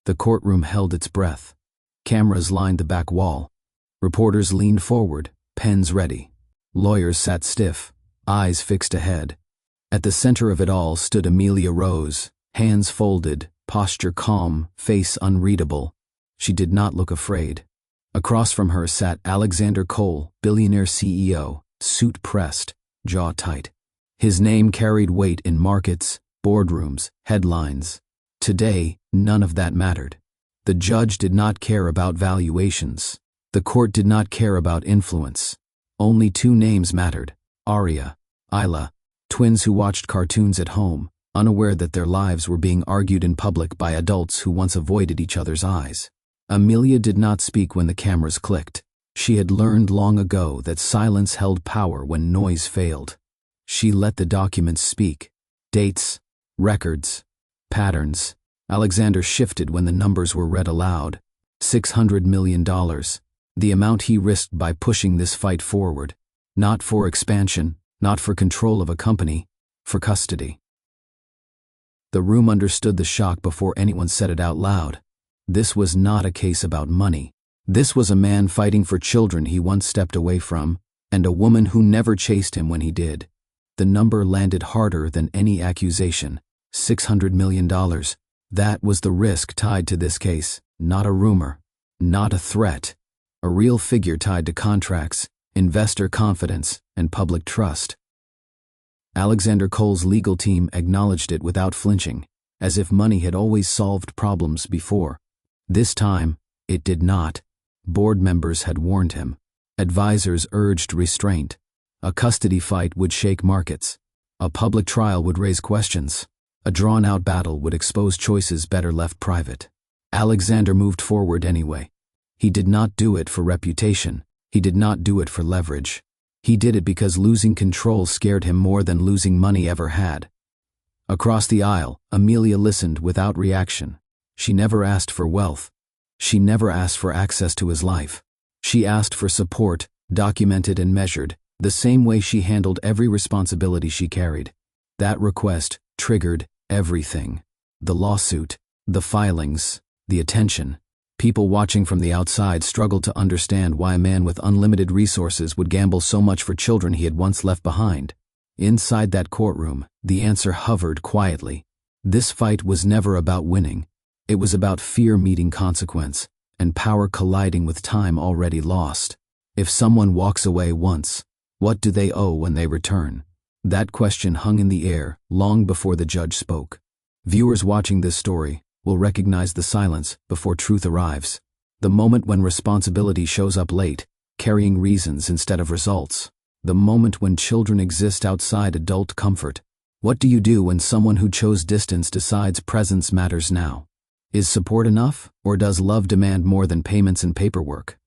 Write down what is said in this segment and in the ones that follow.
The courtroom held its breath. Cameras lined the back wall. Reporters leaned forward, pens ready. Lawyers sat stiff, eyes fixed ahead. At the center of it all stood Amelia Rose, hands folded, posture calm, face unreadable. She did not look afraid. Across from her sat Alexander Cole, Billionaire CEO, suit pressed, jaw tight. His name carried weight in markets, boardrooms, headlines. Today, none of that mattered. The judge did not care about valuations. The court did not care about influence. Only two names mattered: Aria, Isla, twins who watched cartoons at home, unaware that their lives were being argued in public by adults who once avoided each other's eyes. Amelia did not speak when the cameras clicked. She had learned long ago that silence held power when noise failed. She let the documents speak. Dates, records, patterns. Alexander shifted when the numbers were read aloud. $600 million. The amount he risked by pushing this fight forward. Not for expansion, not for control of a company, for custody. The room understood the shock before anyone said it out loud. This was not a case about money. This was a man fighting for children he once stepped away from, and a woman who never chased him when he did. The number landed harder than any accusation. $600 million. That was the risk tied to this case, not a rumor, not a threat. A real figure tied to contracts, investor confidence, and public trust. Alexander Cole's legal team acknowledged it without flinching, as if money had always solved problems before. This time, it did not. Board members had warned him. Advisors urged restraint. A custody fight would shake markets. A public trial would raise questions. A drawn-out battle would expose choices better left private. Alexander moved forward anyway. He did not do it for reputation. He did not do it for leverage. He did it because losing control scared him more than losing money ever had. Across the aisle, Amelia listened without reaction. She never asked for wealth. She never asked for access to his life. She asked for support, documented and measured, the same way she handled every responsibility she carried. That request triggered everything. The lawsuit, the filings, the attention. People watching from the outside struggled to understand why a man with unlimited resources would gamble so much for children he had once left behind. Inside that courtroom, the answer hovered quietly. This fight was never about winning. It was about fear meeting consequence, and power colliding with time already lost. If someone walks away once, what do they owe when they return? That question hung in the air long before the judge spoke. Viewers watching this story will recognize the silence before truth arrives. The moment when responsibility shows up late, carrying reasons instead of results. The moment when children exist outside adult comfort. What do you do when someone who chose distance decides presence matters now? Is support enough, or does love demand more than payments and paperwork?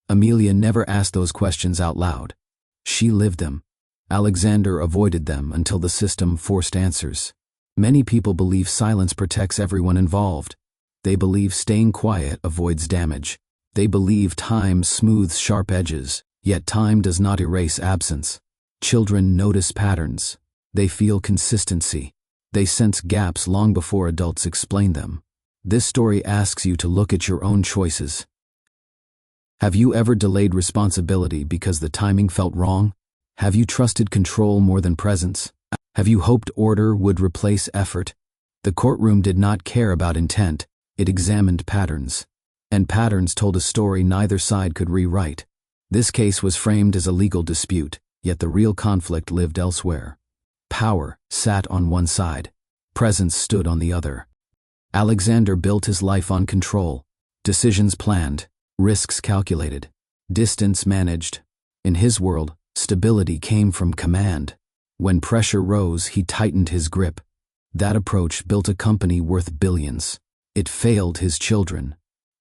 Amelia never asked those questions out loud. She lived them. Alexander avoided them until the system forced answers. Many people believe silence protects everyone involved. They believe staying quiet avoids damage. They believe time smooths sharp edges, yet time does not erase absence. Children notice patterns. They feel consistency. They sense gaps long before adults explain them. This story asks you to look at your own choices. Have you ever delayed responsibility because the timing felt wrong? Have you trusted control more than presence? Have you hoped order would replace effort? The courtroom did not care about intent, it examined patterns. And patterns told a story neither side could rewrite. This case was framed as a legal dispute, yet the real conflict lived elsewhere. Power sat on one side. Presence stood on the other. Alexander built his life on control. Decisions planned, risks calculated, distance managed. In his world, stability came from command. When pressure rose, he tightened his grip. That approach built a company worth billions. It failed his children.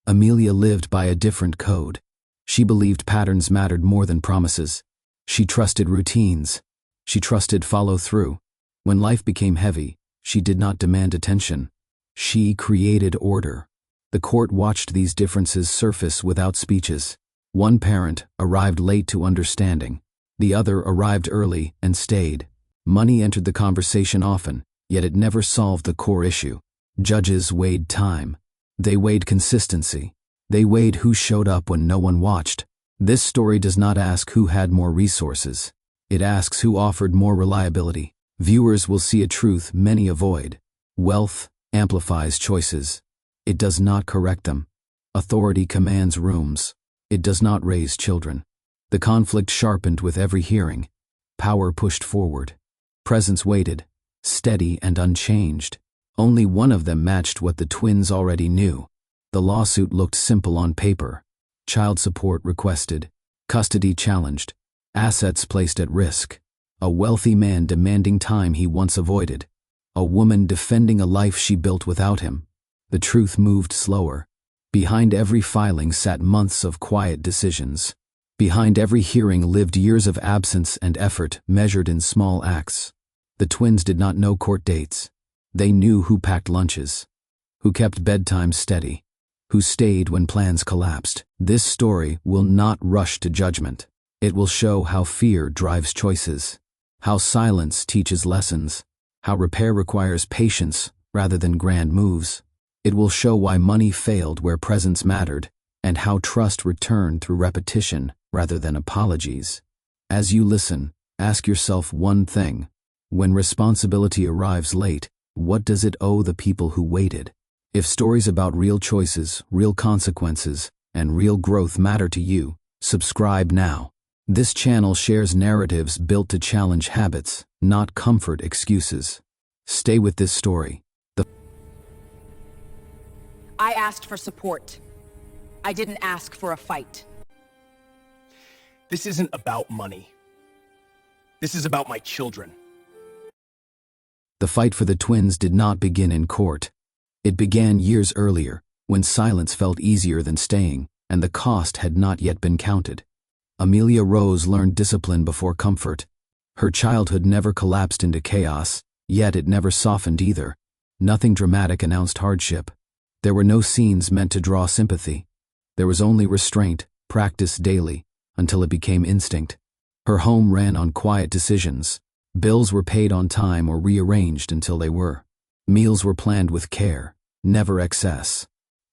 Amelia lived by a different code. She believed patterns mattered more than promises. She trusted routines. She trusted follow-through. When life became heavy, she did not demand attention. She created order. The court watched these differences surface without speeches. One parent arrived late to understanding. The other arrived early and stayed. Money entered the conversation often, yet it never solved the core issue. Judges weighed time. They weighed consistency. They weighed who showed up when no one watched. This story does not ask who had more resources. It asks who offered more reliability. Viewers will see a truth many avoid. Wealth amplifies choices. It does not correct them. Authority commands rooms. It does not raise children. The conflict sharpened with every hearing. Power pushed forward. Presence waited, steady and unchanged. Only one of them matched what the twins already knew. The lawsuit looked simple on paper. Child support requested, custody challenged, assets placed at risk. A wealthy man demanding time he once avoided. A woman defending a life she built without him. The truth moved slower. Behind every filing sat months of quiet decisions. Behind every hearing lived years of absence and effort measured in small acts. The twins did not know court dates. They knew who packed lunches, who kept bedtime steady, who stayed when plans collapsed. This story will not rush to judgment. It will show how fear drives choices, how silence teaches lessons, how repair requires patience rather than grand moves. It will show why money failed where presence mattered, and how trust returned through repetition rather than apologies. As you listen, ask yourself one thing. When responsibility arrives late, what does it owe the people who waited? If stories about real choices, real consequences, and real growth matter to you, subscribe now. This channel shares narratives built to challenge habits, not comfort excuses. Stay with this story. I asked for support. I didn't ask for a fight. This isn't about money. This is about my children. The fight for the twins did not begin in court. It began years earlier, when silence felt easier than staying, and the cost had not yet been counted. Amelia Rose learned discipline before comfort. Her childhood never collapsed into chaos, yet it never softened either. Nothing dramatic announced hardship. There were no scenes meant to draw sympathy. There was only restraint, practiced daily, until it became instinct. Her home ran on quiet decisions. Bills were paid on time or rearranged until they were. Meals were planned with care, never excess.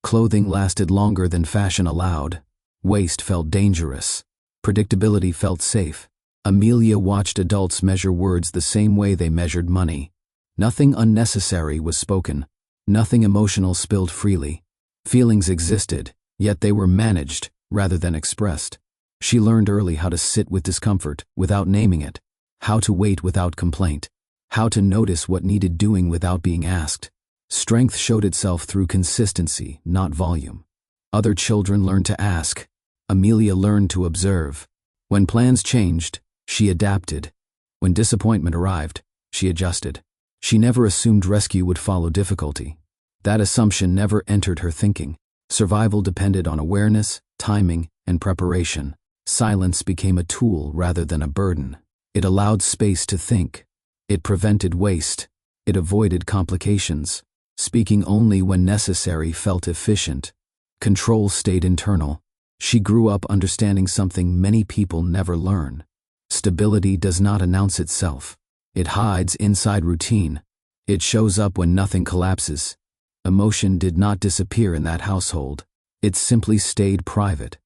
Clothing lasted longer than fashion allowed. Waste felt dangerous. Predictability felt safe. Amelia watched adults measure words the same way they measured money. Nothing unnecessary was spoken. Nothing emotional spilled freely. Feelings existed, yet they were managed rather than expressed. She learned early how to sit with discomfort without naming it, how to wait without complaint, how to notice what needed doing without being asked. Strength showed itself through consistency, not volume. Other children learned to ask. Amelia learned to observe. When plans changed, she adapted. When disappointment arrived, she adjusted. She never assumed rescue would follow difficulty. That assumption never entered her thinking. Survival depended on awareness, timing, and preparation. Silence became a tool rather than a burden. It allowed space to think. It prevented waste. It avoided complications. Speaking only when necessary felt efficient. Control stayed internal. She grew up understanding something many people never learn. Stability does not announce itself. It hides inside routine. It shows up when nothing collapses. Emotion did not disappear in that household. It simply stayed private.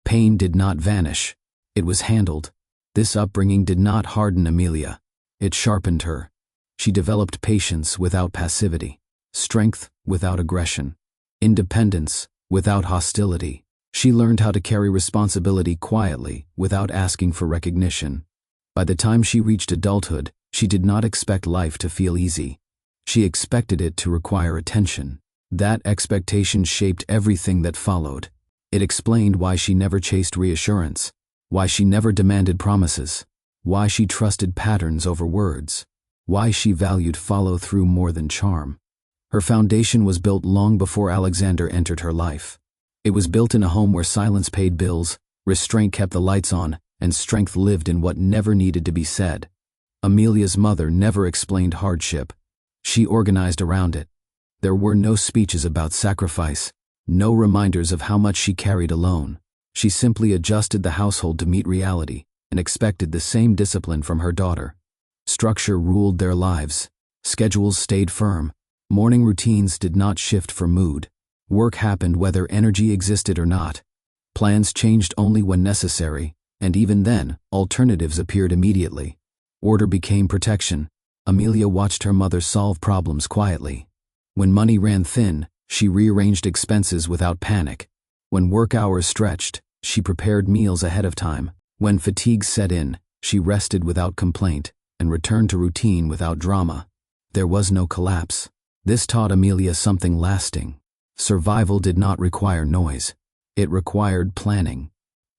Pain did not vanish. It was handled. This upbringing did not harden Amelia. It sharpened her. She developed patience without passivity, strength without aggression, independence without hostility. She learned how to carry responsibility quietly without asking for recognition. By the time she reached adulthood, she did not expect life to feel easy. She expected it to require attention. That expectation shaped everything that followed. It explained why she never chased reassurance, why she never demanded promises, why she trusted patterns over words, why she valued follow-through more than charm. Her foundation was built long before Alexander entered her life. It was built in a home where silence paid bills, restraint kept the lights on, and strength lived in what never needed to be said. Amelia's mother never explained hardship. She organized around it. There were no speeches about sacrifice, no reminders of how much she carried alone. She simply adjusted the household to meet reality and expected the same discipline from her daughter. Structure ruled their lives. Schedules stayed firm. Morning routines did not shift for mood. Work happened whether energy existed or not. Plans changed only when necessary, and even then, alternatives appeared immediately. Order became protection. Amelia watched her mother solve problems quietly. When money ran thin, she rearranged expenses without panic. When work hours stretched, she prepared meals ahead of time. When fatigue set in, she rested without complaint and returned to routine without drama. There was no collapse. This taught Amelia something lasting. Survival did not require noise. It required planning.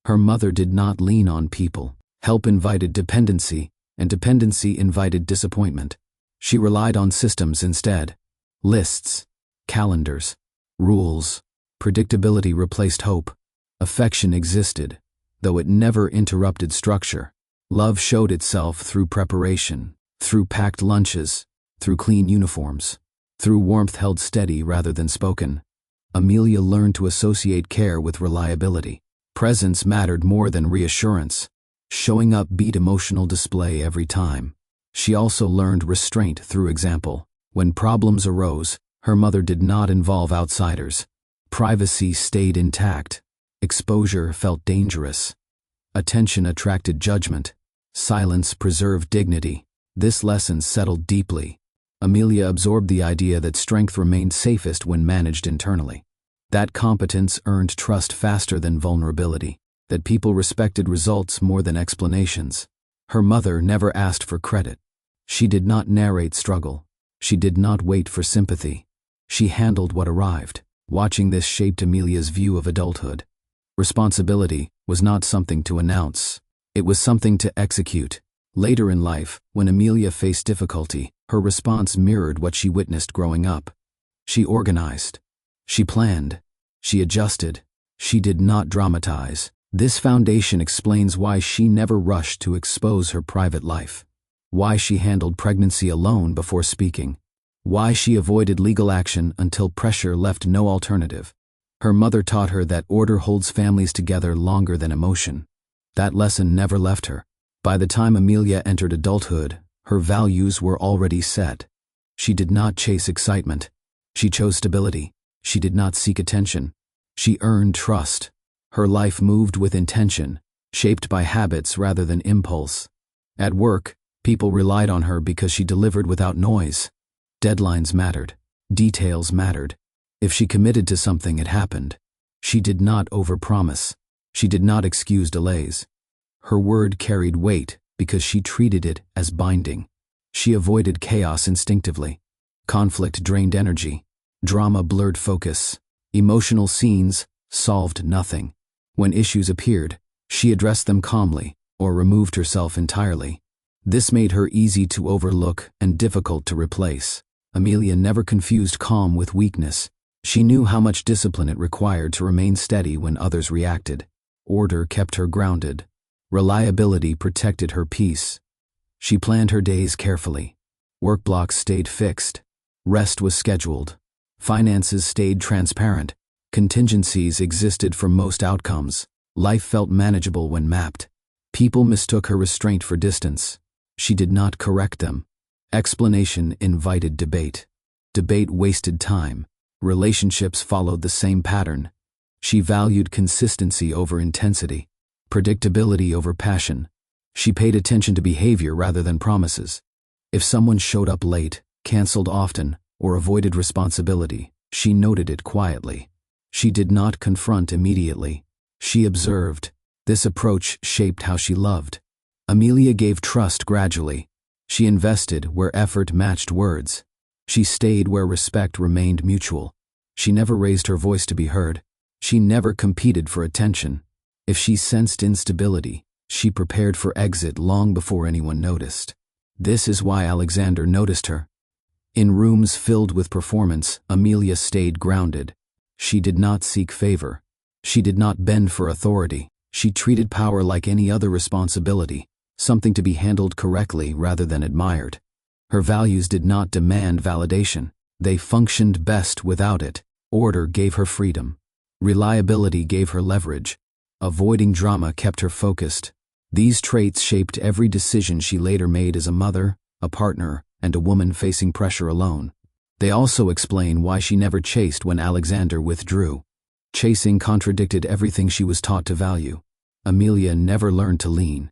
Her mother did not lean on people. Help invited dependency, and dependency invited disappointment. She relied on systems instead. Lists, calendars, rules. Predictability replaced hope. Affection existed, though it never interrupted structure. Love showed itself through preparation, through packed lunches, through clean uniforms, through warmth held steady rather than spoken. Amelia learned to associate care with reliability. Presence mattered more than reassurance. Showing up beat emotional display every time. She also learned restraint through example. When problems arose, her mother did not involve outsiders. Privacy stayed intact. Exposure felt dangerous. Attention attracted judgment. Silence preserved dignity. This lesson settled deeply. Amelia absorbed the idea that strength remained safest when managed internally. That competence earned trust faster than vulnerability. That people respected results more than explanations. Her mother never asked for credit. She did not narrate struggle. She did not wait for sympathy. She handled what arrived. Watching this shaped Amelia's view of adulthood. Responsibility was not something to announce. It was something to execute. Later in life, when Amelia faced difficulty, her response mirrored what she witnessed growing up. She organized. She planned. She adjusted. She did not dramatize. This foundation explains why she never rushed to expose her private life. Why she handled pregnancy alone before speaking. Why she avoided legal action until pressure left no alternative. Her mother taught her that order holds families together longer than emotion. That lesson never left her. By the time Amelia entered adulthood, her values were already set. She did not chase excitement. She chose stability. She did not seek attention. She earned trust. Her life moved with intention, shaped by habits rather than impulse. At work, people relied on her because she delivered without noise. Deadlines mattered. Details mattered. If she committed to something, it happened. She did not overpromise. She did not excuse delays. Her word carried weight because she treated it as binding. She avoided chaos instinctively. Conflict drained energy. Drama blurred focus. Emotional scenes solved nothing. When issues appeared, she addressed them calmly or removed herself entirely. This made her easy to overlook and difficult to replace. Amelia never confused calm with weakness. She knew how much discipline it required to remain steady when others reacted. Order kept her grounded. Reliability protected her peace. She planned her days carefully. Work blocks stayed fixed. Rest was scheduled. Finances stayed transparent. Contingencies existed for most outcomes. Life felt manageable when mapped. People mistook her restraint for distance. She did not correct them. Explanation invited debate. Debate wasted time. Relationships followed the same pattern. She valued consistency over intensity, predictability over passion. She paid attention to behavior rather than promises. If someone showed up late, canceled often, or avoided responsibility, she noted it quietly. She did not confront immediately. She observed. This approach shaped how she loved. Amelia gave trust gradually. She invested where effort matched words. She stayed where respect remained mutual. She never raised her voice to be heard. She never competed for attention. If she sensed instability, she prepared for exit long before anyone noticed. This is why Alexander noticed her. In rooms filled with performance, Amelia stayed grounded. She did not seek favor. She did not bend for authority. She treated power like any other responsibility, something to be handled correctly rather than admired. Her values did not demand validation. They functioned best without it. Order gave her freedom. Reliability gave her leverage. Avoiding drama kept her focused. These traits shaped every decision she later made as a mother, a partner, and a woman facing pressure alone. They also explain why she never chased when Alexander withdrew. Chasing contradicted everything she was taught to value. Amelia never learned to lean.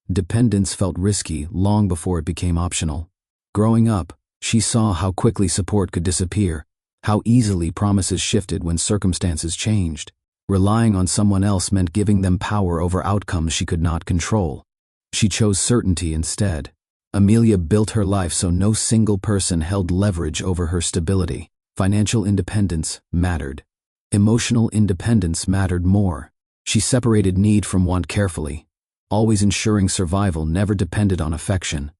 Dependence felt risky long before it became optional. Growing up, she saw how quickly support could disappear, how easily promises shifted when circumstances changed. Relying on someone else meant giving them power over outcomes she could not control. She chose certainty instead. Amelia built her life so no single person held leverage over her stability. Financial independence mattered. Emotional independence mattered more. She separated need from want carefully, always ensuring survival never depended on affection.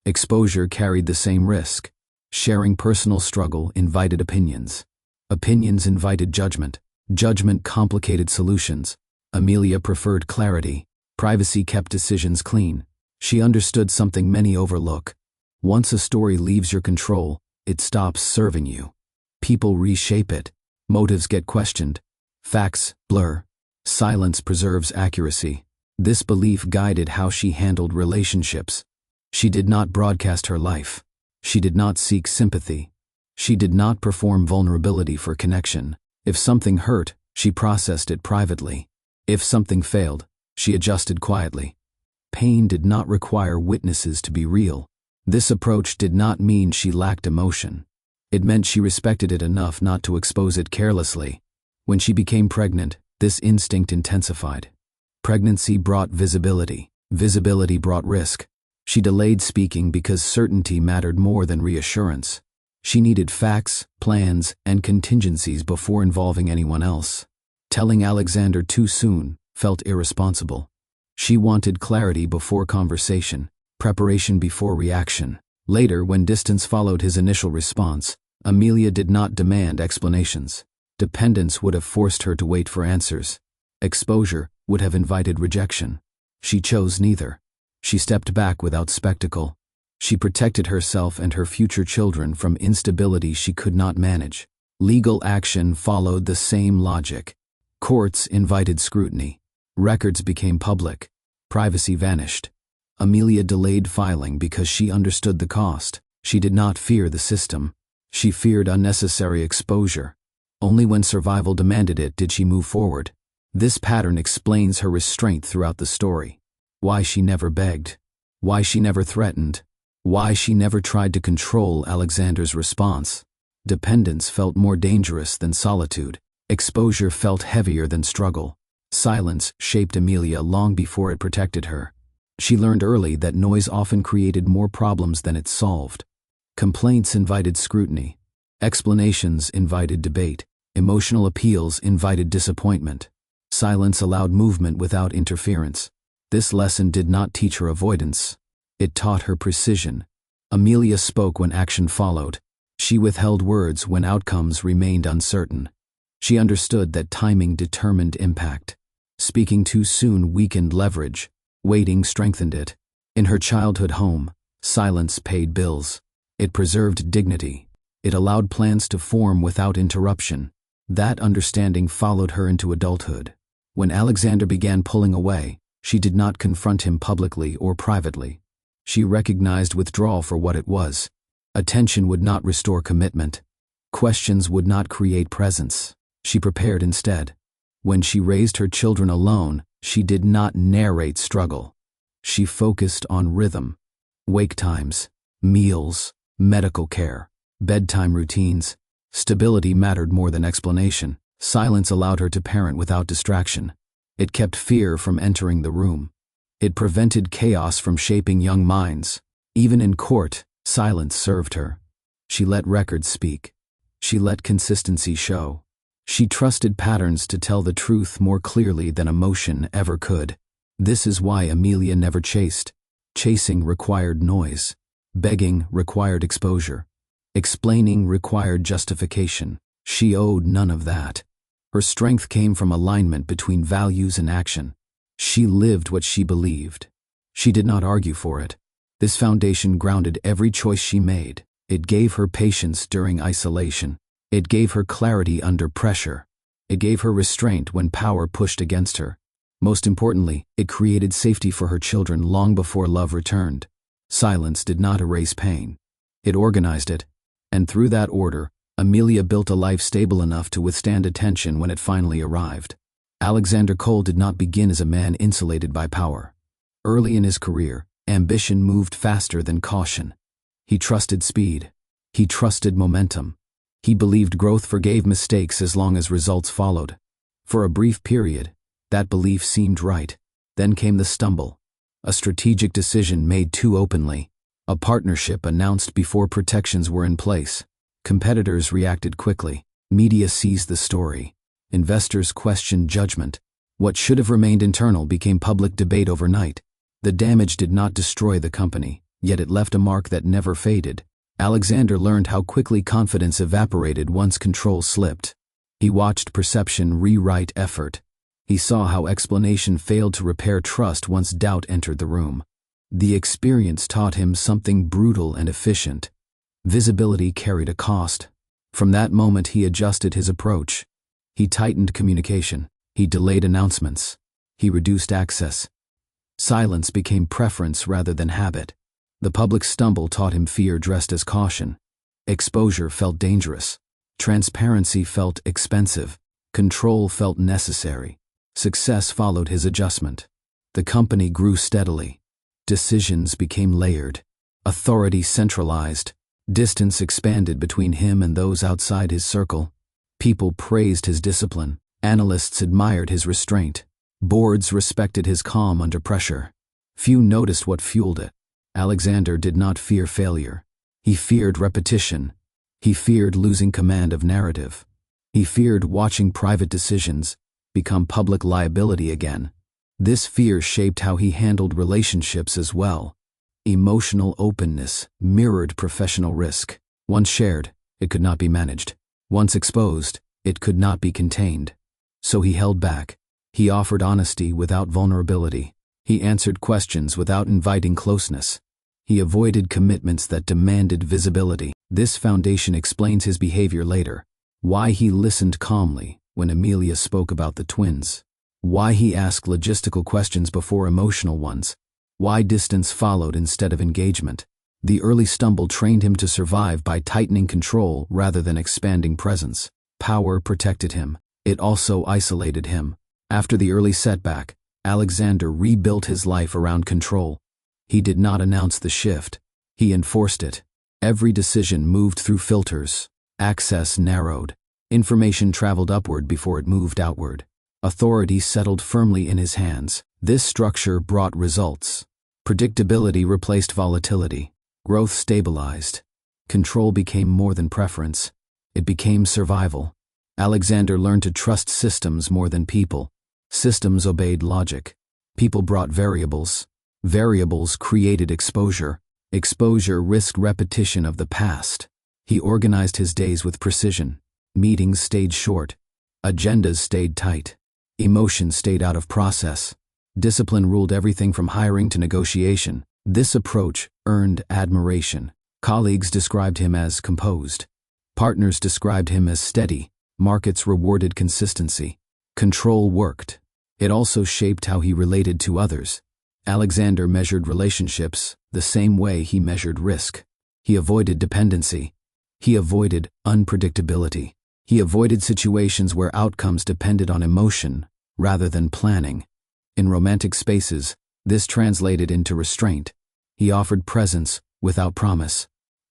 Exposure carried the same risk. Sharing personal struggle invited opinions. Opinions invited judgment. Judgment complicated solutions. Amelia preferred clarity. Privacy kept decisions clean. She understood something many overlook. Once a story leaves your control, it stops serving you. People reshape it. Motives get questioned. Facts blur. Silence preserves accuracy. This belief guided how she handled relationships. She did not broadcast her life. She did not seek sympathy. She did not perform vulnerability for connection. If something hurt, she processed it privately. If something failed, she adjusted quietly. Pain did not require witnesses to be real. This approach did not mean she lacked emotion. It meant she respected it enough not to expose it carelessly. When she became pregnant, this instinct intensified. Pregnancy brought visibility. Visibility brought risk. She delayed speaking because certainty mattered more than reassurance. She needed facts, plans, and contingencies before involving anyone else. Telling Alexander too soon felt irresponsible. She wanted clarity before conversation, preparation before reaction. Later, when distance followed his initial response, Amelia did not demand explanations. Dependence would have forced her to wait for answers. Exposure would have invited rejection. She chose neither. She stepped back without spectacle. She protected herself and her future children from instability she could not manage. Legal action followed the same logic. Courts invited scrutiny. Records became public. Privacy vanished. Amelia delayed filing because she understood the cost. She did not fear the system. She feared unnecessary exposure. Only when survival demanded it did she move forward. This pattern explains her restraint throughout the story. Why she never begged. Why she never threatened. Why she never tried to control Alexander's response. Dependence felt more dangerous than solitude. Exposure felt heavier than struggle. Silence shaped Amelia long before it protected her. She learned early that noise often created more problems than it solved. Complaints invited scrutiny. Explanations invited debate. Emotional appeals invited disappointment. Silence allowed movement without interference. This lesson did not teach her avoidance. It taught her precision. Amelia spoke when action followed. She withheld words when outcomes remained uncertain. She understood that timing determined impact. Speaking too soon weakened leverage. Waiting strengthened it. In her childhood home, silence paid bills. It preserved dignity. It allowed plans to form without interruption. That understanding followed her into adulthood. When Alexander began pulling away, she did not confront him publicly or privately. She recognized withdrawal for what it was. Attention would not restore commitment. Questions would not create presence. She prepared instead. When she raised her children alone, she did not narrate struggle. She focused on rhythm. Wake times, meals, medical care, bedtime routines. Stability mattered more than explanation. Silence allowed her to parent without distraction. It kept fear from entering the room. It prevented chaos from shaping young minds. Even in court, silence served her. She let records speak. She let consistency show. She trusted patterns to tell the truth more clearly than emotion ever could. This is why Amelia never chased. Chasing required noise. Begging required exposure. Explaining required justification. She owed none of that. Her strength came from alignment between values and action. She lived what she believed. She did not argue for it. This foundation grounded every choice she made. It gave her patience during isolation. It gave her clarity under pressure. It gave her restraint when power pushed against her. Most importantly, it created safety for her children long before love returned. Silence did not erase pain. It organized it. And through that order, Amelia built a life stable enough to withstand attention when it finally arrived. Alexander Cole did not begin as a man insulated by power. Early in his career, ambition moved faster than caution. He trusted speed. He trusted momentum. He believed growth forgave mistakes as long as results followed. For a brief period, that belief seemed right. Then came the stumble. A strategic decision made too openly. A partnership announced before protections were in place. Competitors reacted quickly. Media seized the story. Investors questioned judgment. What should have remained internal became public debate overnight. The damage did not destroy the company, yet it left a mark that never faded. Alexander learned how quickly confidence evaporated once control slipped. He watched perception rewrite effort. He saw how explanation failed to repair trust once doubt entered the room. The experience taught him something brutal and efficient. Visibility carried a cost. From that moment he adjusted his approach. He tightened communication. He delayed announcements. He reduced access. Silence became preference rather than habit. The public stumble taught him fear dressed as caution. Exposure felt dangerous. Transparency felt expensive. Control felt necessary. Success followed his adjustment. The company grew steadily. Decisions became layered. Authority centralized. Distance expanded between him and those outside his circle. People praised his discipline. Analysts admired his restraint. Boards respected his calm under pressure. Few noticed what fueled it. Alexander did not fear failure. He feared repetition. He feared losing command of narrative. He feared watching private decisions become public liability again. This fear shaped how he handled relationships as well. Emotional openness mirrored professional risk. Once shared, it could not be managed. Once exposed, it could not be contained. So he held back. He offered honesty without vulnerability. He answered questions without inviting closeness. He avoided commitments that demanded visibility. This foundation explains his behavior later. Why he listened calmly when Amelia spoke about the twins. Why he asked logistical questions before emotional ones. Why distance followed instead of engagement. The early stumble trained him to survive by tightening control rather than expanding presence. Power protected him. It also isolated him. After the early setback, Alexander rebuilt his life around control. He did not announce the shift. He enforced it. Every decision moved through filters. Access narrowed. Information traveled upward before it moved outward. Authority settled firmly in his hands. This structure brought results. Predictability replaced volatility. Growth stabilized. Control became more than preference. It became survival. Alexander learned to trust systems more than people. Systems obeyed logic. People brought variables. Variables created exposure. Exposure risked repetition of the past. He organized his days with precision. Meetings stayed short. Agendas stayed tight. Emotion stayed out of process. Discipline ruled everything from hiring to negotiation. This approach earned admiration. Colleagues described him as composed. Partners described him as steady. Markets rewarded consistency. Control worked. It also shaped how he related to others. Alexander measured relationships the same way he measured risk. He avoided dependency. He avoided unpredictability. He avoided situations where outcomes depended on emotion rather than planning. In romantic spaces, this translated into restraint. He offered presence without promise.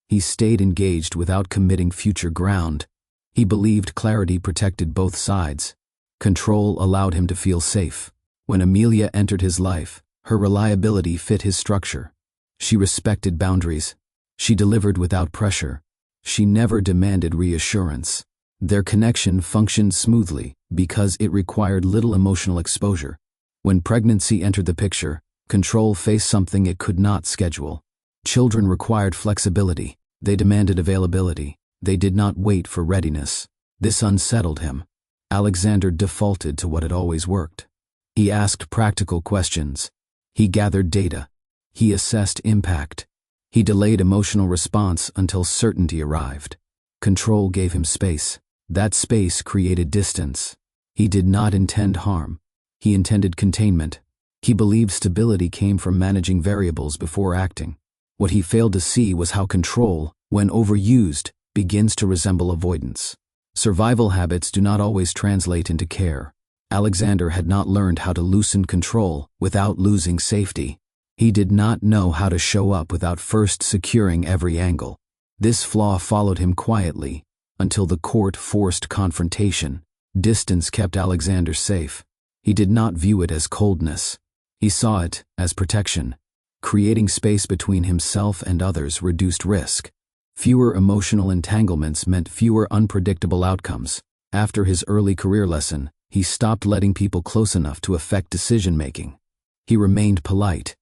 He stayed engaged without committing future ground. He believed clarity protected both sides. Control allowed him to feel safe. When Amelia entered his life, her reliability fit his structure. She respected boundaries. She delivered without pressure. She never demanded reassurance. Their connection functioned smoothly because it required little emotional exposure. When pregnancy entered the picture, control faced something it could not schedule. Children required flexibility. They demanded availability. They did not wait for readiness. This unsettled him. Alexander defaulted to what had always worked. He asked practical questions. He gathered data. He assessed impact. He delayed emotional response until certainty arrived. Control gave him space. That space created distance. He did not intend harm. He intended containment. He believed stability came from managing variables before acting. What he failed to see was how control, when overused, begins to resemble avoidance. Survival habits do not always translate into care. Alexander had not learned how to loosen control without losing safety. He did not know how to show up without first securing every angle. This flaw followed him quietly until the court forced confrontation. Distance kept Alexander safe. He did not view it as coldness. He saw it as protection. Creating space between himself and others reduced risk. Fewer emotional entanglements meant fewer unpredictable outcomes. After his early career lesson, he stopped letting people close enough to affect decision-making. He remained polite.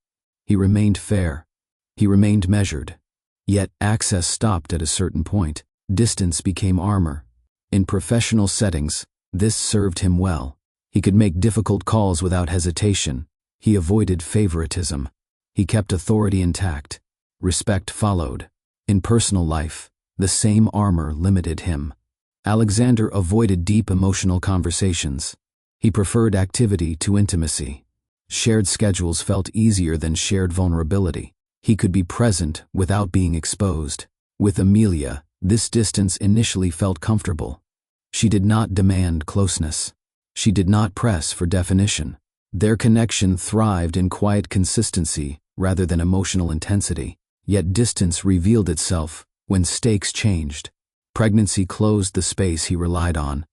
He remained fair. He remained measured. Yet access stopped at a certain point. Distance became armor. In professional settings, this served him well. He could make difficult calls without hesitation. He avoided favoritism. He kept authority intact. Respect followed. In personal life, the same armor limited him. Alexander avoided deep emotional conversations. He preferred activity to intimacy. Shared schedules felt easier than shared vulnerability. He could be present without being exposed. With Amelia, this distance initially felt comfortable. She did not demand closeness. She did not press for definition. Their connection thrived in quiet consistency rather than emotional intensity. Yet distance revealed itself when stakes changed. Pregnancy closed the space he relied on.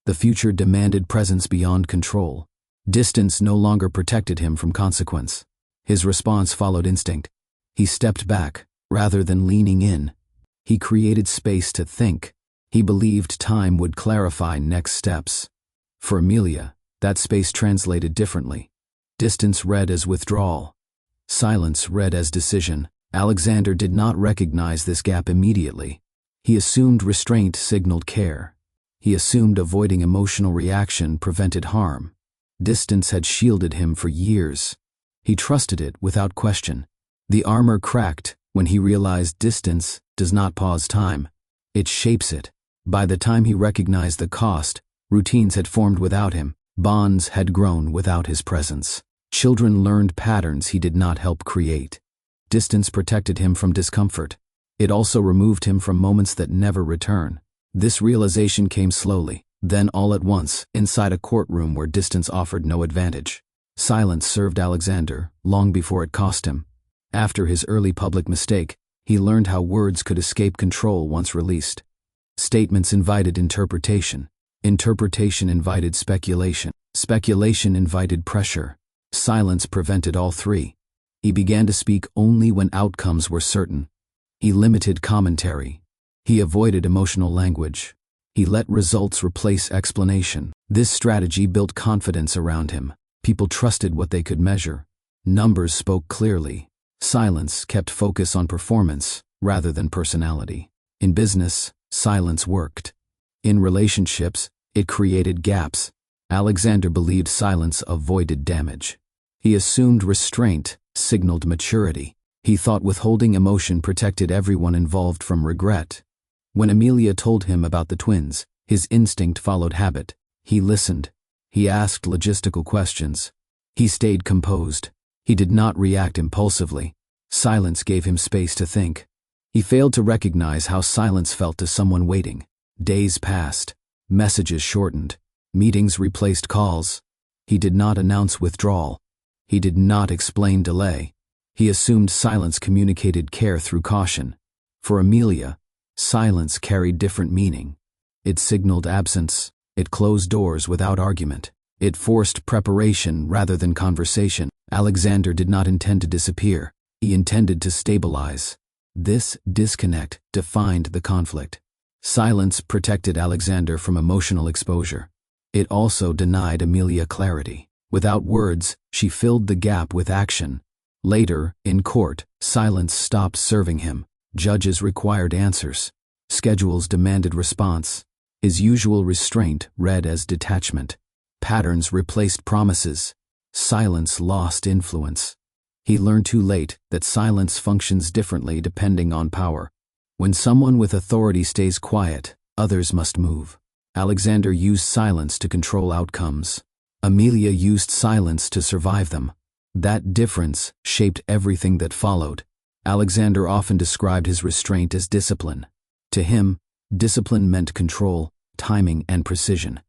The future demanded presence beyond control. Distance no longer protected him from consequence. His response followed instinct. He stepped back, rather than leaning in. He created space to think. He believed time would clarify next steps. For Amelia, that space translated differently. Distance read as withdrawal. Silence read as decision. Alexander did not recognize this gap immediately. He assumed restraint signaled care. He assumed avoiding emotional reaction prevented harm. Distance had shielded him for years. He trusted it without question. The armor cracked when he realized distance does not pause time. It shapes it. By the time he recognized the cost, routines had formed without him. Bonds had grown without his presence. Children learned patterns he did not help create. Distance protected him from discomfort. It also removed him from moments that never return. This realization came slowly, then all at once, inside a courtroom where distance offered no advantage. Silence served Alexander long before it cost him. After his early public mistake, he learned how words could escape control once released. Statements invited interpretation. Interpretation invited speculation. Speculation invited pressure. Silence prevented all three. He began to speak only when outcomes were certain. He limited commentary. He avoided emotional language. He let results replace explanation. This strategy built confidence around him. People trusted what they could measure. Numbers spoke clearly. Silence kept focus on performance rather than personality. In business, silence worked. In relationships, it created gaps. Alexander believed silence avoided damage. He assumed restraint signaled maturity. He thought withholding emotion protected everyone involved from regret. When Amelia told him about the twins, his instinct followed habit. He listened. He asked logistical questions. He stayed composed. He did not react impulsively. Silence gave him space to think. He failed to recognize how silence felt to someone waiting. Days passed. Messages shortened. Meetings replaced calls. He did not announce withdrawal. He did not explain delay. He assumed silence communicated care through caution. For Amelia, silence carried different meaning. It signaled absence. It closed doors without argument. It forced preparation rather than conversation. Alexander did not intend to disappear. He intended to stabilize. This disconnect defined the conflict. Silence protected Alexander from emotional exposure. It also denied Amelia clarity. Without words, she filled the gap with action. Later, in court, silence stopped serving him. Judges required answers. Schedules demanded response. His usual restraint read as detachment. Patterns replaced promises. Silence lost influence. He learned too late that silence functions differently depending on power. When someone with authority stays quiet, others must move. Alexander used silence to control outcomes. Amelia used silence to survive them. That difference shaped everything that followed. Alexander often described his restraint as discipline. To him, Discipline meant control, timing, and precision.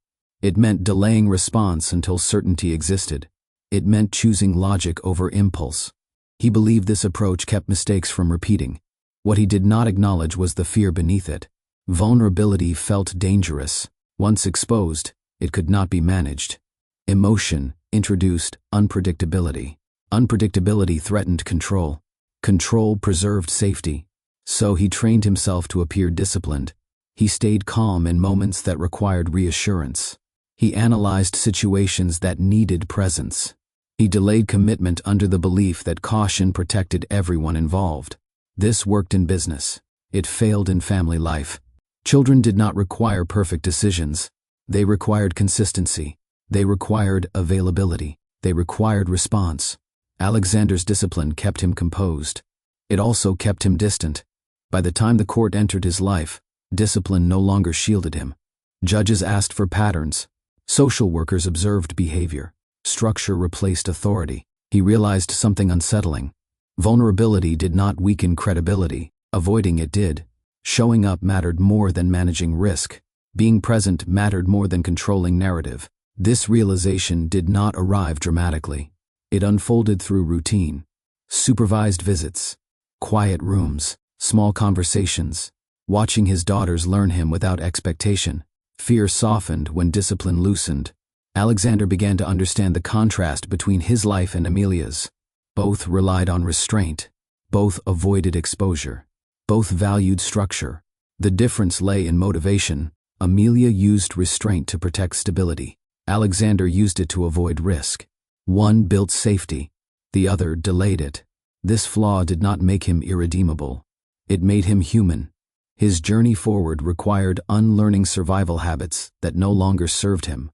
It meant delaying response until certainty existed. It meant choosing logic over impulse. He believed this approach kept mistakes from repeating. What he did not acknowledge was the fear beneath it. Vulnerability felt dangerous. Once exposed, it could not be managed. Emotion introduced unpredictability. Unpredictability threatened control. Control preserved safety. So he trained himself to appear disciplined. He stayed calm in moments that required reassurance. He analyzed situations that needed presence. He delayed commitment under the belief that caution protected everyone involved. This worked in business. It failed in family life. Children did not require perfect decisions. They required consistency. They required availability. They required response. Alexander's discipline kept him composed. It also kept him distant. By the time the court entered his life, discipline no longer shielded him. Judges asked for patterns. Social workers observed behavior. Structure replaced authority. He realized something unsettling. Vulnerability did not weaken credibility. Avoiding it did. Showing up mattered more than managing risk. Being present mattered more than controlling narrative. This realization did not arrive dramatically. It unfolded through routine. Supervised visits. Quiet rooms. Small conversations. Watching his daughters learn him without expectation. Fear softened when discipline loosened. Alexander began to understand the contrast between his life and Amelia's. Both relied on restraint. Both avoided exposure. Both valued structure. The difference lay in motivation. Amelia used restraint to protect stability. Alexander used it to avoid risk. One built safety. The other delayed it. This flaw did not make him irredeemable. It made him human. His journey forward required unlearning survival habits that no longer served him.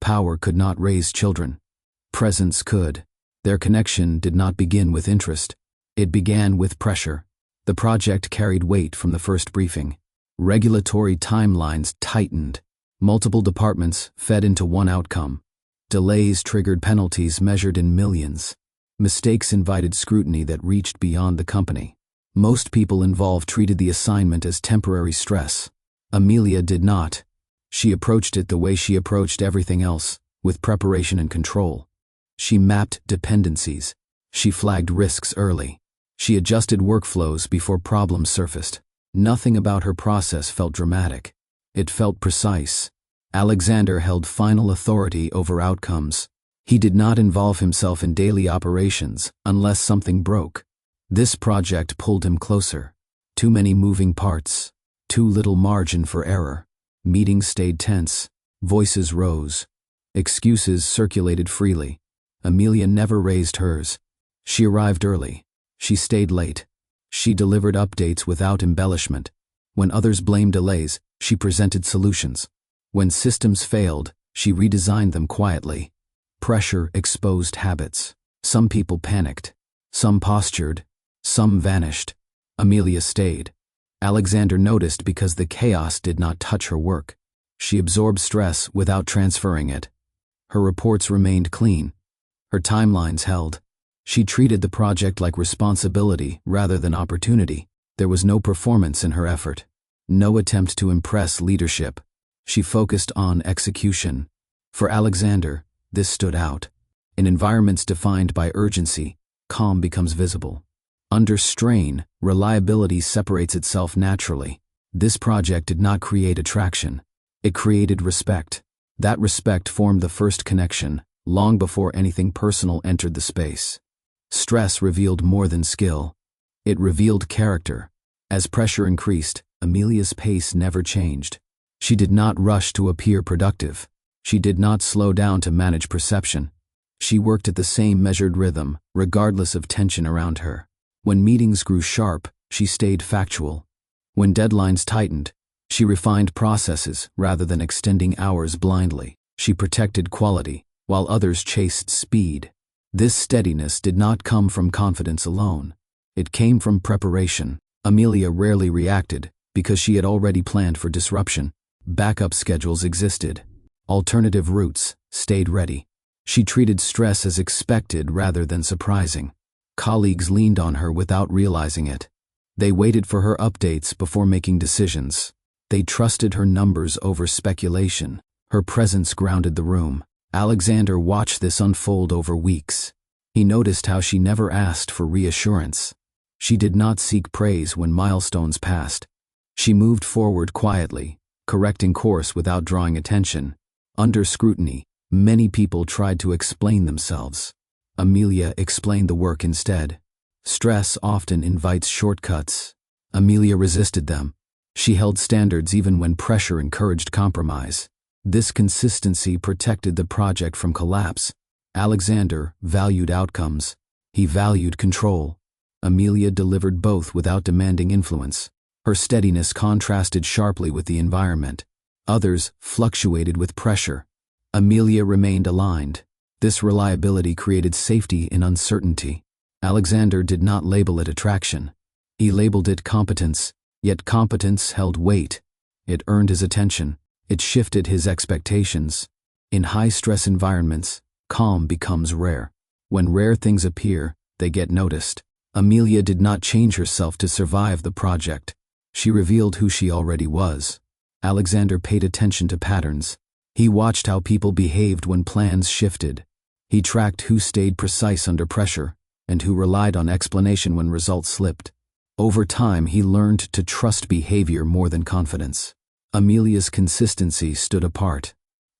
Power could not raise children. Presence could. Their connection did not begin with interest. It began with pressure. The project carried weight from the first briefing. Regulatory timelines tightened. Multiple departments fed into one outcome. Delays triggered penalties measured in millions. Mistakes invited scrutiny that reached beyond the company. Most people involved treated the assignment as temporary stress. Amelia did not. She approached it the way she approached everything else, with preparation and control. She mapped dependencies. She flagged risks early. She adjusted workflows before problems surfaced. Nothing about her process felt dramatic. It felt precise. Alexander held final authority over outcomes. He did not involve himself in daily operations unless something broke. This project pulled him closer. Too many moving parts. Too little margin for error. Meetings stayed tense. Voices rose. Excuses circulated freely. Amelia never raised hers. She arrived early. She stayed late. She delivered updates without embellishment. When others blamed delays, she presented solutions. When systems failed, she redesigned them quietly. Pressure exposed habits. Some people panicked. Some postured. Some vanished. Amelia stayed. Alexander noticed because the chaos did not touch her work. She absorbed stress without transferring it. Her reports remained clean. Her timelines held. She treated the project like responsibility rather than opportunity. There was no performance in her effort. No attempt to impress leadership. She focused on execution. For Alexander, this stood out. In environments defined by urgency, calm becomes visible. Under strain, reliability separates itself naturally. This project did not create attraction. It created respect. That respect formed the first connection, long before anything personal entered the space. Stress revealed more than skill. It revealed character. As pressure increased, Amelia's pace never changed. She did not rush to appear productive. She did not slow down to manage perception. She worked at the same measured rhythm, regardless of tension around her. When meetings grew sharp, she stayed factual. When deadlines tightened, she refined processes rather than extending hours blindly. She protected quality, while others chased speed. This steadiness did not come from confidence alone. It came from preparation. Amelia rarely reacted because she had already planned for disruption. Backup schedules existed. Alternative routes stayed ready. She treated stress as expected rather than surprising. Colleagues leaned on her without realizing it. They waited for her updates before making decisions. They trusted her numbers over speculation. Her presence grounded the room. Alexander watched this unfold over weeks. He noticed how she never asked for reassurance. She did not seek praise when milestones passed. She moved forward quietly, correcting course without drawing attention. Under scrutiny, many people tried to explain themselves. Amelia explained the work instead. Stress often invites shortcuts. Amelia resisted them. She held standards even when pressure encouraged compromise. This consistency protected the project from collapse. Alexander valued outcomes. He valued control. Amelia delivered both without demanding influence. Her steadiness contrasted sharply with the environment. Others fluctuated with pressure. Amelia remained aligned. This reliability created safety in uncertainty. Alexander did not label it attraction. He labeled it competence, yet competence held weight. It earned his attention. It shifted his expectations. In high-stress environments, calm becomes rare. When rare things appear, they get noticed. Amelia did not change herself to survive the project. She revealed who she already was. Alexander paid attention to patterns. He watched how people behaved when plans shifted. He tracked who stayed precise under pressure and who relied on explanation when results slipped. Over time, he learned to trust behavior more than confidence. Amelia's consistency stood apart.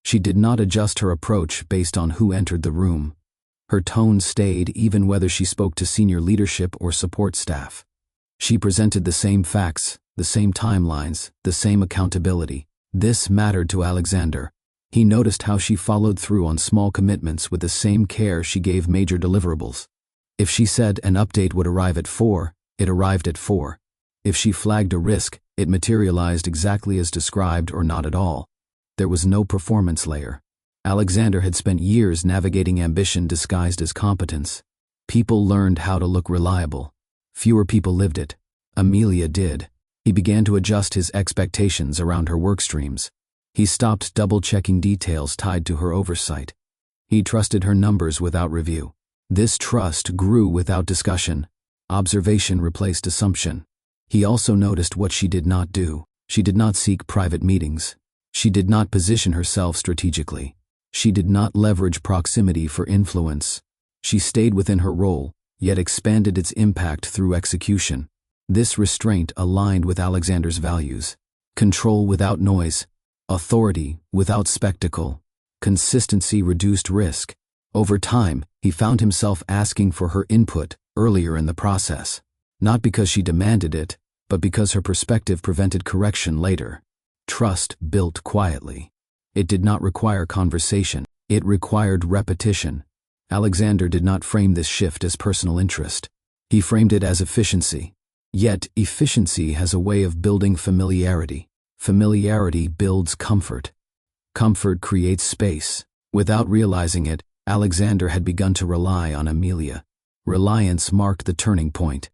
She did not adjust her approach based on who entered the room. Her tone stayed even whether she spoke to senior leadership or support staff. She presented the same facts, the same timelines, the same accountability. This mattered to Alexander. He noticed how she followed through on small commitments with the same care she gave major deliverables. If she said an update would arrive at 4, it arrived at 4. If she flagged a risk, it materialized exactly as described or not at all. There was no performance layer. Alexander had spent years navigating ambition disguised as competence. People learned how to look reliable. Fewer people lived it. Amelia did. He began to adjust his expectations around her work streams. He stopped double-checking details tied to her oversight. He trusted her numbers without review. This trust grew without discussion. Observation replaced assumption. He also noticed what she did not do. She did not seek private meetings. She did not position herself strategically. She did not leverage proximity for influence. She stayed within her role, yet expanded its impact through execution. This restraint aligned with Alexander's values. Control without noise. Authority without spectacle. Consistency reduced risk. Over time, he found himself asking for her input earlier in the process. Not because she demanded it, but because her perspective prevented correction later. Trust built quietly. It did not require conversation. It required repetition. Alexander did not frame this shift as personal interest. He framed it as efficiency. Yet, efficiency has a way of building familiarity. Familiarity builds comfort. Comfort creates space. Without realizing it, Alexander had begun to rely on Amelia. Reliance marked the turning point.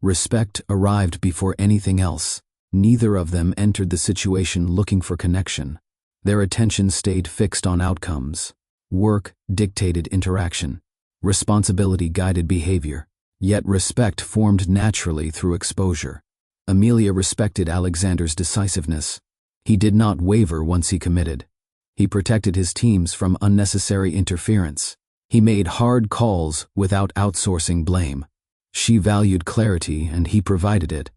Respect arrived before anything else. Neither of them entered the situation looking for connection. Their attention stayed fixed on outcomes. Work dictated interaction. Responsibility guided behavior. Yet respect formed naturally through exposure. Amelia respected Alexander's decisiveness. He did not waver once he committed. He protected his teams from unnecessary interference. He made hard calls without outsourcing blame. She valued clarity and he provided it.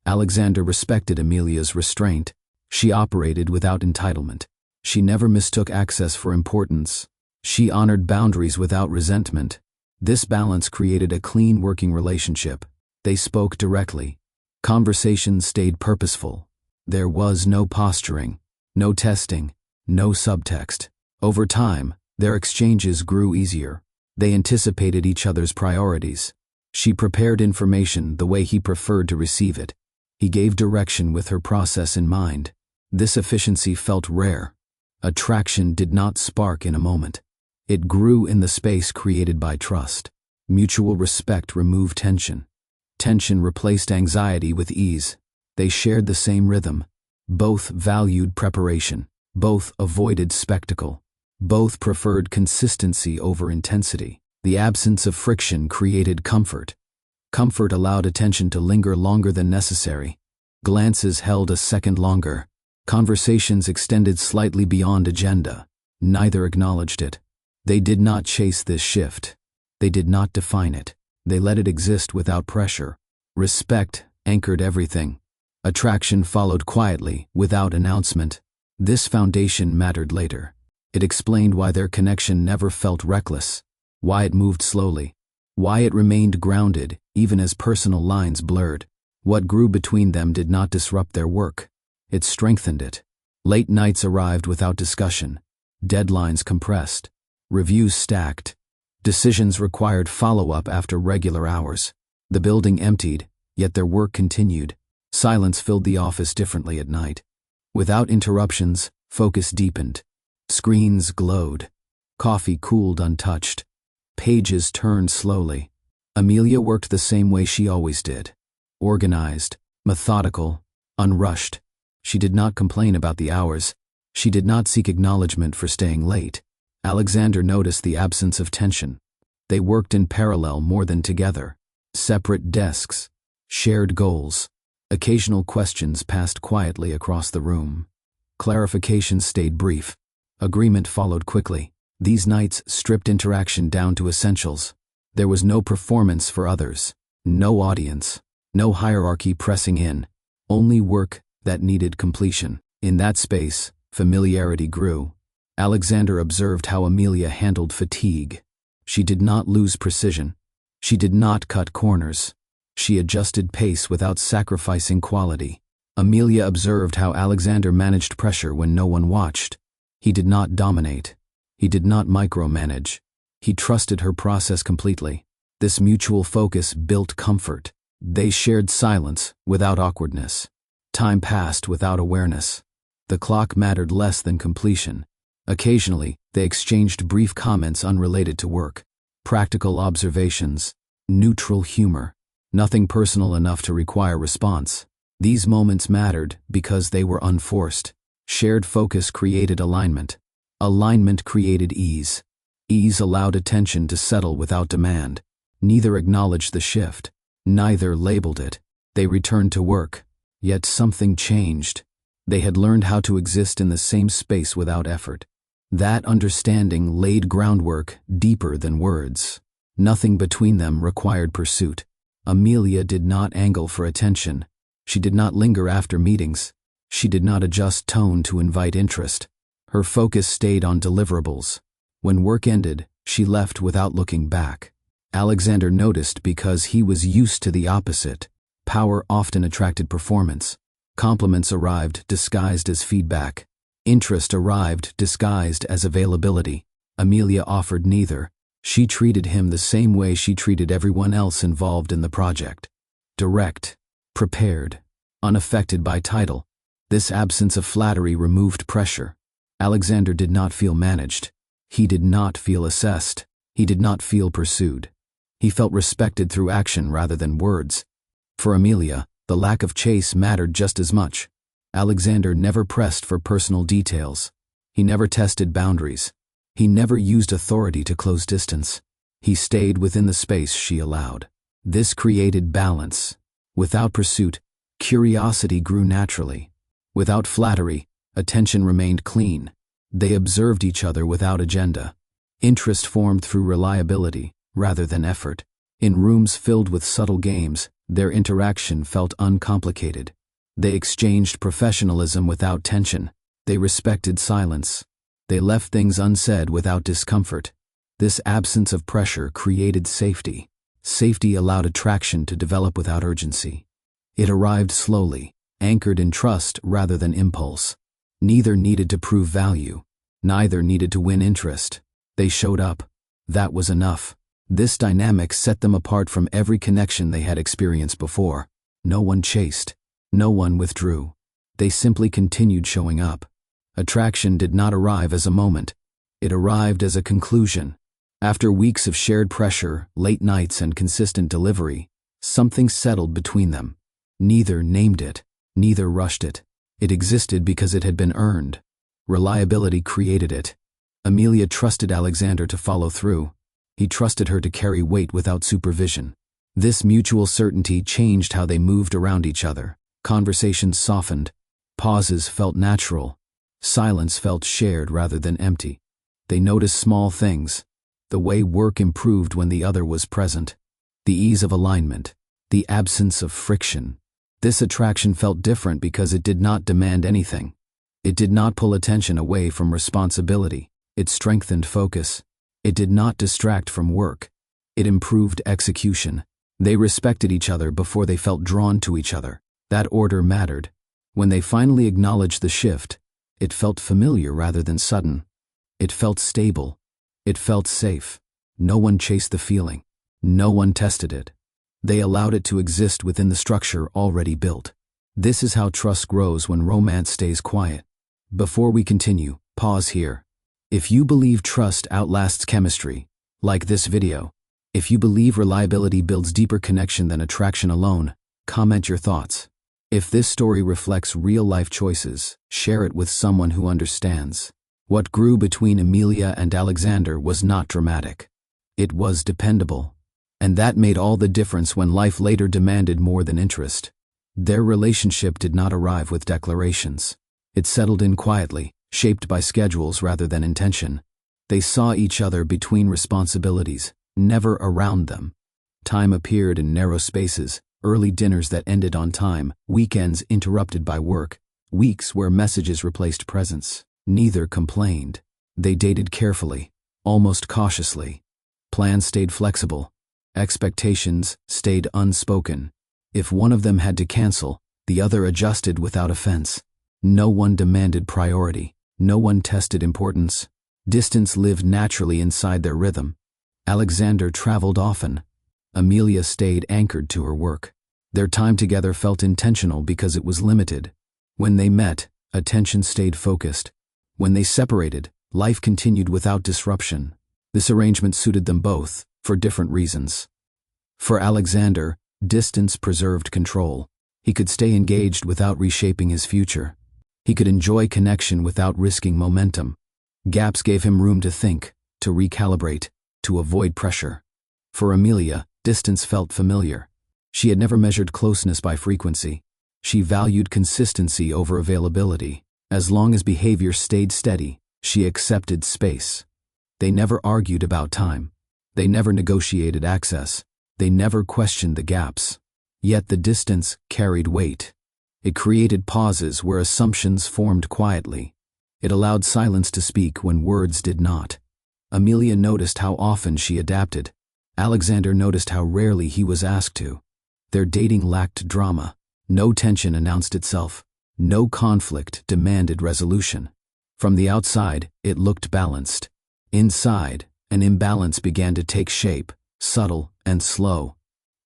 Alexander respected Amelia's restraint. She operated without entitlement. She never mistook access for importance. She honored boundaries without resentment. This balance created a clean working relationship. They spoke directly. Conversations stayed purposeful. There was no posturing, no testing, no subtext. Over time, their exchanges grew easier. They anticipated each other's priorities. She prepared information the way he preferred to receive it. He gave direction with her process in mind. This efficiency felt rare. Attraction did not spark in a moment. It grew in the space created by trust. Mutual respect removed tension. Tension replaced anxiety with ease. They shared the same rhythm. Both valued preparation. Both avoided spectacle. Both preferred consistency over intensity. The absence of friction created comfort. Comfort allowed attention to linger longer than necessary. Glances held a second longer. Conversations extended slightly beyond agenda. Neither acknowledged it. They did not chase this shift. They did not define it. They let it exist without pressure. Respect anchored everything. Attraction followed quietly, without announcement. This foundation mattered later. It explained why their connection never felt reckless, why it moved slowly, why it remained grounded even as personal lines blurred. What grew between them did not disrupt their work. It strengthened it. Late nights arrived without discussion. Deadlines compressed. Reviews stacked. Decisions required follow-up after regular hours. The building emptied, yet their work continued. Silence filled the office differently at night. Without interruptions, focus deepened. Screens glowed. Coffee cooled untouched. Pages turned slowly. Amelia worked the same way she always did. Organized, methodical, unrushed. She did not complain about the hours. She did not seek acknowledgement for staying late. Alexander noticed the absence of tension. They worked in parallel more than together. Separate desks. Shared goals. Occasional questions passed quietly across the room. Clarifications stayed brief. Agreement followed quickly. These nights stripped interaction down to essentials. There was no performance for others. No audience. No hierarchy pressing in. Only work that needed completion. In that space, familiarity grew. Alexander observed how Amelia handled fatigue. She did not lose precision. She did not cut corners. She adjusted pace without sacrificing quality. Amelia observed how Alexander managed pressure when no one watched. He did not dominate. He did not micromanage. He trusted her process completely. This mutual focus built comfort. They shared silence without awkwardness. Time passed without awareness. The clock mattered less than completion. Occasionally, they exchanged brief comments unrelated to work. Practical observations. Neutral humor. Nothing personal enough to require response. These moments mattered because they were unforced. Shared focus created alignment. Alignment created ease. Ease allowed attention to settle without demand. Neither acknowledged the shift. Neither labeled it. They returned to work. Yet something changed. They had learned how to exist in the same space without effort. That understanding laid groundwork deeper than words. Nothing between them required pursuit. Amelia did not angle for attention. She did not linger after meetings. She did not adjust tone to invite interest. Her focus stayed on deliverables. When work ended, she left without looking back. Alexander noticed because he was used to the opposite. Power often attracted performance. Compliments arrived disguised as feedback. Interest arrived disguised as availability. Amelia offered neither. She treated him the same way she treated everyone else involved in the project. Direct, prepared, unaffected by title. This absence of flattery removed pressure. Alexander did not feel managed. He did not feel assessed. He did not feel pursued. He felt respected through action rather than words. For Amelia, the lack of chase mattered just as much. Alexander never pressed for personal details. He never tested boundaries. He never used authority to close distance. He stayed within the space she allowed. This created balance. Without pursuit, curiosity grew naturally. Without flattery, attention remained clean. They observed each other without agenda. Interest formed through reliability, rather than effort. In rooms filled with subtle games, their interaction felt uncomplicated. They exchanged professionalism without tension. They respected silence. They left things unsaid without discomfort. This absence of pressure created safety. Safety allowed attraction to develop without urgency. It arrived slowly, anchored in trust rather than impulse. Neither needed to prove value. Neither needed to win interest. They showed up. That was enough. This dynamic set them apart from every connection they had experienced before. No one chased. No one withdrew. They simply continued showing up. Attraction did not arrive as a moment. It arrived as a conclusion. After weeks of shared pressure, late nights, and consistent delivery, something settled between them. Neither named it. Neither rushed it. It existed because it had been earned. Reliability created it. Amelia trusted Alexander to follow through. He trusted her to carry weight without supervision. This mutual certainty changed how they moved around each other. Conversations softened. Pauses felt natural. Silence felt shared rather than empty. They noticed small things. The way work improved when the other was present. The ease of alignment. The absence of friction. This attraction felt different because it did not demand anything. It did not pull attention away from responsibility. It strengthened focus. It did not distract from work. It improved execution. They respected each other before they felt drawn to each other. That order mattered. When they finally acknowledged the shift, it felt familiar rather than sudden. It felt stable. It felt safe. No one chased the feeling. No one tested it. They allowed it to exist within the structure already built. This is how trust grows when romance stays quiet. Before we continue, pause here. If you believe trust outlasts chemistry, like this video. If you believe reliability builds deeper connection than attraction alone, comment your thoughts. If this story reflects real-life choices, share it with someone who understands. What grew between Amelia and Alexander was not dramatic. It was dependable. And that made all the difference when life later demanded more than interest. Their relationship did not arrive with declarations. It settled in quietly, shaped by schedules rather than intention. They saw each other between responsibilities, never around them. Time appeared in narrow spaces, early dinners that ended on time, weekends interrupted by work, weeks where messages replaced presence. Neither complained. They dated carefully, almost cautiously. Plans stayed flexible. Expectations stayed unspoken. If one of them had to cancel, the other adjusted without offense. No one demanded priority. No one tested importance. Distance lived naturally inside their rhythm. Alexander traveled often. Amelia stayed anchored to her work. Their time together felt intentional because it was limited. When they met, attention stayed focused. When they separated, life continued without disruption. This arrangement suited them both, for different reasons. For Alexander, distance preserved control. He could stay engaged without reshaping his future. He could enjoy connection without risking momentum. Gaps gave him room to think, to recalibrate, to avoid pressure. For Amelia, distance felt familiar. She had never measured closeness by frequency. She valued consistency over availability. As long as behavior stayed steady, she accepted space. They never argued about time. They never negotiated access. They never questioned the gaps. Yet the distance carried weight. It created pauses where assumptions formed quietly. It allowed silence to speak when words did not. Amelia noticed how often she adapted. Alexander noticed how rarely he was asked to. Their dating lacked drama. No tension announced itself. No conflict demanded resolution. From the outside, it looked balanced. Inside, an imbalance began to take shape, subtle and slow.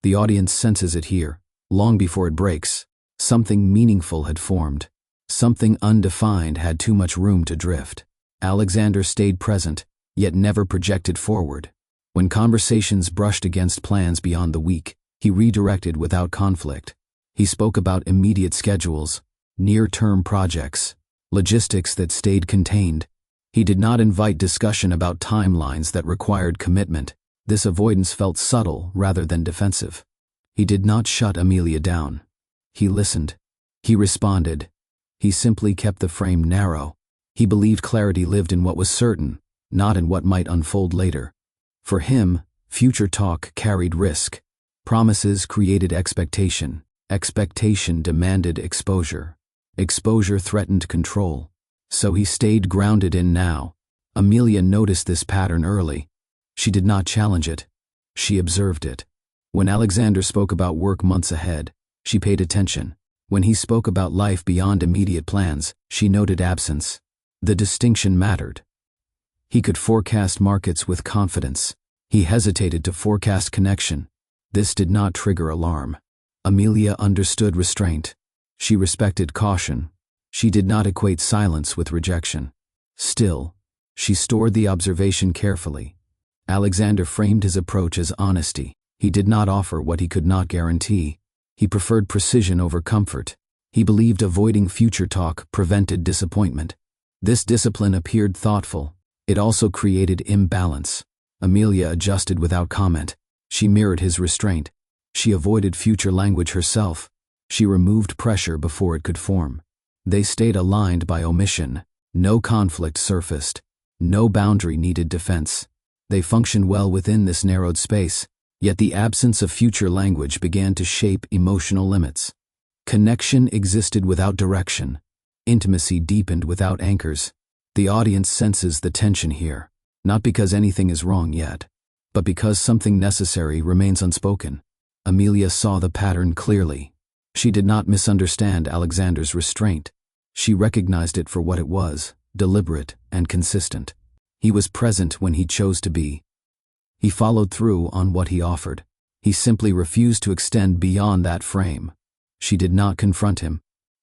The audience senses it here, long before it breaks. Something meaningful had formed. Something undefined had too much room to drift. Alexander stayed present, yet never projected forward. When conversations brushed against plans beyond the week, he redirected without conflict. He spoke about immediate schedules, near-term projects, logistics that stayed contained. He did not invite discussion about timelines that required commitment. This avoidance felt subtle rather than defensive. He did not shut Amelia down. He listened. He responded. He simply kept the frame narrow. He believed clarity lived in what was certain, not in what might unfold later. For him, future talk carried risk. Promises created expectation. Expectation demanded exposure. Exposure threatened control. So he stayed grounded in now. Amelia noticed this pattern early. She did not challenge it. She observed it. When Alexander spoke about work months ahead, she paid attention. When he spoke about life beyond immediate plans, she noted absence. The distinction mattered. He could forecast markets with confidence. He hesitated to forecast connection. This did not trigger alarm. Amelia understood restraint. She respected caution. She did not equate silence with rejection. Still, she stored the observation carefully. Alexander framed his approach as honesty. He did not offer what he could not guarantee. He preferred precision over comfort. He believed avoiding future talk prevented disappointment. This discipline appeared thoughtful. It also created imbalance. Amelia adjusted without comment. She mirrored his restraint. She avoided future language herself. She removed pressure before it could form. They stayed aligned by omission. No conflict surfaced. No boundary needed defense. They functioned well within this narrowed space, yet the absence of future language began to shape emotional limits. Connection existed without direction. Intimacy deepened without anchors. The audience senses the tension here, not because anything is wrong yet, but because something necessary remains unspoken. Amelia saw the pattern clearly. She did not misunderstand Alexander's restraint. She recognized it for what it was, deliberate and consistent. He was present when he chose to be. He followed through on what he offered. He simply refused to extend beyond that frame. She did not confront him.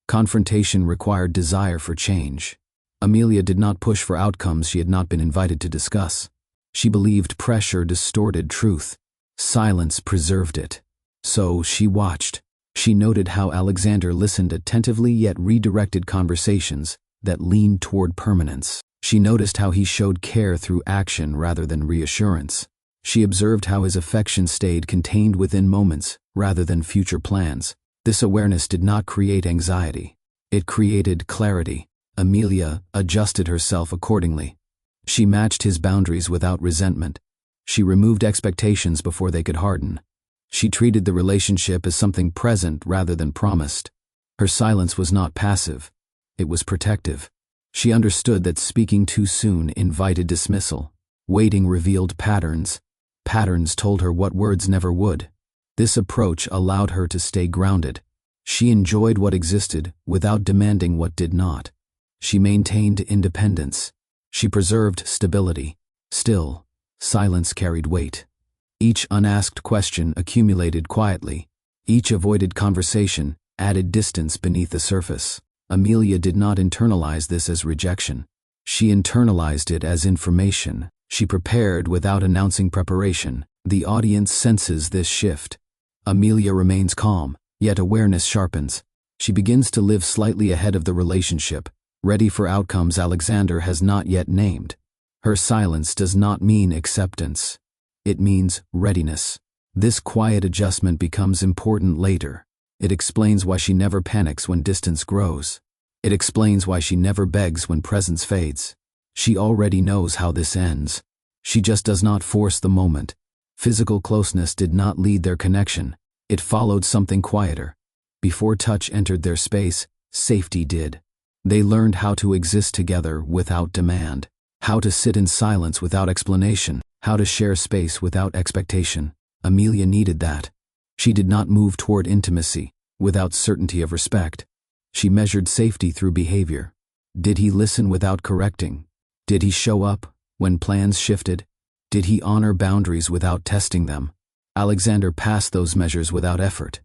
Confrontation required desire for change. Amelia did not push for outcomes she had not been invited to discuss. She believed pressure distorted truth. Silence preserved it. So she watched. She noted how Alexander listened attentively yet redirected conversations that leaned toward permanence. She noticed how he showed care through action rather than reassurance. She observed how his affection stayed contained within moments rather than future plans. This awareness did not create anxiety. It created clarity. Amelia adjusted herself accordingly. She matched his boundaries without resentment. She removed expectations before they could harden. She treated the relationship as something present rather than promised. Her silence was not passive. It was protective. She understood that speaking too soon invited dismissal. Waiting revealed patterns. Patterns told her what words never would. This approach allowed her to stay grounded. She enjoyed what existed without demanding what did not. She maintained independence. She preserved stability. Still, silence carried weight. Each unasked question accumulated quietly. Each avoided conversation added distance beneath the surface. Amelia did not internalize this as rejection. She internalized it as information. She prepared without announcing preparation. The audience senses this shift. Amelia remains calm, yet awareness sharpens. She begins to live slightly ahead of the relationship, ready for outcomes Alexander has not yet named. Her silence does not mean acceptance. It means readiness. This quiet adjustment becomes important later. It explains why she never panics when distance grows. It explains why she never begs when presence fades. She already knows how this ends. She just does not force the moment. Physical closeness did not lead their connection. It followed something quieter. Before touch entered their space, safety did. They learned how to exist together without demand, how to sit in silence without explanation, how to share space without expectation. Amelia needed that. She did not move toward intimacy without certainty of respect. She measured safety through behavior. Did he listen without correcting? Did he show up when plans shifted? Did he honor boundaries without testing them? Alexander passed those measures without effort.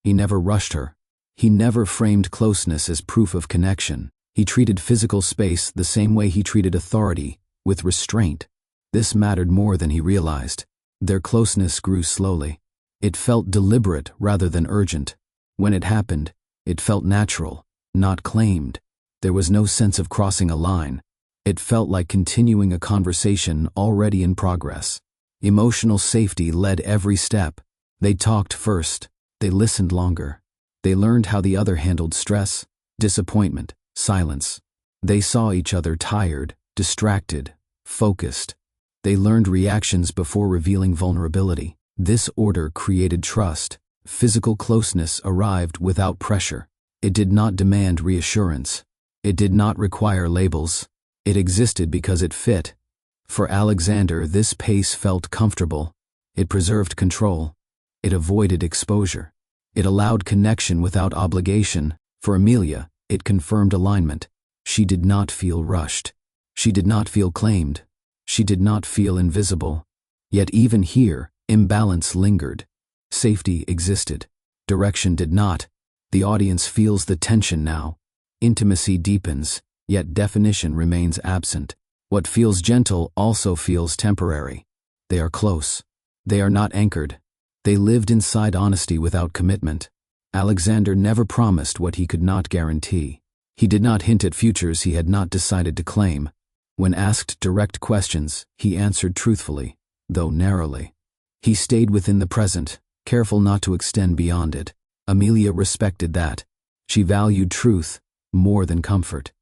He never rushed her. He never framed closeness as proof of connection. He treated physical space the same way he treated authority, with restraint. This mattered more than he realized. Their closeness grew slowly. It felt deliberate rather than urgent. When it happened, it felt natural, not claimed. There was no sense of crossing a line. It felt like continuing a conversation already in progress. Emotional safety led every step. They talked first. They listened longer. They learned how the other handled stress, disappointment, silence. They saw each other tired, distracted, focused. They learned reactions before revealing vulnerability. This order created trust. Physical closeness arrived without pressure. It did not demand reassurance. It did not require labels. It existed because it fit. For Alexander, this pace felt comfortable. It preserved control. It avoided exposure. It allowed connection without obligation. For Amelia, it confirmed alignment. She did not feel rushed. She did not feel claimed. She did not feel invisible. Yet even here, imbalance lingered. Safety existed. Direction did not. The audience feels the tension now. Intimacy deepens, yet definition remains absent. What feels gentle also feels temporary. They are close. They are not anchored. They lived inside honesty without commitment. Alexander never promised what he could not guarantee. He did not hint at futures he had not decided to claim. When asked direct questions, he answered truthfully, though narrowly. He stayed within the present, careful not to extend beyond it. Amelia respected that. She valued truth more than comfort.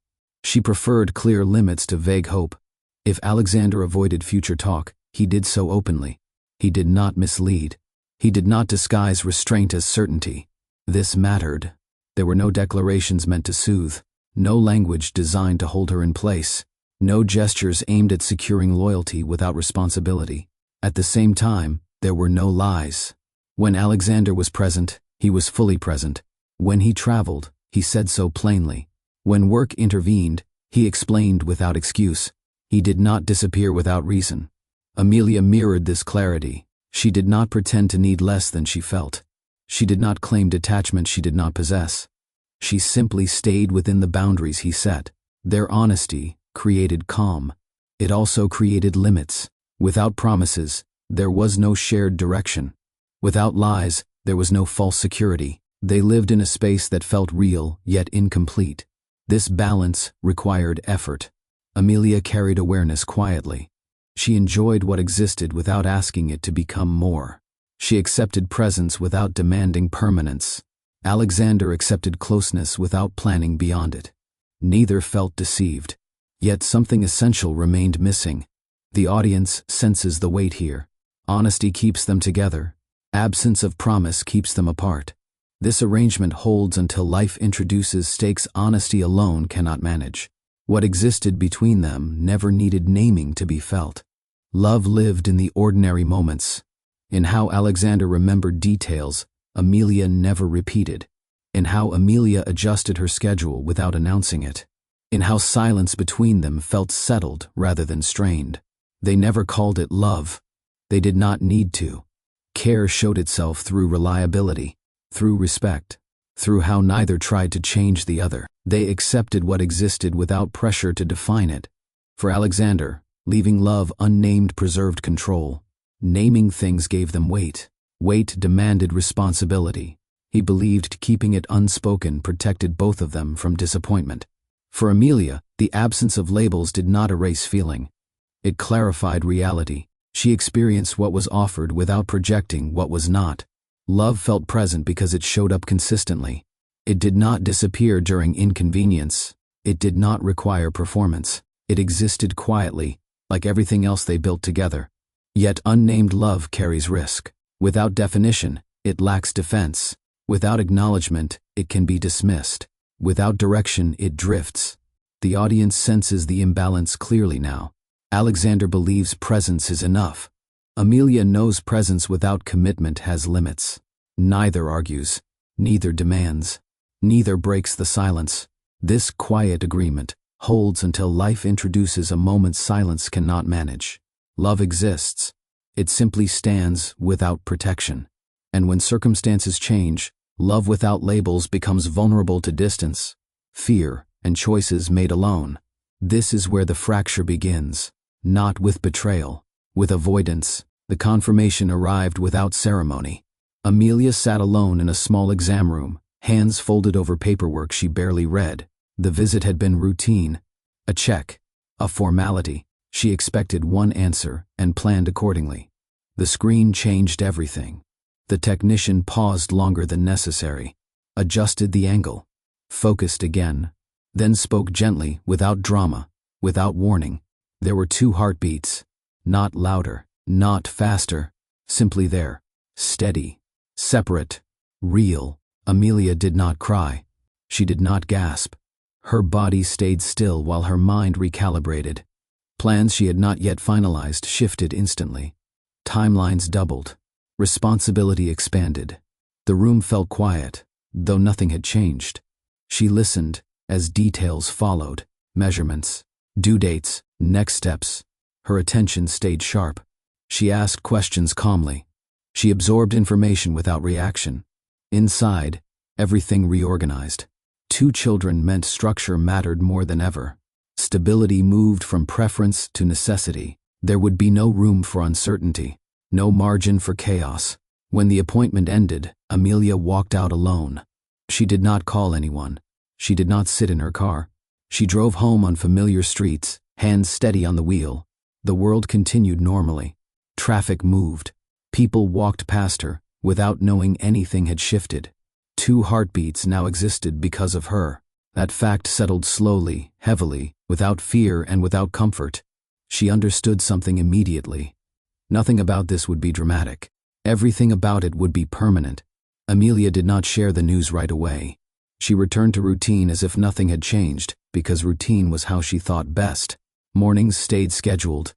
She preferred clear limits to vague hope. If Alexander avoided future talk, he did so openly. He did not mislead. He did not disguise restraint as certainty. This mattered. There were no declarations meant to soothe, no language designed to hold her in place, no gestures aimed at securing loyalty without responsibility. At the same time, there were no lies. When Alexander was present, he was fully present. When he traveled, he said so plainly. When work intervened, he explained without excuse. He did not disappear without reason. Amelia mirrored this clarity. She did not pretend to need less than she felt. She did not claim detachment she did not possess. She simply stayed within the boundaries he set. Their honesty created calm. It also created limits. Without promises, there was no shared direction. Without lies, there was no false security. They lived in a space that felt real, yet incomplete. This balance required effort. Amelia carried awareness quietly. She enjoyed what existed without asking it to become more. She accepted presence without demanding permanence. Alexander accepted closeness without planning beyond it. Neither felt deceived. Yet something essential remained missing. The audience senses the weight here. Honesty keeps them together. Absence of promise keeps them apart. This arrangement holds until life introduces stakes honesty alone cannot manage. What existed between them never needed naming to be felt. Love lived in the ordinary moments. In how Alexander remembered details Amelia never repeated. In how Amelia adjusted her schedule without announcing it. In how silence between them felt settled rather than strained. They never called it love. They did not need to. Care showed itself through reliability, through respect, through how neither tried to change the other. They accepted what existed without pressure to define it. For Alexander, leaving love unnamed preserved control. Naming things gave them weight. Weight demanded responsibility. He believed keeping it unspoken protected both of them from disappointment. For Amelia, the absence of labels did not erase feeling. It clarified reality. She experienced what was offered without projecting what was not. Love felt present because it showed up consistently. It did not disappear during inconvenience. It did not require performance. It existed quietly, like everything else they built together. Yet unnamed love carries risk. Without definition, it lacks defense. Without acknowledgement, it can be dismissed. Without direction, it drifts. The audience senses the imbalance clearly now. Alexander believes presence is enough. Amelia knows presence without commitment has limits. Neither argues. Neither demands. Neither breaks the silence. This quiet agreement holds until life introduces a moment silence cannot manage. Love exists. It simply stands without protection. And when circumstances change, love without labels becomes vulnerable to distance, fear, and choices made alone. This is where the fracture begins. Not with betrayal, with avoidance. The confirmation arrived without ceremony. Amelia sat alone in a small exam room, hands folded over paperwork she barely read. The visit had been routine. A check. A formality. She expected one answer and planned accordingly. The screen changed everything. The technician paused longer than necessary, adjusted the angle, focused again, then spoke gently, without drama, without warning. There were 2 heartbeats. Not louder, not faster, simply there, steady, separate, real. Amelia did not cry. She did not gasp. Her body stayed still while her mind recalibrated. Plans she had not yet finalized shifted instantly. Timelines doubled. Responsibility expanded. The room felt quiet, though nothing had changed. She listened as details followed. Measurements, due dates, next steps. Her attention stayed sharp. She asked questions calmly. She absorbed information without reaction. Inside, everything reorganized. 2 children meant structure mattered more than ever. Stability moved from preference to necessity. There would be no room for uncertainty, no margin for chaos. When the appointment ended, Amelia walked out alone. She did not call anyone. She did not sit in her car. She drove home on familiar streets, hands steady on the wheel. The world continued normally. Traffic moved. People walked past her, without knowing anything had shifted. 2 heartbeats now existed because of her. That fact settled slowly, heavily, without fear and without comfort. She understood something immediately. Nothing about this would be dramatic. Everything about it would be permanent. Amelia did not share the news right away. She returned to routine as if nothing had changed, because routine was how she thought best. Mornings stayed scheduled.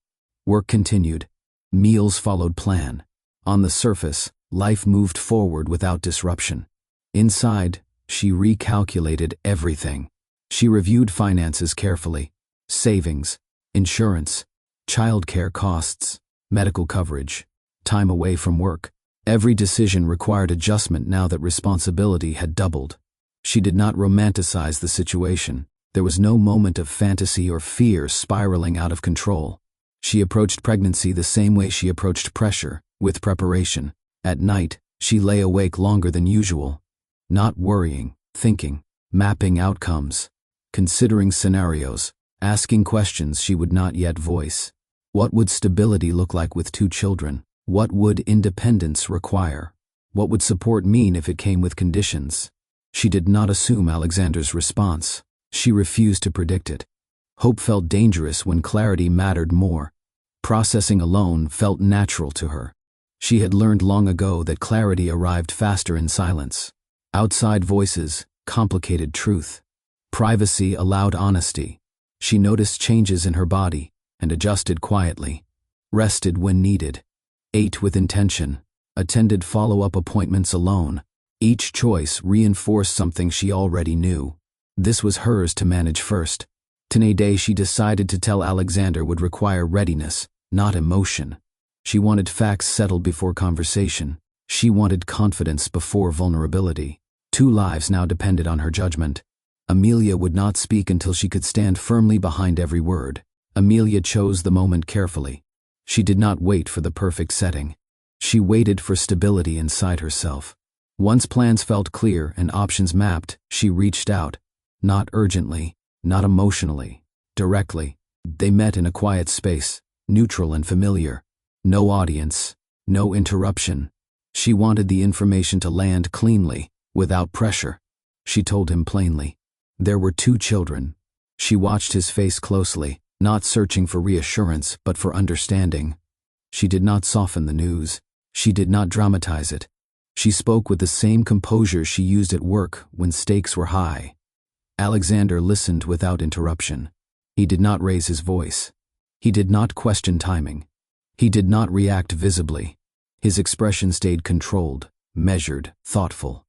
Work continued. Meals followed plan. On the surface, life moved forward without disruption. Inside, she recalculated everything. She reviewed finances carefully. Savings, insurance, childcare costs, medical coverage, time away from work. Every decision required adjustment now that responsibility had doubled. She did not romanticize the situation. There was no moment of fantasy or fear spiraling out of control. She approached pregnancy the same way she approached pressure, with preparation. At night, she lay awake longer than usual. Not worrying, thinking, mapping outcomes, considering scenarios, asking questions she would not yet voice. What would stability look like with 2 children? What would independence require? What would support mean if it came with conditions? She did not assume Alexander's response. She refused to predict it. Hope felt dangerous when clarity mattered more. Processing alone felt natural to her. She had learned long ago that clarity arrived faster in silence. Outside voices complicated truth. Privacy allowed honesty. She noticed changes in her body and adjusted quietly. Rested when needed. Ate with intention. Attended follow-up appointments alone. Each choice reinforced something she already knew. This was hers to manage first. Today she decided to tell Alexander would require readiness, not emotion. She wanted facts settled before conversation. She wanted confidence before vulnerability. 2 lives now depended on her judgment. Amelia would not speak until she could stand firmly behind every word. Amelia chose the moment carefully. She did not wait for the perfect setting. She waited for stability inside herself. Once plans felt clear and options mapped, she reached out. Not urgently, not emotionally, directly. They met in a quiet space, neutral and familiar. No audience, no interruption. She wanted the information to land cleanly, without pressure. She told him plainly. There were 2 children. She watched his face closely, not searching for reassurance but for understanding. She did not soften the news. She did not dramatize it. She spoke with the same composure she used at work when stakes were high. Alexander listened without interruption. He did not raise his voice. He did not question timing. He did not react visibly. His expression stayed controlled, measured, thoughtful.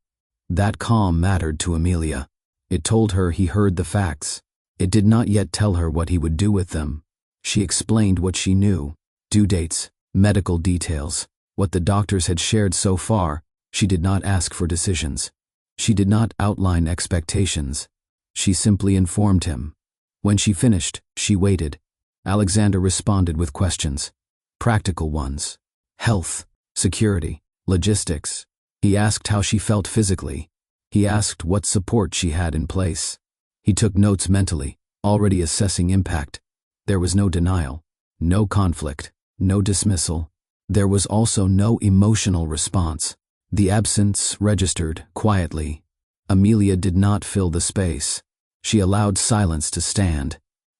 That calm mattered to Amelia. It told her he heard the facts. It did not yet tell her what he would do with them. She explained what she knew: due dates, medical details, what the doctors had shared so far. She did not ask for decisions. She did not outline expectations. She simply informed him. When she finished, she waited. Alexander responded with questions. Practical ones. Health, security, logistics. He asked how she felt physically. He asked what support she had in place. He took notes mentally, already assessing impact. There was no denial, no conflict, no dismissal. There was also no emotional response. The absence registered quietly. Amelia did not fill the space. She allowed silence to stand.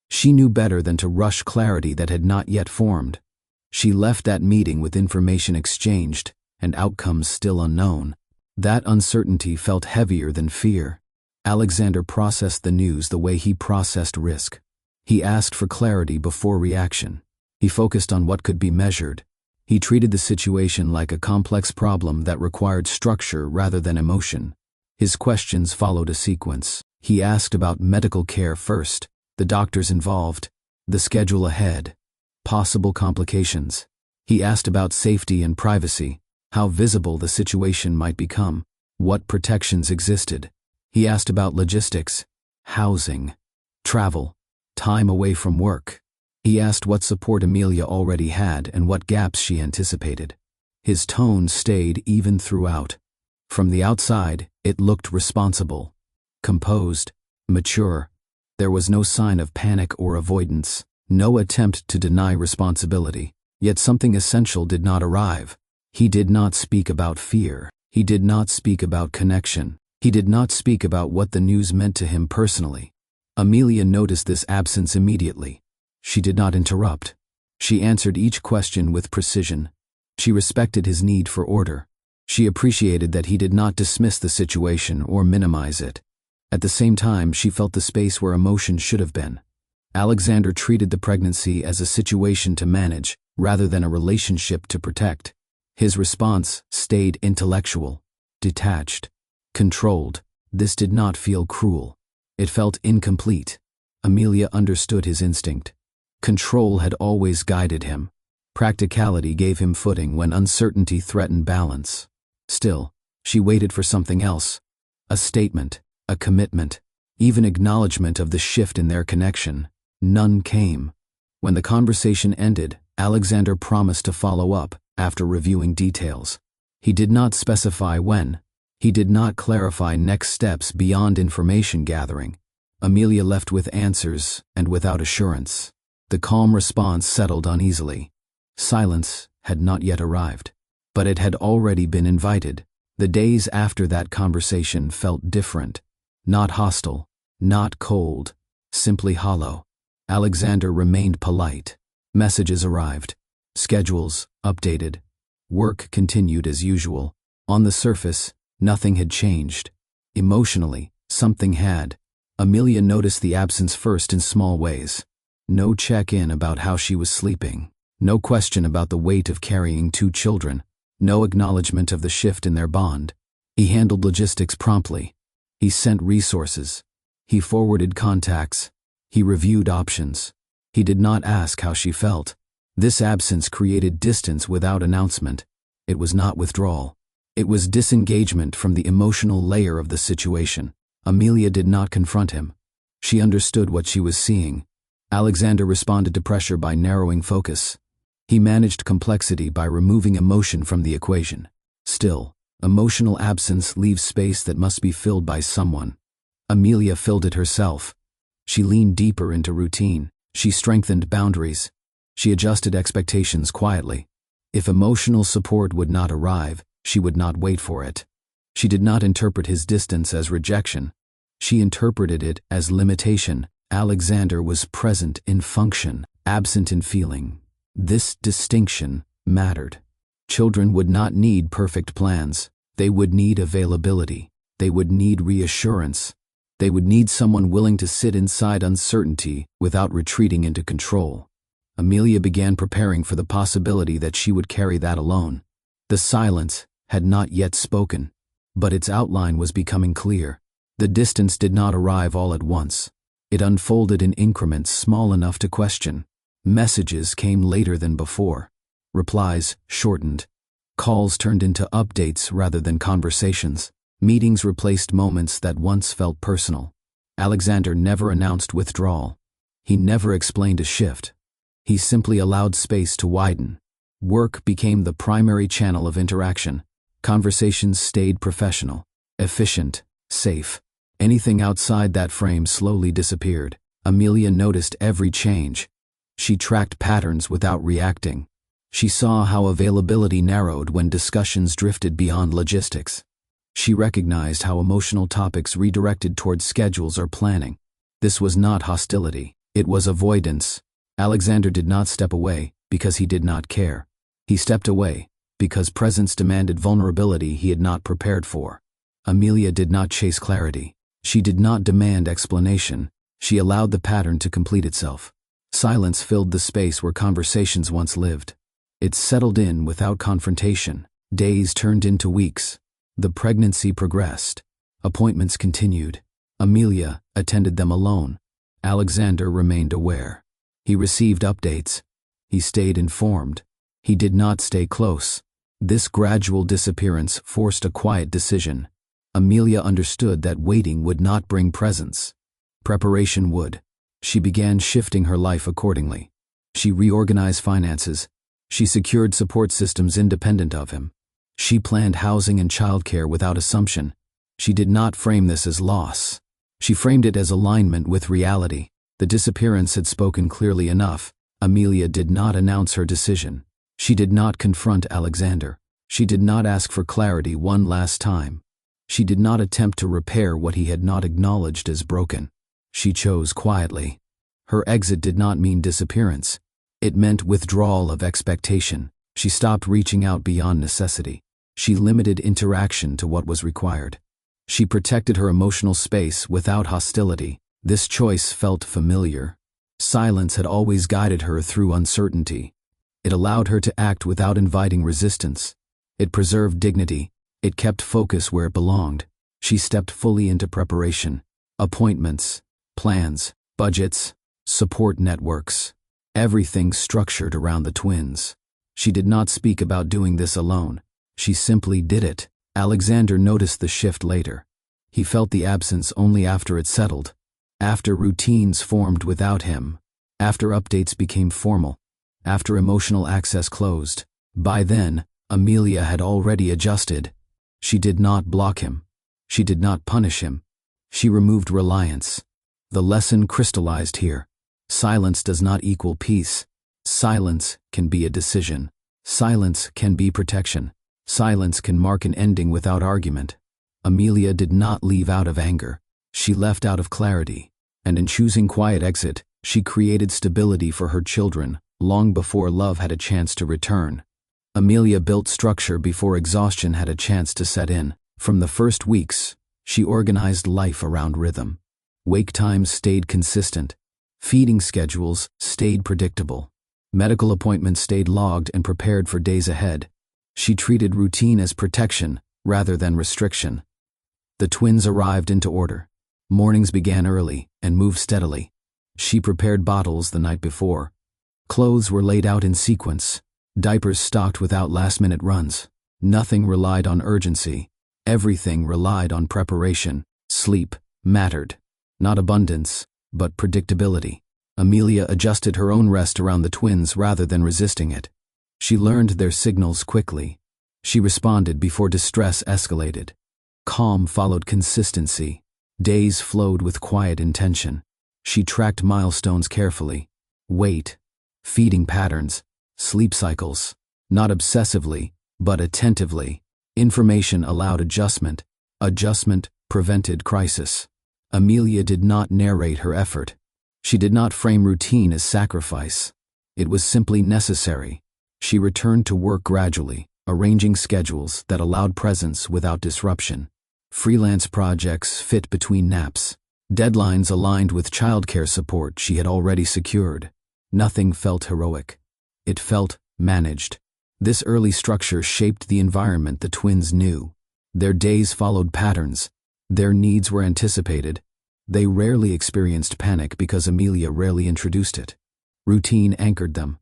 She knew better than to rush clarity that had not yet formed. She left that meeting with information exchanged and outcomes still unknown. That uncertainty felt heavier than fear. Alexander processed the news the way he processed risk. He asked for clarity before reaction. He focused on what could be measured. He treated the situation like a complex problem that required structure rather than emotion. His questions followed a sequence. He asked about medical care first, the doctors involved, the schedule ahead, possible complications. He asked about safety and privacy, how visible the situation might become, what protections existed. He asked about logistics, housing, travel, time away from work. He asked what support Amelia already had and what gaps she anticipated. His tone stayed even throughout. From the outside, it looked responsible, composed, mature. There was no sign of panic or avoidance, no attempt to deny responsibility. Yet something essential did not arrive. He did not speak about fear. He did not speak about connection. He did not speak about what the news meant to him personally. Amelia noticed this absence immediately. She did not interrupt. She answered each question with precision. She respected his need for order. She appreciated that he did not dismiss the situation or minimize it. At the same time, she felt the space where emotion should have been. Alexander treated the pregnancy as a situation to manage, rather than a relationship to protect. His response stayed intellectual, detached, controlled. This did not feel cruel. It felt incomplete. Amelia understood his instinct. Control had always guided him. Practicality gave him footing when uncertainty threatened balance. Still, she waited for something else. A statement, a commitment, even acknowledgement of the shift in their connection. None came. When the conversation ended, Alexander promised to follow up after reviewing details. He did not specify when. He did not clarify next steps beyond information gathering. Amelia left with answers and without assurance. The calm response settled uneasily. Silence had not yet arrived, but it had already been invited. The days after that conversation felt different. Not hostile, not cold, simply hollow. Alexander remained polite. Messages arrived. Schedules updated. Work continued as usual. On the surface, nothing had changed. Emotionally, something had. Amelia noticed the absence first in small ways. No check-in about how she was sleeping. No question about the weight of carrying 2 children. No acknowledgement of the shift in their bond. He handled logistics promptly. He sent resources. He forwarded contacts. He reviewed options. He did not ask how she felt. This absence created distance without announcement. It was not withdrawal. It was disengagement from the emotional layer of the situation. Amelia did not confront him. She understood what she was seeing. Alexander responded to pressure by narrowing focus. He managed complexity by removing emotion from the equation. Still, emotional absence leaves space that must be filled by someone. Amelia filled it herself. She leaned deeper into routine. She strengthened boundaries. She adjusted expectations quietly. If emotional support would not arrive, she would not wait for it. She did not interpret his distance as rejection. She interpreted it as limitation. Alexander was present in function, absent in feeling. This distinction mattered. Children would not need perfect plans. They would need availability. They would need reassurance. They would need someone willing to sit inside uncertainty without retreating into control. Amelia began preparing for the possibility that she would carry that alone. The silence had not yet spoken, but its outline was becoming clear. The distance did not arrive all at once. It unfolded in increments small enough to question. Messages came later than before. Replies shortened. Calls turned into updates rather than conversations. Meetings replaced moments that once felt personal. Alexander never announced withdrawal. He never explained a shift. He simply allowed space to widen. Work became the primary channel of interaction. Conversations stayed professional, efficient, safe. Anything outside that frame slowly disappeared. Amelia noticed every change. She tracked patterns without reacting. She saw how availability narrowed when discussions drifted beyond logistics. She recognized how emotional topics redirected toward schedules or planning. This was not hostility. It was avoidance. Alexander did not step away because he did not care. He stepped away because presence demanded vulnerability he had not prepared for. Amelia did not chase clarity. She did not demand explanation. She allowed the pattern to complete itself. Silence filled the space where conversations once lived. It settled in without confrontation. Days turned into weeks. The pregnancy progressed. Appointments continued. Amelia attended them alone. Alexander remained aware. He received updates. He stayed informed. He did not stay close. This gradual disappearance forced a quiet decision. Amelia understood that waiting would not bring presence. Preparation would. She began shifting her life accordingly. She reorganized finances. She secured support systems independent of him. She planned housing and childcare without assumption. She did not frame this as loss. She framed it as alignment with reality. The disappearance had spoken clearly enough. Amelia did not announce her decision. She did not confront Alexander. She did not ask for clarity one last time. She did not attempt to repair what he had not acknowledged as broken. She chose quietly. Her exit did not mean disappearance. It meant withdrawal of expectation. She stopped reaching out beyond necessity. She limited interaction to what was required. She protected her emotional space without hostility. This choice felt familiar. Silence had always guided her through uncertainty. It allowed her to act without inviting resistance. It preserved dignity. It kept focus where it belonged. She stepped fully into preparation. Appointments, plans, budgets, support networks. Everything structured around the twins. She did not speak about doing this alone. She simply did it. Alexander noticed the shift later. He felt the absence only after it settled. After routines formed without him. After updates became formal. After emotional access closed. By then, Amelia had already adjusted. She did not block him. She did not punish him. She removed reliance. The lesson crystallized here. Silence does not equal peace. Silence can be a decision. Silence can be protection. Silence can mark an ending without argument. Amelia did not leave out of anger. She left out of clarity. And in choosing quiet exit, she created stability for her children, long before love had a chance to return. Amelia built structure before exhaustion had a chance to set in. From the first weeks, she organized life around rhythm. Wake times stayed consistent. Feeding schedules stayed predictable. Medical appointments stayed logged and prepared for days ahead. She treated routine as protection rather than restriction. The twins arrived into order. Mornings began early and moved steadily. She prepared bottles the night before. Clothes were laid out in sequence. Diapers stocked without last-minute runs. Nothing relied on urgency. Everything relied on preparation. Sleep mattered. Not abundance, but predictability. Amelia adjusted her own rest around the twins rather than resisting it. She learned their signals quickly. She responded before distress escalated. Calm followed consistency. Days flowed with quiet intention. She tracked milestones carefully. Weight, feeding patterns, sleep cycles. Not obsessively, but attentively. Information allowed adjustment. Adjustment prevented crisis. Amelia did not narrate her effort. She did not frame routine as sacrifice. It was simply necessary. She returned to work gradually, arranging schedules that allowed presence without disruption. Freelance projects fit between naps. Deadlines aligned with childcare support she had already secured. Nothing felt heroic. It felt managed. This early structure shaped the environment the twins knew. Their days followed patterns. Their needs were anticipated. They rarely experienced panic because Amelia rarely introduced it. Routine anchored them.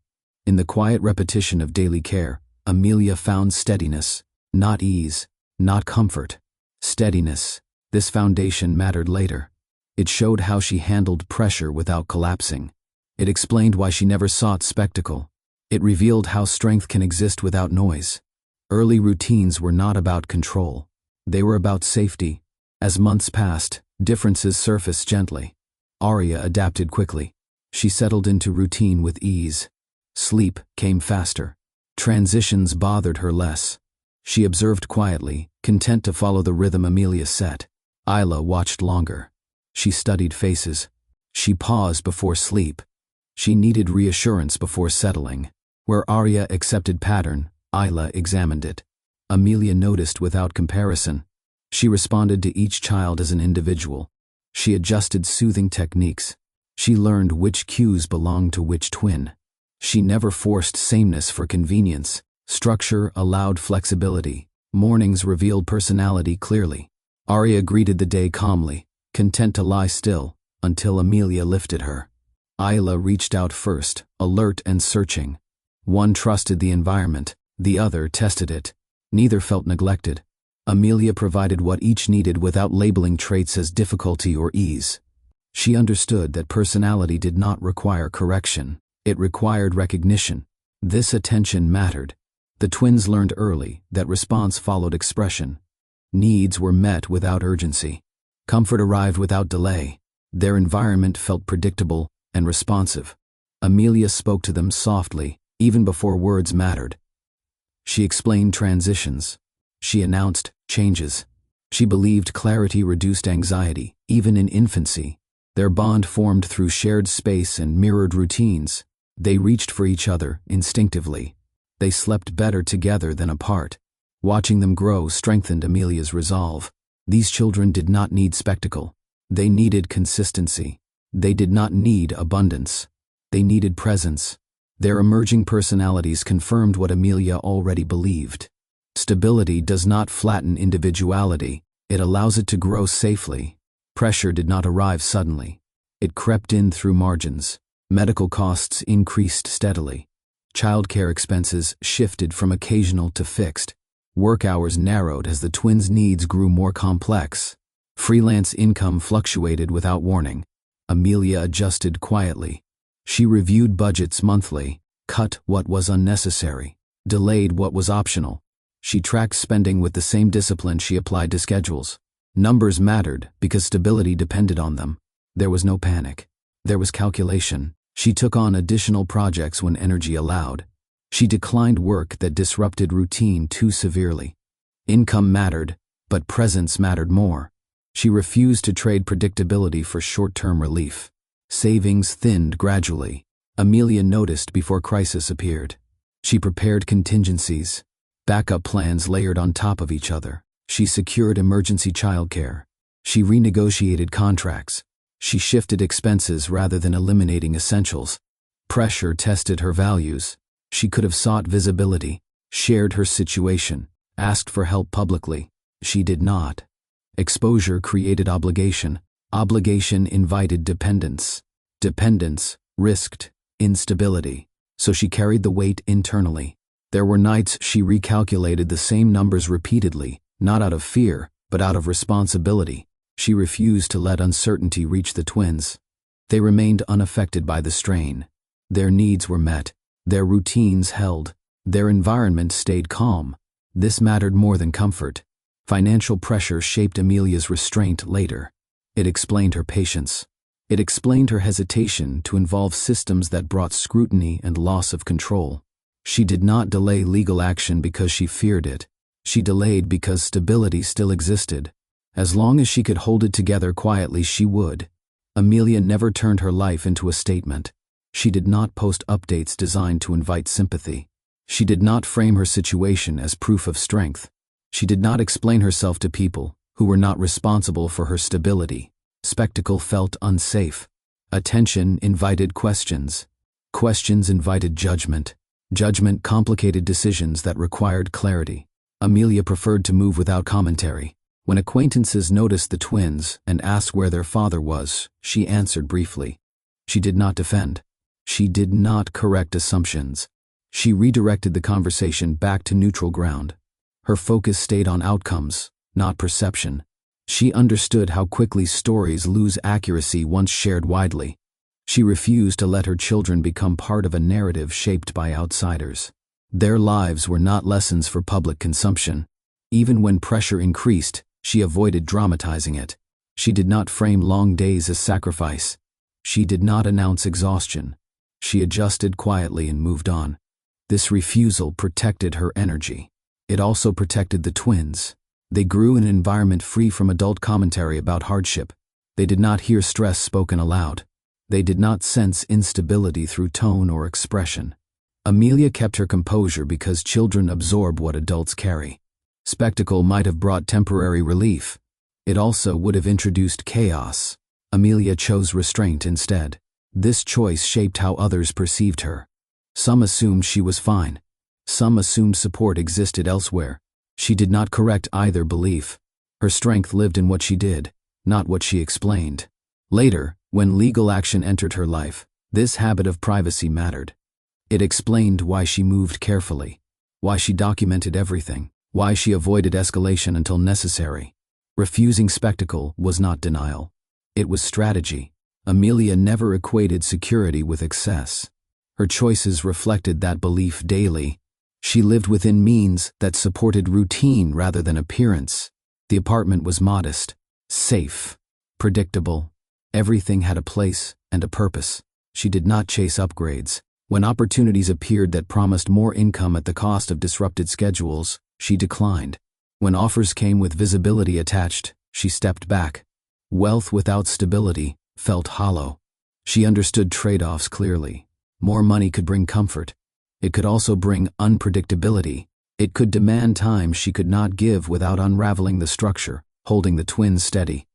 In the quiet repetition of daily care, Amelia found steadiness, not ease, not comfort. Steadiness. This foundation mattered later. It showed how she handled pressure without collapsing. It explained why she never sought spectacle. It revealed how strength can exist without noise. Early routines were not about control. They were about safety. As months passed, differences surfaced gently. Arya adapted quickly. She settled into routine with ease. Sleep came faster. Transitions bothered her less. She observed quietly, content to follow the rhythm Amelia set. Isla watched longer. She studied faces. She paused before sleep. She needed reassurance before settling. Where Arya accepted pattern, Isla examined it. Amelia noticed without comparison. She responded to each child as an individual. She adjusted soothing techniques. She learned which cues belonged to which twin. She never forced sameness for convenience. Structure allowed flexibility. Mornings revealed personality clearly. Arya greeted the day calmly, content to lie still, until Amelia lifted her. Isla reached out first, alert and searching. One trusted the environment, the other tested it. Neither felt neglected. Amelia provided what each needed without labeling traits as difficulty or ease. She understood that personality did not require correction. It required recognition. This attention mattered. The twins learned early that response followed expression. Needs were met without urgency. Comfort arrived without delay. Their environment felt predictable and responsive. Amelia spoke to them softly, even before words mattered. She explained transitions. She announced changes. She believed clarity reduced anxiety, even in infancy. Their bond formed through shared space and mirrored routines. They reached for each other instinctively. They slept better together than apart. Watching them grow strengthened Amelia's resolve. These children did not need spectacle. They needed consistency. They did not need abundance. They needed presence. Their emerging personalities confirmed what Amelia already believed. Stability does not flatten individuality. It allows it to grow safely. Pressure did not arrive suddenly. It crept in through margins. Medical costs increased steadily. Childcare expenses shifted from occasional to fixed. Work hours narrowed as the twins' needs grew more complex. Freelance income fluctuated without warning. Amelia adjusted quietly. She reviewed budgets monthly, cut what was unnecessary, delayed what was optional. She tracked spending with the same discipline she applied to schedules. Numbers mattered because stability depended on them. There was no panic. There was calculation. She took on additional projects when energy allowed. She declined work that disrupted routine too severely. Income mattered, but presence mattered more. She refused to trade predictability for short-term relief. Savings thinned gradually. Amelia noticed before crisis appeared. She prepared contingencies. Backup plans layered on top of each other. She secured emergency childcare. She renegotiated contracts. She shifted expenses rather than eliminating essentials. Pressure tested her values. She could have sought visibility, shared her situation, asked for help publicly. She did not. Exposure created obligation. Obligation invited dependence. Dependence risked instability. So she carried the weight internally. There were nights she recalculated the same numbers repeatedly, not out of fear, but out of responsibility. She refused to let uncertainty reach the twins. They remained unaffected by the strain. Their needs were met. Their routines held. Their environment stayed calm. This mattered more than comfort. Financial pressure shaped Amelia's restraint later. It explained her patience. It explained her hesitation to involve systems that brought scrutiny and loss of control. She did not delay legal action because she feared it. She delayed because stability still existed. As long as she could hold it together quietly, she would. Amelia never turned her life into a statement. She did not post updates designed to invite sympathy. She did not frame her situation as proof of strength. She did not explain herself to people who were not responsible for her stability. Spectacle felt unsafe. Attention invited questions. Questions invited judgment. Judgment complicated decisions that required clarity. Amelia preferred to move without commentary. When acquaintances noticed the twins and asked where their father was, she answered briefly. She did not defend. She did not correct assumptions. She redirected the conversation back to neutral ground. Her focus stayed on outcomes, not perception. She understood how quickly stories lose accuracy once shared widely. She refused to let her children become part of a narrative shaped by outsiders. Their lives were not lessons for public consumption. Even when pressure increased, she avoided dramatizing it. She did not frame long days as sacrifice. She did not announce exhaustion. She adjusted quietly and moved on. This refusal protected her energy. It also protected the twins. They grew in an environment free from adult commentary about hardship. They did not hear stress spoken aloud. They did not sense instability through tone or expression. Amelia kept her composure because children absorb what adults carry. Spectacle might have brought temporary relief. It also would have introduced chaos. Amelia chose restraint instead. This choice shaped how others perceived her. Some assumed she was fine. Some assumed support existed elsewhere. She did not correct either belief. Her strength lived in what she did, not what she explained. Later, when legal action entered her life, this habit of privacy mattered. It explained why she moved carefully, why she documented everything, why she avoided escalation until necessary. Refusing spectacle was not denial. It was strategy. Amelia never equated security with excess. Her choices reflected that belief daily. She lived within means that supported routine rather than appearance. The apartment was modest, safe, predictable. Everything had a place and a purpose. She did not chase upgrades. When opportunities appeared that promised more income at the cost of disrupted schedules, she declined. When offers came with visibility attached, she stepped back. Wealth without stability felt hollow. She understood trade-offs clearly. More money could bring comfort. It could also bring unpredictability. It could demand time she could not give without unraveling the structure, holding the twins steady.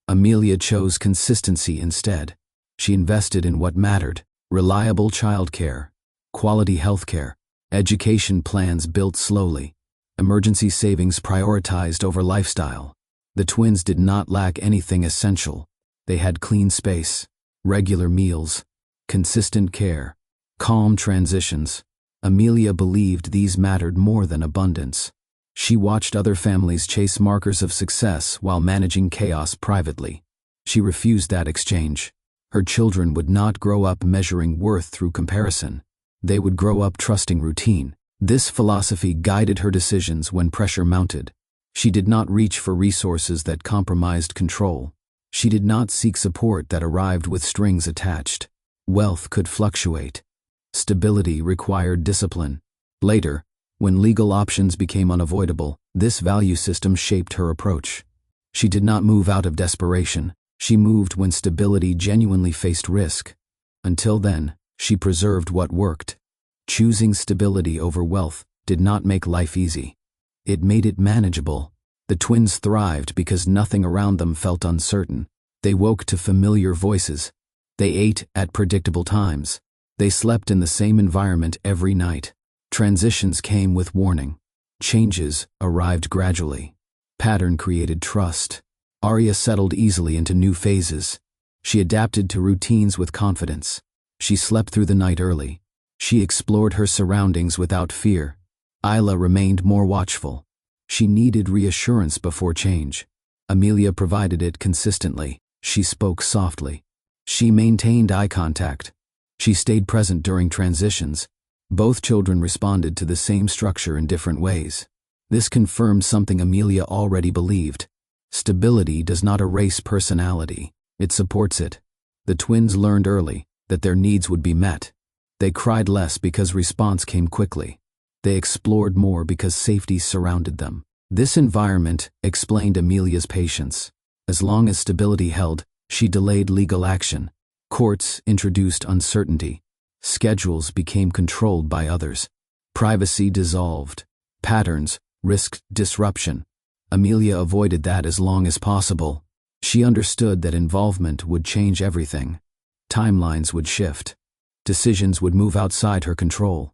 Amelia chose consistency instead. She invested in what mattered: reliable childcare, quality healthcare, education plans built slowly, emergency savings prioritized over lifestyle. The twins did not lack anything essential. They had clean space, regular meals, consistent care, calm transitions. Amelia believed these mattered more than abundance. She watched other families chase markers of success while managing chaos privately. She refused that exchange. Her children would not grow up measuring worth through comparison. They would grow up trusting routine. This philosophy guided her decisions when pressure mounted. She did not reach for resources that compromised control. She did not seek support that arrived with strings attached. Wealth could fluctuate. Stability required discipline. Later, when legal options became unavoidable, this value system shaped her approach. She did not move out of desperation. She moved when stability genuinely faced risk. Until then, she preserved what worked. Choosing stability over wealth did not make life easy. It made it manageable. The twins thrived because nothing around them felt uncertain. They woke to familiar voices. They ate at predictable times. They slept in the same environment every night. Transitions came with warning. Changes arrived gradually. Pattern created trust. Arya settled easily into new phases. She adapted to routines with confidence. She slept through the night early. She explored her surroundings without fear. Isla remained more watchful. She needed reassurance before change. Amelia provided it consistently. She spoke softly. She maintained eye contact. She stayed present during transitions. Both children responded to the same structure in different ways. This confirmed something Amelia already believed. Stability does not erase personality. It supports it. The twins learned early that their needs would be met. They cried less because response came quickly. They explored more because safety surrounded them. This environment explained Amelia's patience. As long as stability held, she delayed legal action. Courts introduced uncertainty. Schedules became controlled by others. Privacy dissolved. Patterns risked disruption. Amelia avoided that as long as possible. She understood that involvement would change everything. Timelines would shift. Decisions would move outside her control.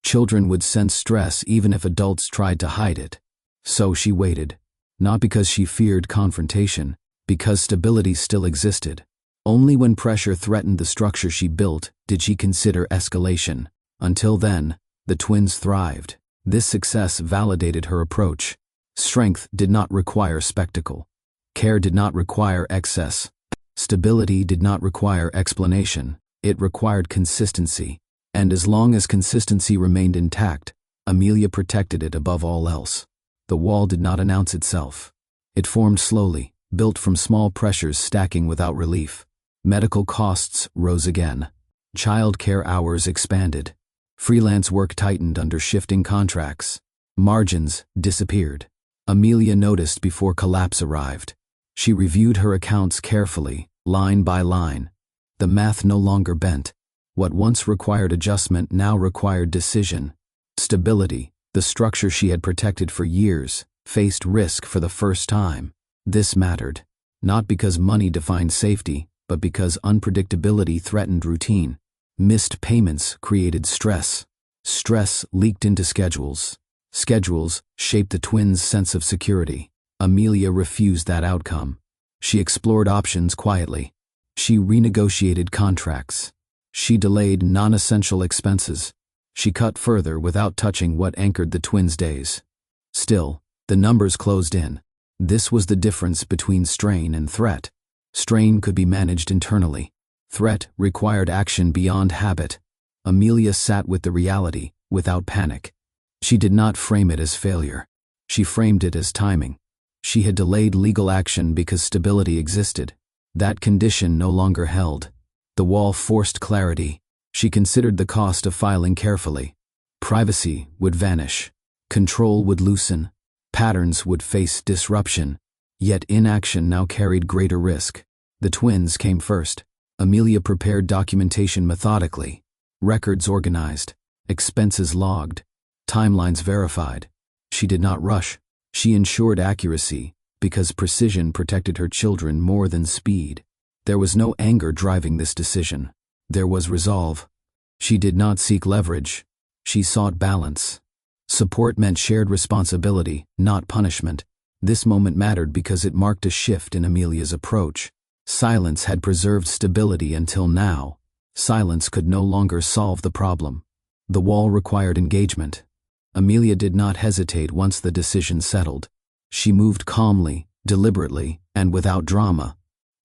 Children would sense stress even if adults tried to hide it. So she waited. Not because she feared confrontation, because stability still existed. Only when pressure threatened the structure she built did she consider escalation. Until then, the twins thrived. This success validated her approach. Strength did not require spectacle. Care did not require excess. Stability did not require explanation. It required consistency. And as long as consistency remained intact, Amelia protected it above all else. The wall did not announce itself. It formed slowly, built from small pressures stacking without relief. Medical costs rose again. Childcare hours expanded. Freelance work tightened under shifting contracts. Margins disappeared. Amelia noticed before collapse arrived. She reviewed her accounts carefully, line by line. The math no longer bent. What once required adjustment now required decision. Stability, the structure she had protected for years, faced risk for the first time. This mattered, not because money defined safety, but because unpredictability threatened routine. Missed payments created stress. Stress leaked into schedules. Schedules shaped the twins' sense of security. Amelia refused that outcome. She explored options quietly. She renegotiated contracts. She delayed non-essential expenses. She cut further without touching what anchored the twins' days. Still, the numbers closed in. This was the difference between strain and threat. Strain could be managed internally. Threat required action beyond habit. Amelia sat with the reality, without panic. She did not frame it as failure. She framed it as timing. She had delayed legal action because stability existed. That condition no longer held. The wall forced clarity. She considered the cost of filing carefully. Privacy would vanish. Control would loosen. Patterns would face disruption, yet inaction now carried greater risk. The twins came first. Amelia prepared documentation methodically, records organized, expenses logged, timelines verified. She did not rush. She ensured accuracy because precision protected her children more than speed. There was no anger driving this decision. There was resolve. She did not seek leverage. She sought balance. Support meant shared responsibility, not punishment. This moment mattered because it marked a shift in Amelia's approach. Silence had preserved stability until now. Silence could no longer solve the problem. The wall required engagement. Amelia did not hesitate once the decision settled. She moved calmly, deliberately, and without drama.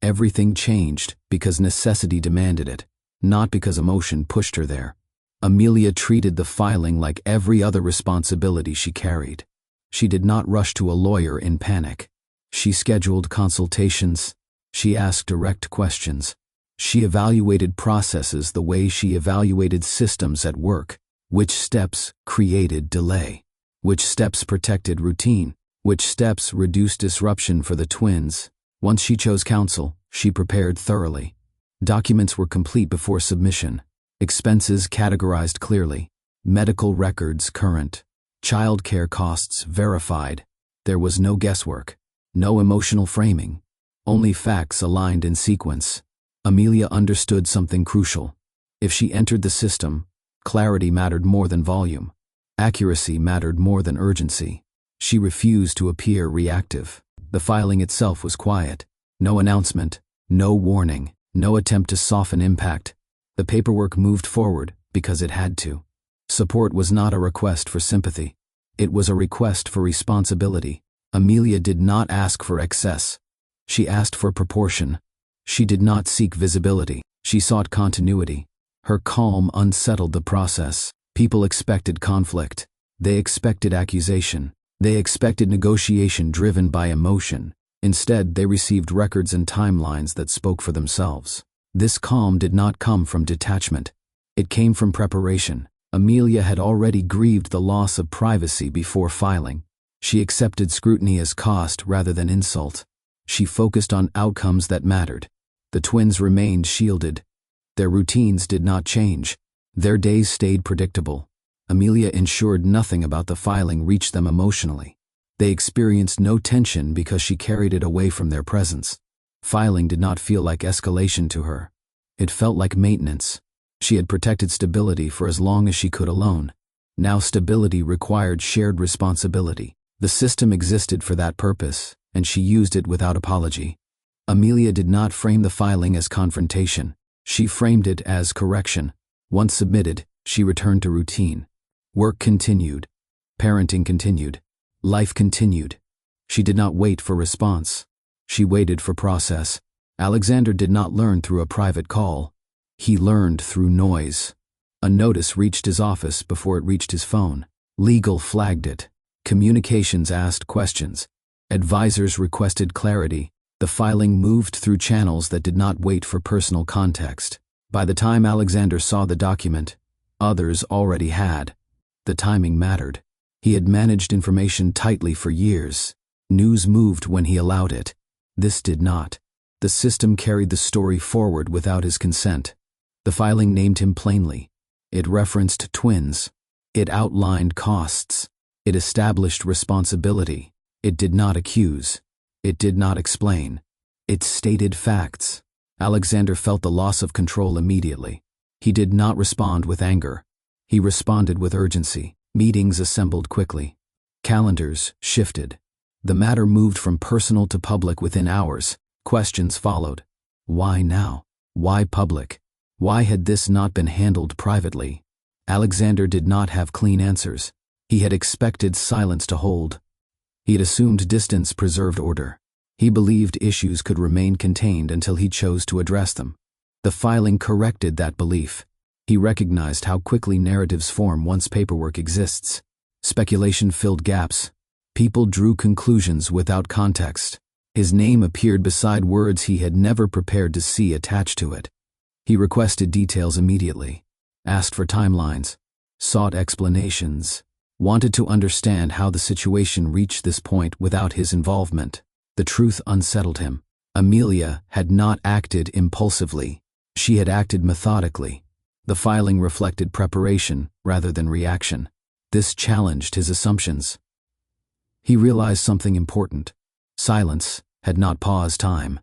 Everything changed because necessity demanded it, not because emotion pushed her there. Amelia treated the filing like every other responsibility she carried. She did not rush to a lawyer in panic. She scheduled consultations. She asked direct questions. She evaluated processes the way she evaluated systems at work. Which steps created delay? Which steps protected routine? Which steps reduced disruption for the twins? Once she chose counsel, she prepared thoroughly. Documents were complete before submission. Expenses categorized clearly. Medical records current. Childcare costs verified. There was no guesswork. No emotional framing. Only facts aligned in sequence. Amelia understood something crucial. If she entered the system, clarity mattered more than volume. Accuracy mattered more than urgency. She refused to appear reactive. The filing itself was quiet. No announcement, no warning, no attempt to soften impact. The paperwork moved forward because it had to. Support was not a request for sympathy. It was a request for responsibility. Amelia did not ask for excess. She asked for proportion. She did not seek visibility. She sought continuity. Her calm unsettled the process. People expected conflict. They expected accusation. They expected negotiation driven by emotion. Instead, they received records and timelines that spoke for themselves. This calm did not come from detachment. It came from preparation. Amelia had already grieved the loss of privacy before filing. She accepted scrutiny as cost rather than insult. She focused on outcomes that mattered. The twins remained shielded. Their routines did not change. Their days stayed predictable. Amelia ensured nothing about the filing reached them emotionally. They experienced no tension because she carried it away from their presence. Filing did not feel like escalation to her. It felt like maintenance. She had protected stability for as long as she could alone. Now stability required shared responsibility. The system existed for that purpose, and she used it without apology. Amelia did not frame the filing as confrontation. She framed it as correction. Once submitted, she returned to routine. Work continued. Parenting continued. Life continued. She did not wait for response. She waited for process. Alexander did not learn through a private call. He learned through noise. A notice reached his office before it reached his phone. Legal flagged it. Communications asked questions. Advisors requested clarity. The filing moved through channels that did not wait for personal context. By the time Alexander saw the document, others already had. The timing mattered. He had managed information tightly for years. News moved when he allowed it. This did not. The system carried the story forward without his consent. The filing named him plainly. It referenced twins. It outlined costs. It established responsibility. It did not accuse. It did not explain. It stated facts. Alexander felt the loss of control immediately. He did not respond with anger. He responded with urgency. Meetings assembled quickly. Calendars shifted. The matter moved from personal to public within hours. Questions followed. Why now? Why public? Why had this not been handled privately? Alexander did not have clean answers. He had expected silence to hold. He had assumed distance preserved order. He believed issues could remain contained until he chose to address them. The filing corrected that belief. He recognized how quickly narratives form once paperwork exists. Speculation filled gaps. People drew conclusions without context. His name appeared beside words he had never prepared to see attached to it. He requested details immediately, asked for timelines, sought explanations. wanted to understand how the situation reached this point without his involvement. The truth unsettled him. Amelia had not acted impulsively. She had acted methodically. The filing reflected preparation rather than reaction. This challenged his assumptions. He realized something important. Silence had not paused time.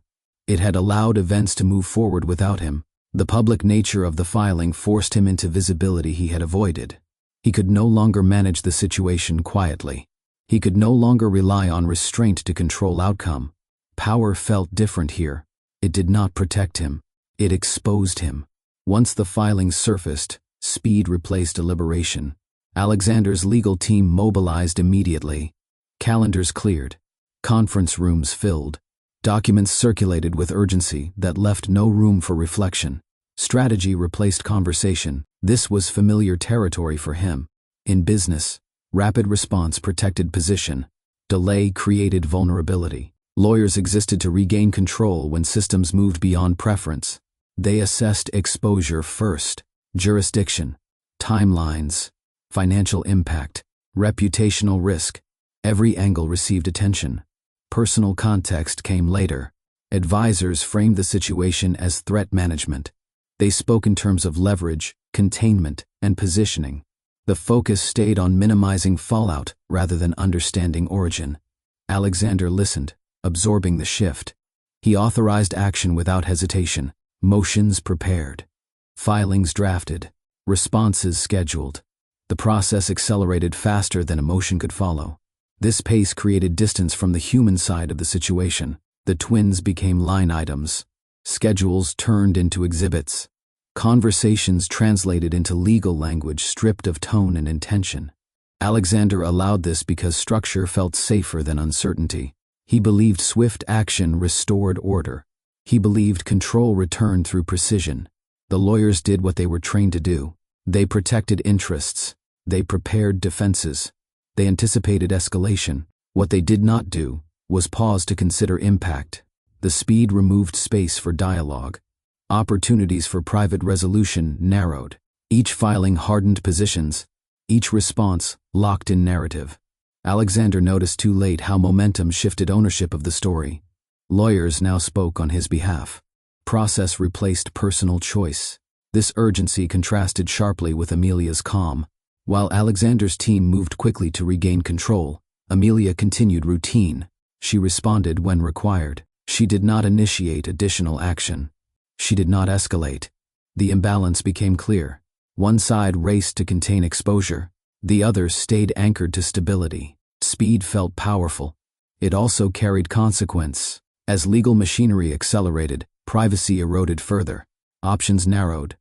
It had allowed events to move forward without him. The public nature of the filing forced him into visibility he had avoided. He could no longer manage the situation quietly. He could no longer rely on restraint to control outcome. Power felt different here. It did not protect him. It exposed him. Once the filing surfaced, speed replaced deliberation. Alexander's legal team mobilized immediately. Calendars cleared. Conference rooms filled. Documents circulated with urgency that left no room for reflection. Strategy replaced conversation. This was familiar territory for him. In business, rapid response protected position. Delay created vulnerability. Lawyers existed to regain control when systems moved beyond preference. They assessed exposure first, jurisdiction, timelines, financial impact, reputational risk. Every angle received attention. Personal context came later. Advisors framed the situation as threat management. They spoke in terms of leverage, containment, and positioning. The focus stayed on minimizing fallout rather than understanding origin. Alexander listened, absorbing the shift. He authorized action without hesitation. Motions prepared. Filings drafted. Responses scheduled. The process accelerated faster than emotion could follow. This pace created distance from the human side of the situation. The twins became line items. Schedules turned into exhibits. Conversations translated into legal language stripped of tone and intention. Alexander allowed this because structure felt safer than uncertainty. He believed swift action restored order. He believed control returned through precision. The lawyers did what they were trained to do. They protected interests. They prepared defenses. They anticipated escalation. What they did not do was pause to consider impact. The speed removed space for dialogue. Opportunities for private resolution narrowed. Each filing hardened positions. Each response locked in narrative. Alexander noticed too late how momentum shifted ownership of the story. Lawyers now spoke on his behalf. Process replaced personal choice. This urgency contrasted sharply with Amelia's calm. While Alexander's team moved quickly to regain control, Amelia continued routine. She responded when required. She did not initiate additional action. She did not escalate. The imbalance became clear. One side raced to contain exposure. The other stayed anchored to stability. Speed felt powerful. It also carried consequence. As legal machinery accelerated, privacy eroded further. Options narrowed.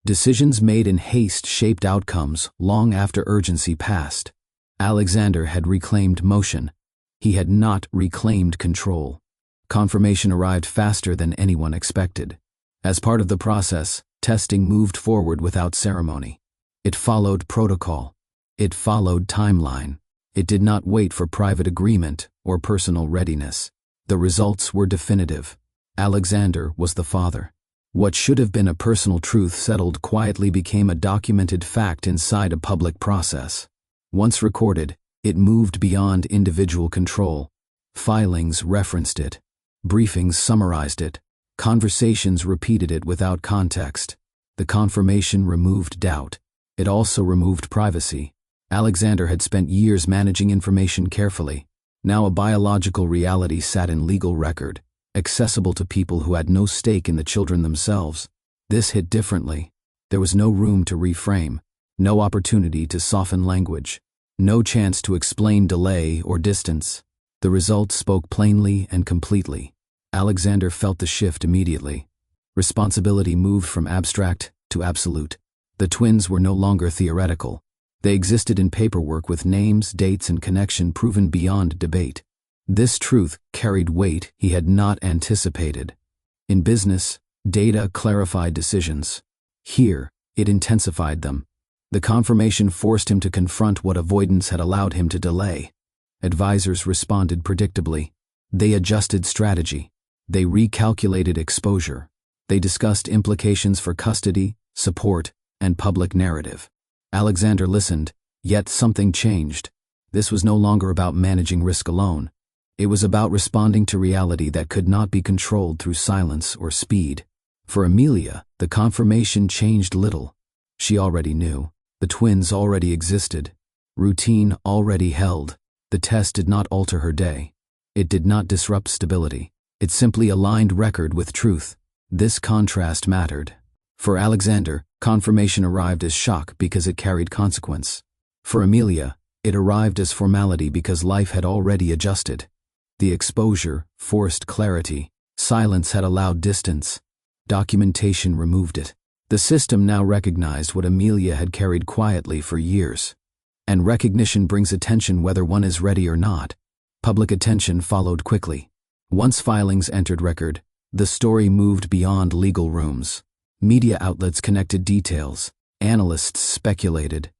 Decisions made in haste shaped outcomes long after urgency passed. Alexander had reclaimed motion. He had not reclaimed control. Confirmation arrived faster than anyone expected. As part of the process, testing moved forward without ceremony. It followed protocol. It followed timeline. It did not wait for private agreement or personal readiness. The results were definitive. Alexander was the father. What should have been a personal truth settled quietly became a documented fact inside a public process. Once recorded, it moved beyond individual control. Filings referenced it. Briefings summarized it. Conversations repeated it without context. The confirmation removed doubt. It also removed privacy. Alexander had spent years managing information carefully. Now a biological reality sat in legal record, accessible to people who had no stake in the children themselves. This hit differently. There was no room to reframe, no opportunity to soften language, no chance to explain delay or distance. The results spoke plainly and completely. Alexander felt the shift immediately. Responsibility moved from abstract to absolute. The twins were no longer theoretical. They existed in paperwork with names, dates, and connection proven beyond debate. This truth carried weight he had not anticipated. In business, data clarified decisions. Here, it intensified them. The confirmation forced him to confront what avoidance had allowed him to delay. Advisors responded predictably. They adjusted strategy. They recalculated exposure. They discussed implications for custody, support, and public narrative. Alexander listened, Yet something changed. This was no longer about managing risk alone. It was about responding to reality that could not be controlled through silence or speed. For Amelia, the confirmation changed little. She already knew. The twins already existed. Routine already held. The test did not alter her day. It did not disrupt stability. It simply aligned record with truth. This contrast mattered. For Alexander, confirmation arrived as shock because it carried consequence. For Amelia, it arrived as formality because life had already adjusted. The exposure forced clarity. Silence had allowed distance. Documentation removed it. The system now recognized what Amelia had carried quietly for years. And recognition brings attention whether one is ready or not. Public attention followed quickly. Once filings entered record, the story moved beyond legal rooms. Media outlets connected details. Analysts speculated.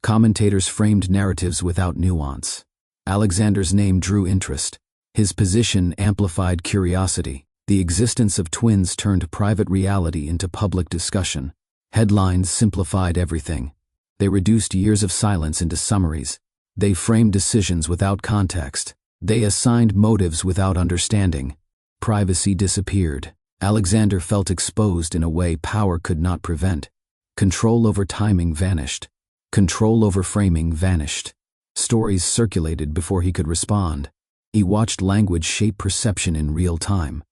Commentators framed narratives without nuance. Alexander's name drew interest. His position amplified curiosity. The existence of twins turned private reality into public discussion. Headlines simplified everything. They reduced years of silence into summaries. They framed decisions without context. They assigned motives without understanding. Privacy disappeared. Alexander felt exposed in a way power could not prevent. Control over timing vanished. Control over framing vanished. Stories circulated before he could respond. He watched language shape perception in real time.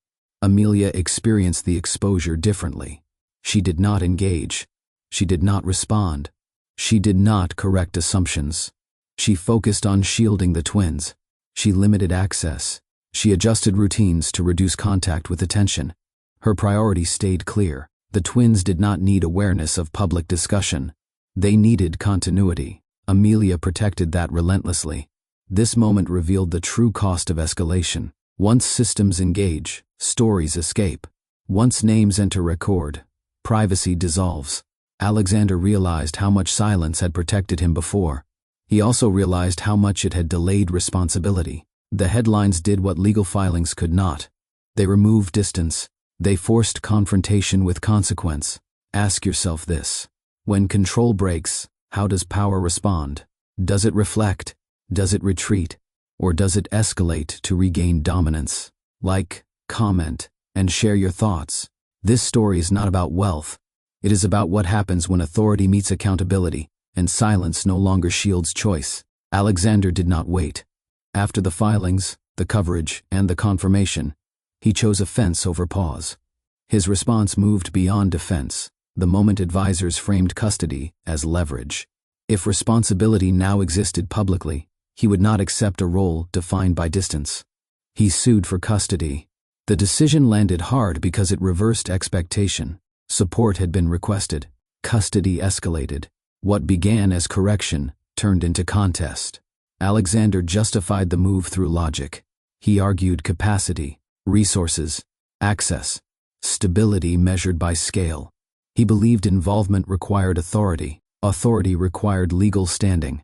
Amelia experienced the exposure differently. She did not engage. She did not respond. She did not correct assumptions. She focused on shielding the twins. She limited access. She adjusted routines to reduce contact with attention. Her priorities stayed clear. The twins did not need awareness of public discussion. They needed continuity. Amelia protected that relentlessly. This moment revealed the true cost of escalation. Once systems engage, stories escape. Once names enter record, privacy dissolves. Alexander realized how much silence had protected him before. He also realized how much it had delayed responsibility. The headlines did what legal filings could not. They removed distance. They forced confrontation with consequence. Ask yourself this. When control breaks, how does power respond? Does it reflect? Does it retreat? Or does it escalate to regain dominance? Like, comment, and share your thoughts. This story is not about wealth. It is about what happens when authority meets accountability, and silence no longer shields choice. Alexander did not wait. After the filings, the coverage, and the confirmation, he chose offense over pause. His response moved beyond defense. The moment advisors framed custody as leverage. If responsibility now existed publicly, he would not accept a role defined by distance. He sued for custody. The decision landed hard because it reversed expectation. Support had been requested. Custody escalated. What began as correction turned into contest. Alexander justified the move through logic. He argued capacity, resources, access, stability measured by scale. He believed involvement required authority. Authority required legal standing.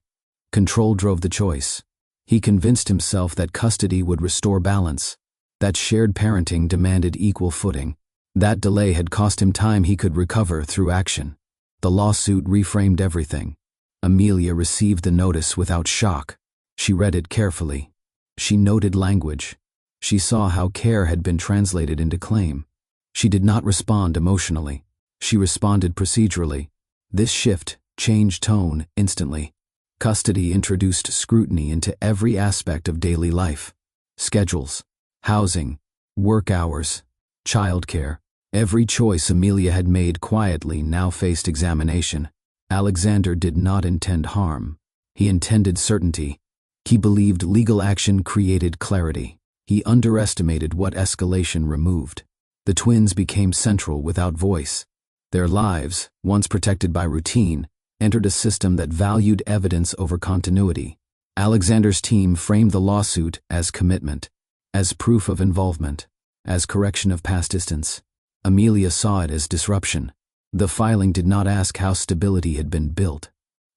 Control drove the choice. He convinced himself that custody would restore balance, that shared parenting demanded equal footing. That delay had cost him time he could recover through action. The lawsuit reframed everything. Amelia received the notice without shock. She read it carefully. She noted language. She saw how care had been translated into claim. She did not respond emotionally. She responded procedurally. This shift changed tone instantly. Custody introduced scrutiny into every aspect of daily life. Schedules, housing, work hours, childcare. Every choice Amelia had made quietly now faced examination. Alexander did not intend harm. He intended certainty. He believed legal action created clarity. He underestimated what escalation removed. The twins became central without voice. Their lives, once protected by routine, entered a system that valued evidence over continuity. Alexander's team framed the lawsuit as commitment, as proof of involvement, as correction of past distance. Amelia saw it as disruption. The filing did not ask how stability had been built.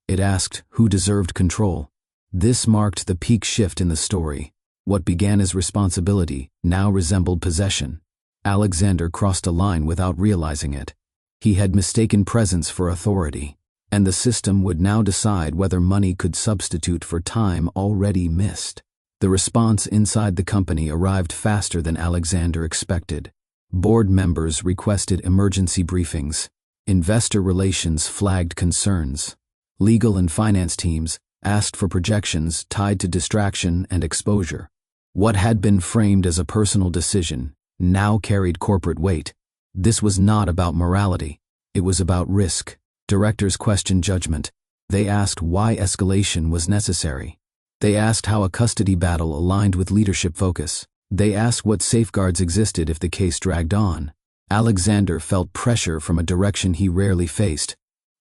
It asked who deserved control. This marked the peak shift in the story. What began as responsibility now resembled possession. Alexander crossed a line without realizing it. He had mistaken presence for authority. and the system would now decide whether money could substitute for time already missed. The response inside the company arrived faster than Alexander expected. Board members requested emergency briefings. Investor relations flagged concerns. Legal and finance teams asked for projections tied to distraction and exposure. What had been framed as a personal decision now carried corporate weight. This was not about morality. It was about risk. Directors questioned judgment. They asked why escalation was necessary. They asked how a custody battle aligned with leadership focus. They asked what safeguards existed if the case dragged on. Alexander felt pressure from a direction he rarely faced.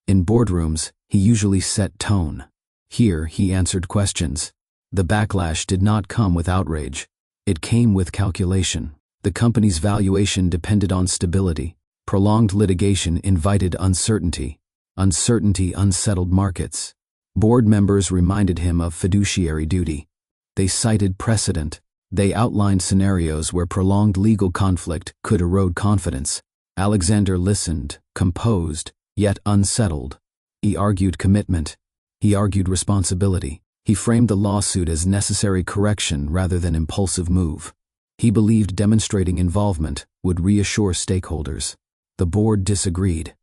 In boardrooms, he usually set tone. Here, he answered questions. The backlash did not come with outrage. It came with calculation. The company's valuation depended on stability. Prolonged litigation invited uncertainty. Uncertainty unsettled markets. Board members reminded him of fiduciary duty. They cited precedent. They outlined scenarios where prolonged legal conflict could erode confidence. Alexander listened, composed, yet unsettled. He argued commitment. He argued responsibility. He framed the lawsuit as necessary correction rather than impulsive move. He believed demonstrating involvement would reassure stakeholders. The board disagreed.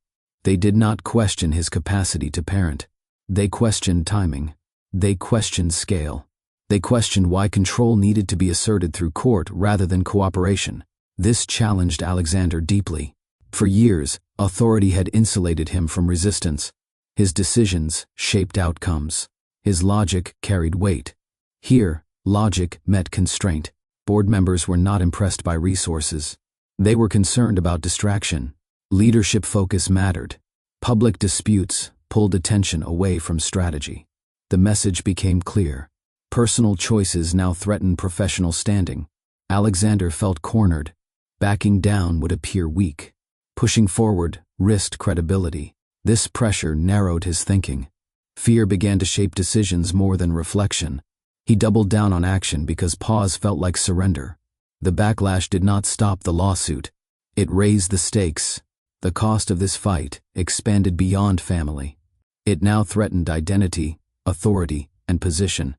They did not question his capacity to parent. They questioned timing. They questioned scale. They questioned why control needed to be asserted through court rather than cooperation. This challenged Alexander deeply. For years, authority had insulated him from resistance. His decisions shaped outcomes. His logic carried weight. Here, logic met constraint. Board members were not impressed by resources. They were concerned about distraction. Leadership focus mattered. Public disputes pulled attention away from strategy. The message became clear. Personal choices now threatened professional standing. Alexander felt cornered. Backing down would appear weak. Pushing forward risked credibility. This pressure narrowed his thinking. Fear began to shape decisions more than reflection. He doubled down on action because pause felt like surrender. The backlash did not stop the lawsuit. It raised the stakes. The cost of this fight expanded beyond family. It now threatened identity, authority, and position.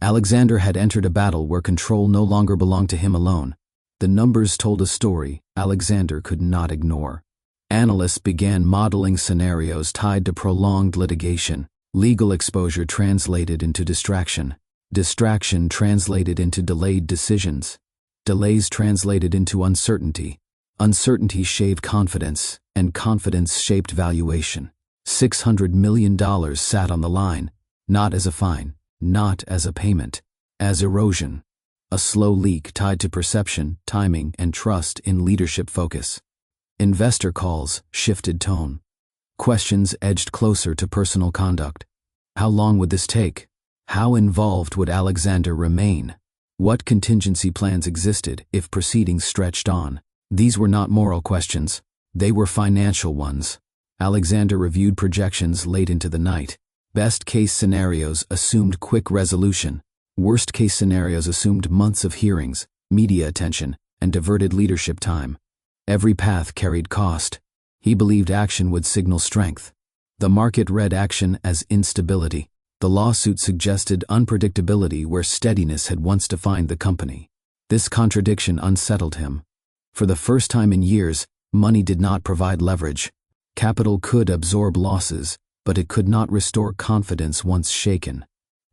Alexander had entered a battle where control no longer belonged to him alone. The numbers told a story Alexander could not ignore. Analysts began modeling scenarios tied to prolonged litigation. Legal exposure translated into distraction. Distraction translated into delayed decisions. Delays translated into uncertainty. Uncertainty shaved confidence, and confidence shaped valuation. $600 million sat on the line, not as a fine, not as a payment, as erosion. A slow leak tied to perception, timing, and trust in leadership focus. Investor calls shifted tone. Questions edged closer to personal conduct. How long would this take? How involved would Alexander remain? What contingency plans existed if proceedings stretched on? These were not moral questions. They were financial ones. Alexander reviewed projections late into the night. Best-case scenarios assumed quick resolution. Worst-case scenarios assumed months of hearings, media attention, and diverted leadership time. Every path carried cost. He believed action would signal strength. The market read action as instability. The lawsuit suggested unpredictability where steadiness had once defined the company. This contradiction unsettled him. For the first time in years, money did not provide leverage. Capital could absorb losses, but it could not restore confidence once shaken.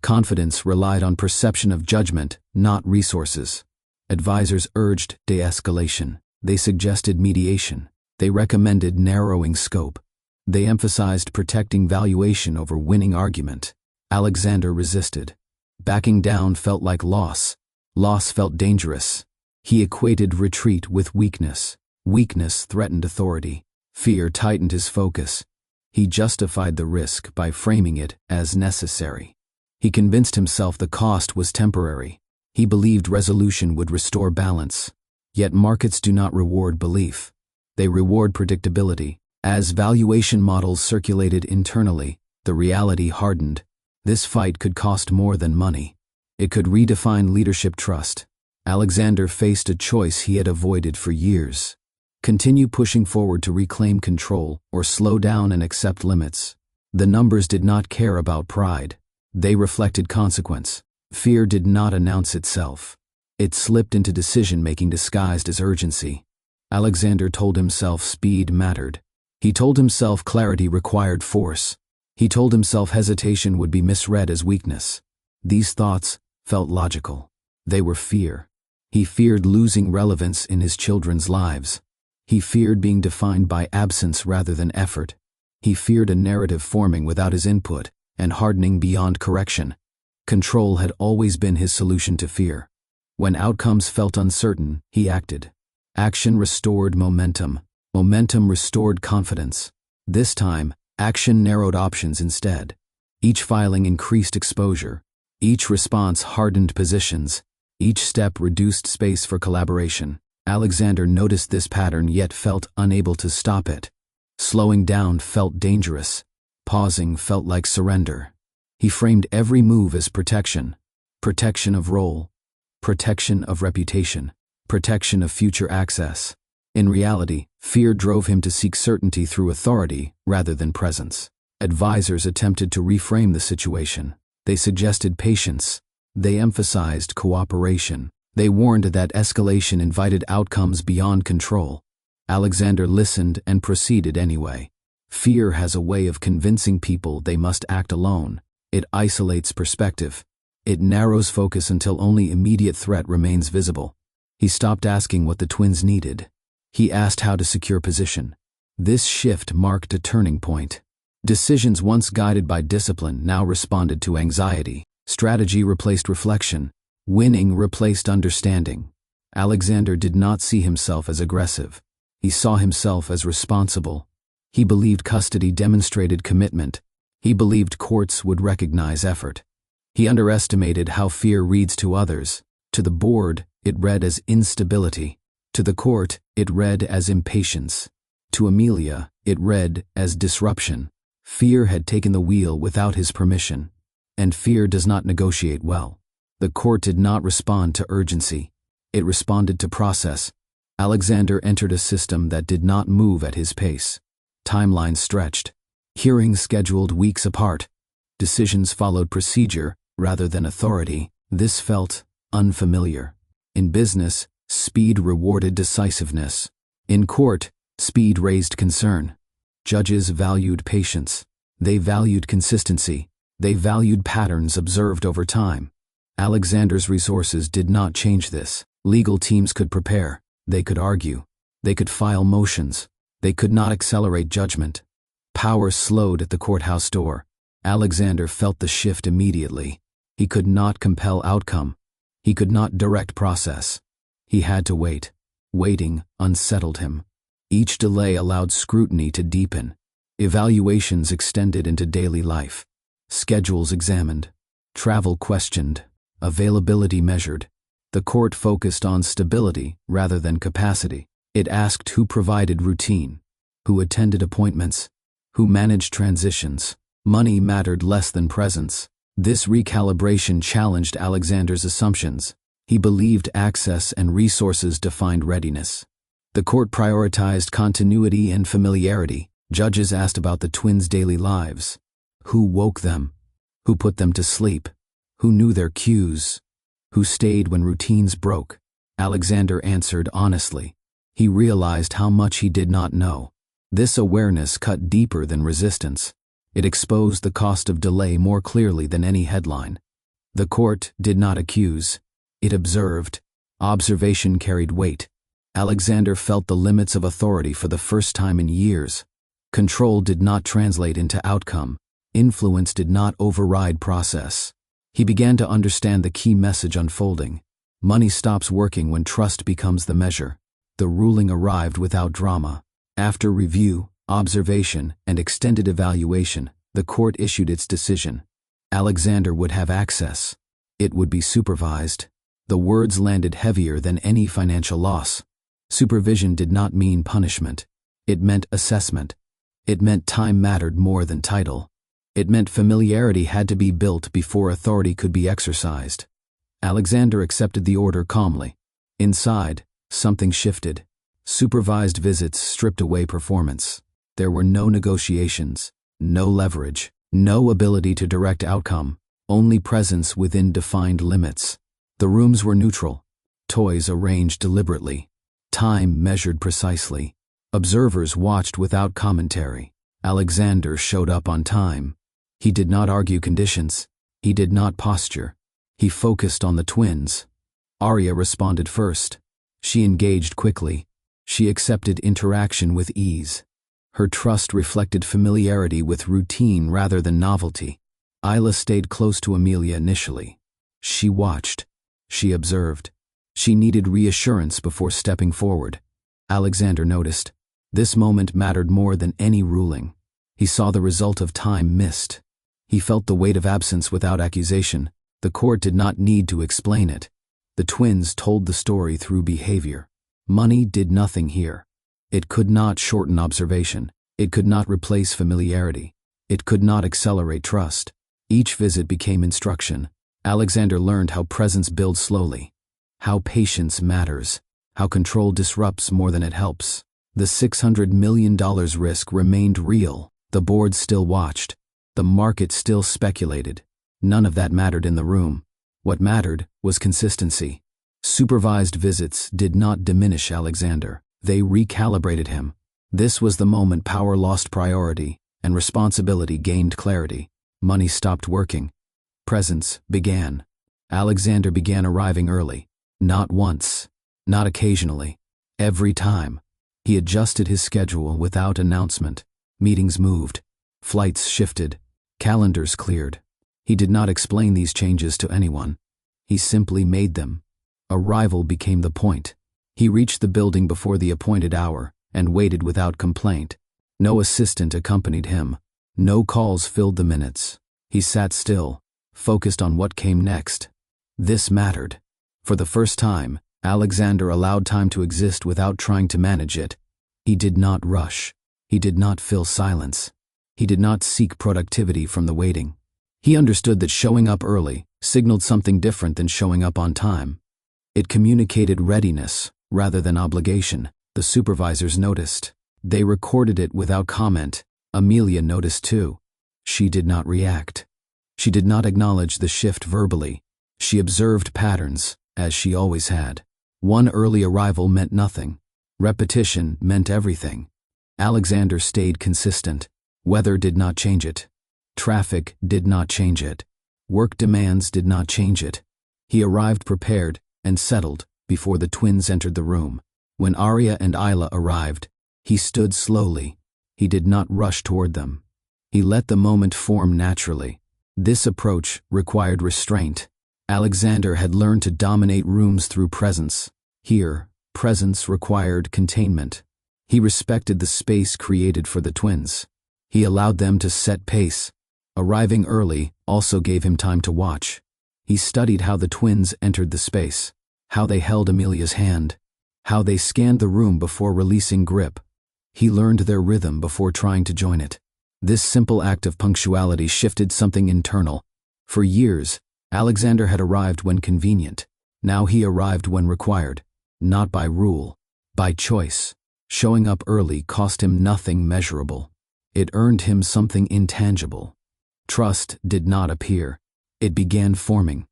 Confidence relied on perception of judgment, not resources. Advisors urged de-escalation. They suggested mediation. They recommended narrowing scope. They emphasized protecting valuation over winning argument. Alexander resisted. Backing down felt like loss. Loss felt dangerous. He equated retreat with weakness. Weakness threatened authority. Fear tightened his focus. He justified the risk by framing it as necessary. He convinced himself the cost was temporary. He believed resolution would restore balance. Yet markets do not reward belief. They reward predictability. As valuation models circulated internally, the reality hardened. This fight could cost more than money. It could redefine leadership trust. Alexander faced a choice he had avoided for years. Continue pushing forward to reclaim control or slow down and accept limits. The numbers did not care about pride. They reflected consequence. Fear did not announce itself. It slipped into decision-making disguised as urgency. Alexander told himself speed mattered. He told himself clarity required force. He told himself hesitation would be misread as weakness. These thoughts felt logical. They were fear. He feared losing relevance in his children's lives. He feared being defined by absence rather than effort. He feared a narrative forming without his input and hardening beyond correction. Control had always been his solution to fear. When outcomes felt uncertain, he acted. Action restored momentum. Momentum restored confidence. This time, action narrowed options instead. Each filing increased exposure. Each response hardened positions. Each step reduced space for collaboration. Alexander noticed this pattern yet felt unable to stop it. Slowing down felt dangerous. Pausing felt like surrender. He framed every move as protection. Protection of role. Protection of reputation. Protection of future access. In reality, fear drove him to seek certainty through authority rather than presence. Advisors attempted to reframe the situation. They suggested patience. They emphasized cooperation. They warned that escalation invited outcomes beyond control. Alexander listened and proceeded anyway. Fear has a way of convincing people they must act alone. It isolates perspective. It narrows focus until only immediate threat remains visible. He stopped asking what the twins needed. He asked how to secure position. This shift marked a turning point. Decisions once guided by discipline now responded to anxiety. Strategy replaced reflection. Winning replaced understanding. Alexander did not see himself as aggressive. He saw himself as responsible. He believed custody demonstrated commitment. He believed courts would recognize effort. He underestimated how fear reads to others. To the board, it read as instability. To the court, it read as impatience. To Amelia, it read as disruption. Fear had taken the wheel without his permission. And fear does not negotiate well. The court did not respond to urgency. It responded to process. Alexander entered a system that did not move at his pace. Timelines stretched. Hearings scheduled weeks apart. Decisions followed procedure rather than authority. This felt unfamiliar. In business, speed rewarded decisiveness. In court, speed raised concern. Judges valued patience. They valued consistency. They valued patterns observed over time. Alexander's resources did not change this. Legal teams could prepare. They could argue. They could file motions. They could not accelerate judgment. Power slowed at the courthouse door. Alexander felt the shift immediately. He could not compel outcome. He could not direct process. He had to wait. Waiting unsettled him. Each delay allowed scrutiny to deepen. Evaluations extended into daily life. Schedules examined. Travel questioned. Availability measured. The court focused on stability rather than capacity. It asked who provided routine, who attended appointments, who managed transitions. Money mattered less than presence. This recalibration challenged Alexander's assumptions. He believed access and resources defined readiness. The court prioritized continuity and familiarity. Judges asked about the twins' daily lives. Who woke them? Who put them to sleep? Who knew their cues? Who stayed when routines broke? Alexander answered honestly. He realized how much he did not know. This awareness cut deeper than resistance. It exposed the cost of delay more clearly than any headline. The court did not accuse. It observed. Observation carried weight. Alexander felt the limits of authority for the first time in years. Control did not translate into outcome. Influence did not override process. He began to understand the key message unfolding. Money stops working when trust becomes the measure. The ruling arrived without drama. After review, observation, and extended evaluation, the court issued its decision. Alexander would have access. It would be supervised. The words landed heavier than any financial loss. Supervision did not mean punishment. It meant assessment. It meant time mattered more than title. It meant familiarity had to be built before authority could be exercised. Alexander accepted the order calmly. Inside, something shifted. Supervised visits stripped away performance. There were no negotiations, No leverage, no ability to direct outcome, only presence within defined limits. The rooms were neutral, toys arranged deliberately, time measured precisely. Observers watched without commentary. Alexander showed up on time. He did not argue conditions. He did not posture. He focused on the twins. Arya responded first. She engaged quickly. She accepted interaction with ease. Her trust reflected familiarity with routine rather than novelty. Isla stayed close to Amelia initially. She watched. She observed. She needed reassurance before stepping forward. Alexander noticed. This moment mattered more than any ruling. He saw the result of time missed. He felt the weight of absence without accusation. The court did not need to explain it. The twins told the story through behavior. Money did nothing here. It could not shorten observation. It could not replace familiarity. It could not accelerate trust. Each visit became instruction. Alexander learned how presence builds slowly, how patience matters, how control disrupts more than it helps. The $600 million risk remained real. The board still watched. The market still speculated. None of that mattered in the room. What mattered was consistency. Supervised visits did not diminish Alexander. They recalibrated him. This was the moment power lost priority and responsibility gained clarity. Money stopped working. Presence began. Alexander began arriving early. Not once. Not occasionally. Every time. He adjusted his schedule without announcement. Meetings moved. Flights shifted. Calendars cleared. He did not explain these changes to anyone. He simply made them. Arrival became the point. He reached the building before the appointed hour and waited without complaint. No assistant accompanied him. No calls filled the minutes. He sat still, focused on what came next. This mattered. For the first time, Alexander allowed time to exist without trying to manage it. He did not rush. He did not fill silence. He did not seek productivity from the waiting. He understood that showing up early signaled something different than showing up on time. It communicated readiness rather than obligation. The supervisors noticed. They recorded it without comment. Amelia noticed too. She did not react. She did not acknowledge the shift verbally. She observed patterns, as she always had. One early arrival meant nothing. Repetition meant everything. Alexander stayed consistent. Weather did not change it. Traffic did not change it. Work demands did not change it. He arrived prepared and settled before the twins entered the room. When Arya and Isla arrived, he stood slowly. He did not rush toward them. He let the moment form naturally. This approach required restraint. Alexander had learned to dominate rooms through presence. Here, presence required containment. He respected the space created for the twins. He allowed them to set pace. Arriving early also gave him time to watch. He studied how the twins entered the space, how they held Amelia's hand, how they scanned the room before releasing grip. He learned their rhythm before trying to join it. This simple act of punctuality shifted something internal. For years, Alexander had arrived when convenient. Now he arrived when required, not by rule, by choice. Showing up early cost him nothing measurable. It earned him something intangible. Trust did not appear. It began forming.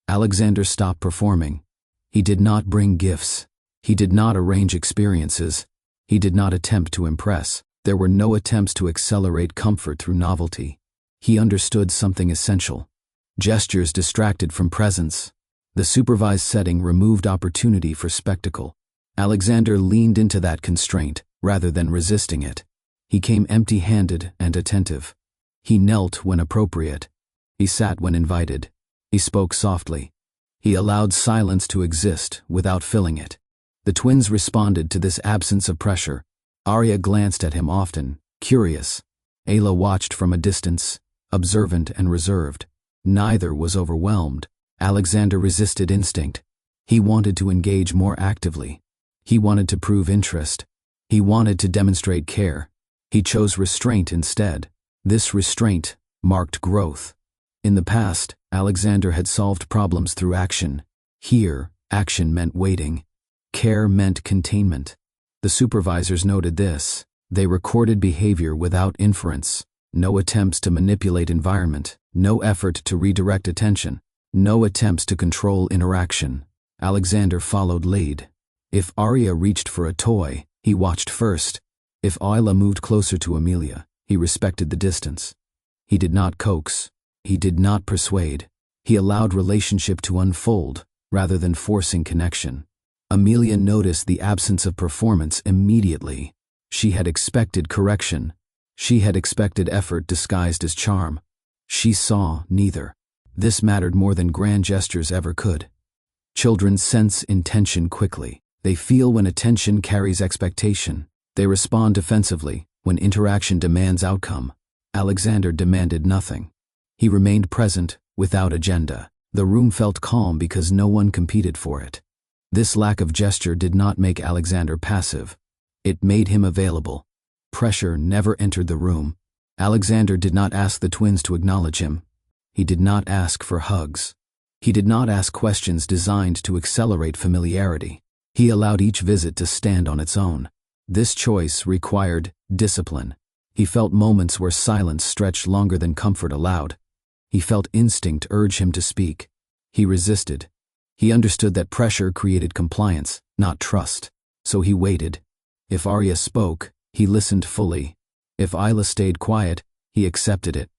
Alexander stopped performing. He did not bring gifts. He did not arrange experiences. He did not attempt to impress. There were no attempts to accelerate comfort through novelty. He understood something essential. Gestures distracted from presence. The supervised setting removed opportunity for spectacle. Alexander leaned into that constraint rather than resisting it. He came empty-handed and attentive. He knelt when appropriate. He sat when invited. He spoke softly. He allowed silence to exist without filling it. The twins responded to this absence of pressure. Arya glanced at him often, curious. Ayla watched from a distance, observant and reserved. Neither was overwhelmed. Alexander resisted instinct. He wanted to engage more actively. He wanted to prove interest. He wanted to demonstrate care. He chose restraint instead. This restraint marked growth. In the past, Alexander had solved problems through action. Here, action meant waiting. Care meant containment. The supervisors noted this. They recorded behavior without inference. No attempts to manipulate environment, no effort to redirect attention, no attempts to control interaction. Alexander followed lead. If Arya reached for a toy, he watched first. If Isla moved closer to Amelia, he respected the distance. He did not coax. He did not persuade. He allowed relationship to unfold, rather than forcing connection. Amelia noticed the absence of performance immediately. She had expected correction. She had expected effort disguised as charm. She saw neither. This mattered more than grand gestures ever could. Children sense intention quickly. They feel when attention carries expectation. They respond defensively when interaction demands outcome. Alexander demanded nothing. He remained present, without agenda. The room felt calm because no one competed for it. This lack of gesture did not make Alexander passive. It made him available. Pressure never entered the room. Alexander did not ask the twins to acknowledge him. He did not ask for hugs. He did not ask questions designed to accelerate familiarity. He allowed each visit to stand on its own. This choice required discipline. He felt moments where silence stretched longer than comfort allowed. He felt instinct urge him to speak. He resisted. He understood that pressure created compliance, not trust. So he waited. If Arya spoke, he listened fully. If Isla stayed quiet, he accepted it.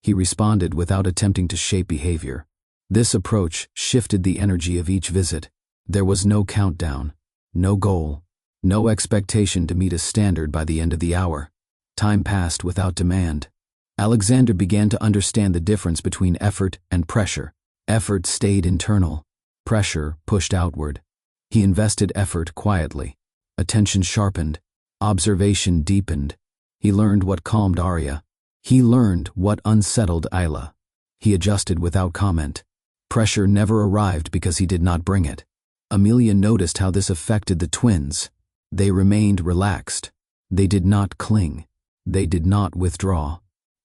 He responded without attempting to shape behavior. This approach shifted the energy of each visit. There was no countdown, no goal, no expectation to meet a standard by the end of the hour. Time passed without demand. Alexander began to understand the difference between effort and pressure. Effort stayed internal. Pressure pushed outward. He invested effort quietly. Attention sharpened. Observation deepened. He learned what calmed Arya. He learned what unsettled Isla. He adjusted without comment. Pressure never arrived because he did not bring it. Amelia noticed how this affected the twins. They remained relaxed. They did not cling. They did not withdraw.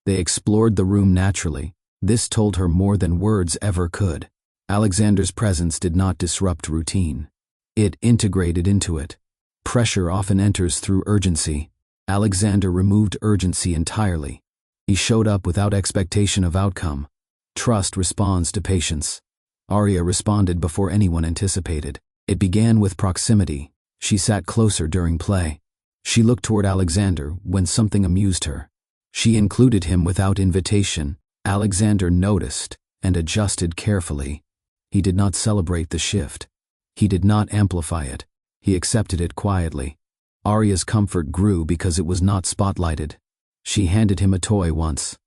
They explored the room naturally. This told her more than words ever could. Alexander's presence did not disrupt routine. It integrated into it. Pressure often enters through urgency. Alexander removed urgency entirely. He showed up without expectation of outcome. Trust responds to patience. Arya responded before anyone anticipated. It began with proximity. She sat closer during play. She looked toward Alexander when something amused her. She included him without invitation. Alexander noticed and adjusted carefully. He did not celebrate the shift. He did not amplify it. He accepted it quietly. Arya's comfort grew because it was not spotlighted. She handed him a toy once.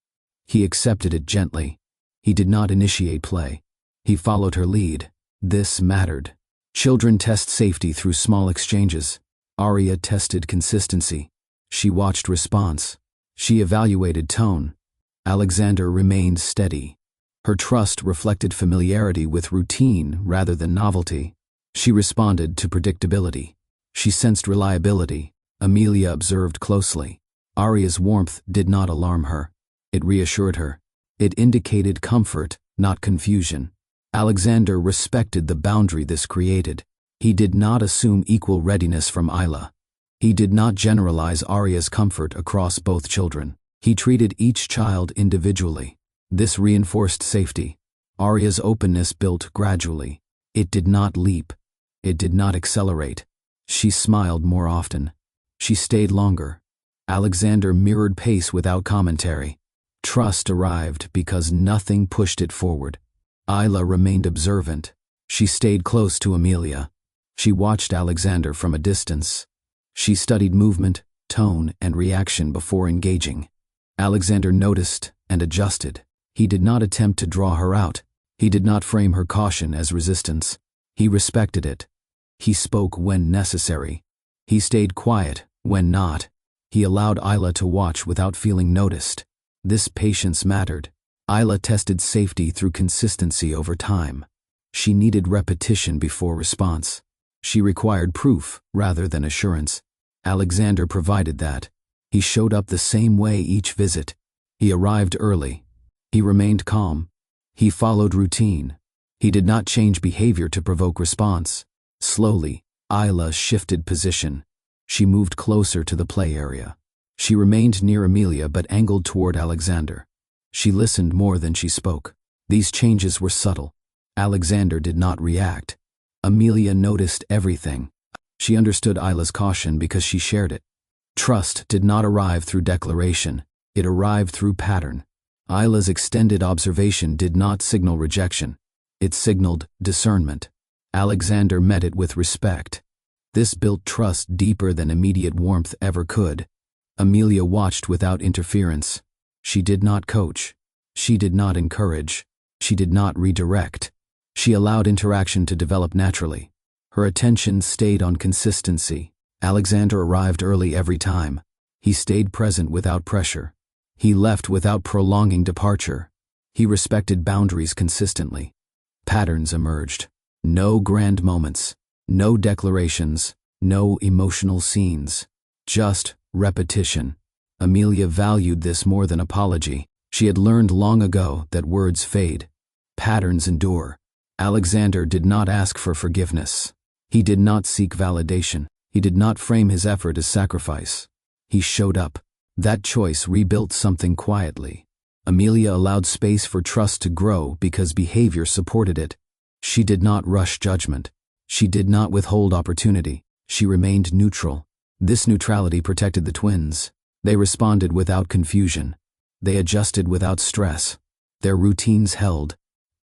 He accepted it gently. He did not initiate play. He followed her lead. This mattered. Children test safety through small exchanges. Arya tested consistency. She watched response. She evaluated tone. Alexander remained steady. Her trust reflected familiarity with routine rather than novelty. She responded to predictability. She sensed reliability. Amelia observed closely. Arya's warmth did not alarm her. It reassured her. It indicated comfort, not confusion. Alexander respected the boundary this created. He did not assume equal readiness from Isla. He did not generalize Arya's comfort across both children. He treated each child individually. This reinforced safety. Arya's openness built gradually. It did not leap. It did not accelerate. She smiled more often. She stayed longer. Alexander mirrored pace without commentary. Trust arrived because nothing pushed it forward. Isla remained observant. She stayed close to Amelia. She watched Alexander from a distance. She studied movement, tone, and reaction before engaging. Alexander noticed and adjusted. He did not attempt to draw her out. He did not frame her caution as resistance. He respected it. He spoke when necessary. He stayed quiet when not. He allowed Isla to watch without feeling noticed. This patience mattered. Isla tested safety through consistency over time. She needed repetition before response. She required proof rather than assurance. Alexander provided that. He showed up the same way each visit. He arrived early. He remained calm. He followed routine. He did not change behavior to provoke response. Slowly, Isla shifted position. She moved closer to the play area. She remained near Amelia but angled toward Alexander. She listened more than she spoke. These changes were subtle. Alexander did not react. Amelia noticed everything. She understood Isla's caution because she shared it. Trust did not arrive through declaration. It arrived through pattern. Isla's extended observation did not signal rejection. It signaled discernment. Alexander met it with respect. This built trust deeper than immediate warmth ever could. Amelia watched without interference. She did not coach. She did not encourage. She did not redirect. She allowed interaction to develop naturally. Her attention stayed on consistency. Alexander arrived early every time. He stayed present without pressure. He left without prolonging departure. He respected boundaries consistently. Patterns emerged. No grand moments. No declarations. No emotional scenes. Just repetition. Amelia valued this more than apology. She had learned long ago that words fade. Patterns endure. Alexander did not ask for forgiveness. He did not seek validation. He did not frame his effort as sacrifice. He showed up. That choice rebuilt something quietly. Amelia allowed space for trust to grow because behavior supported it. She did not rush judgment. She did not withhold opportunity. She remained neutral. This neutrality protected the twins. They responded without confusion. They adjusted without stress. Their routines held.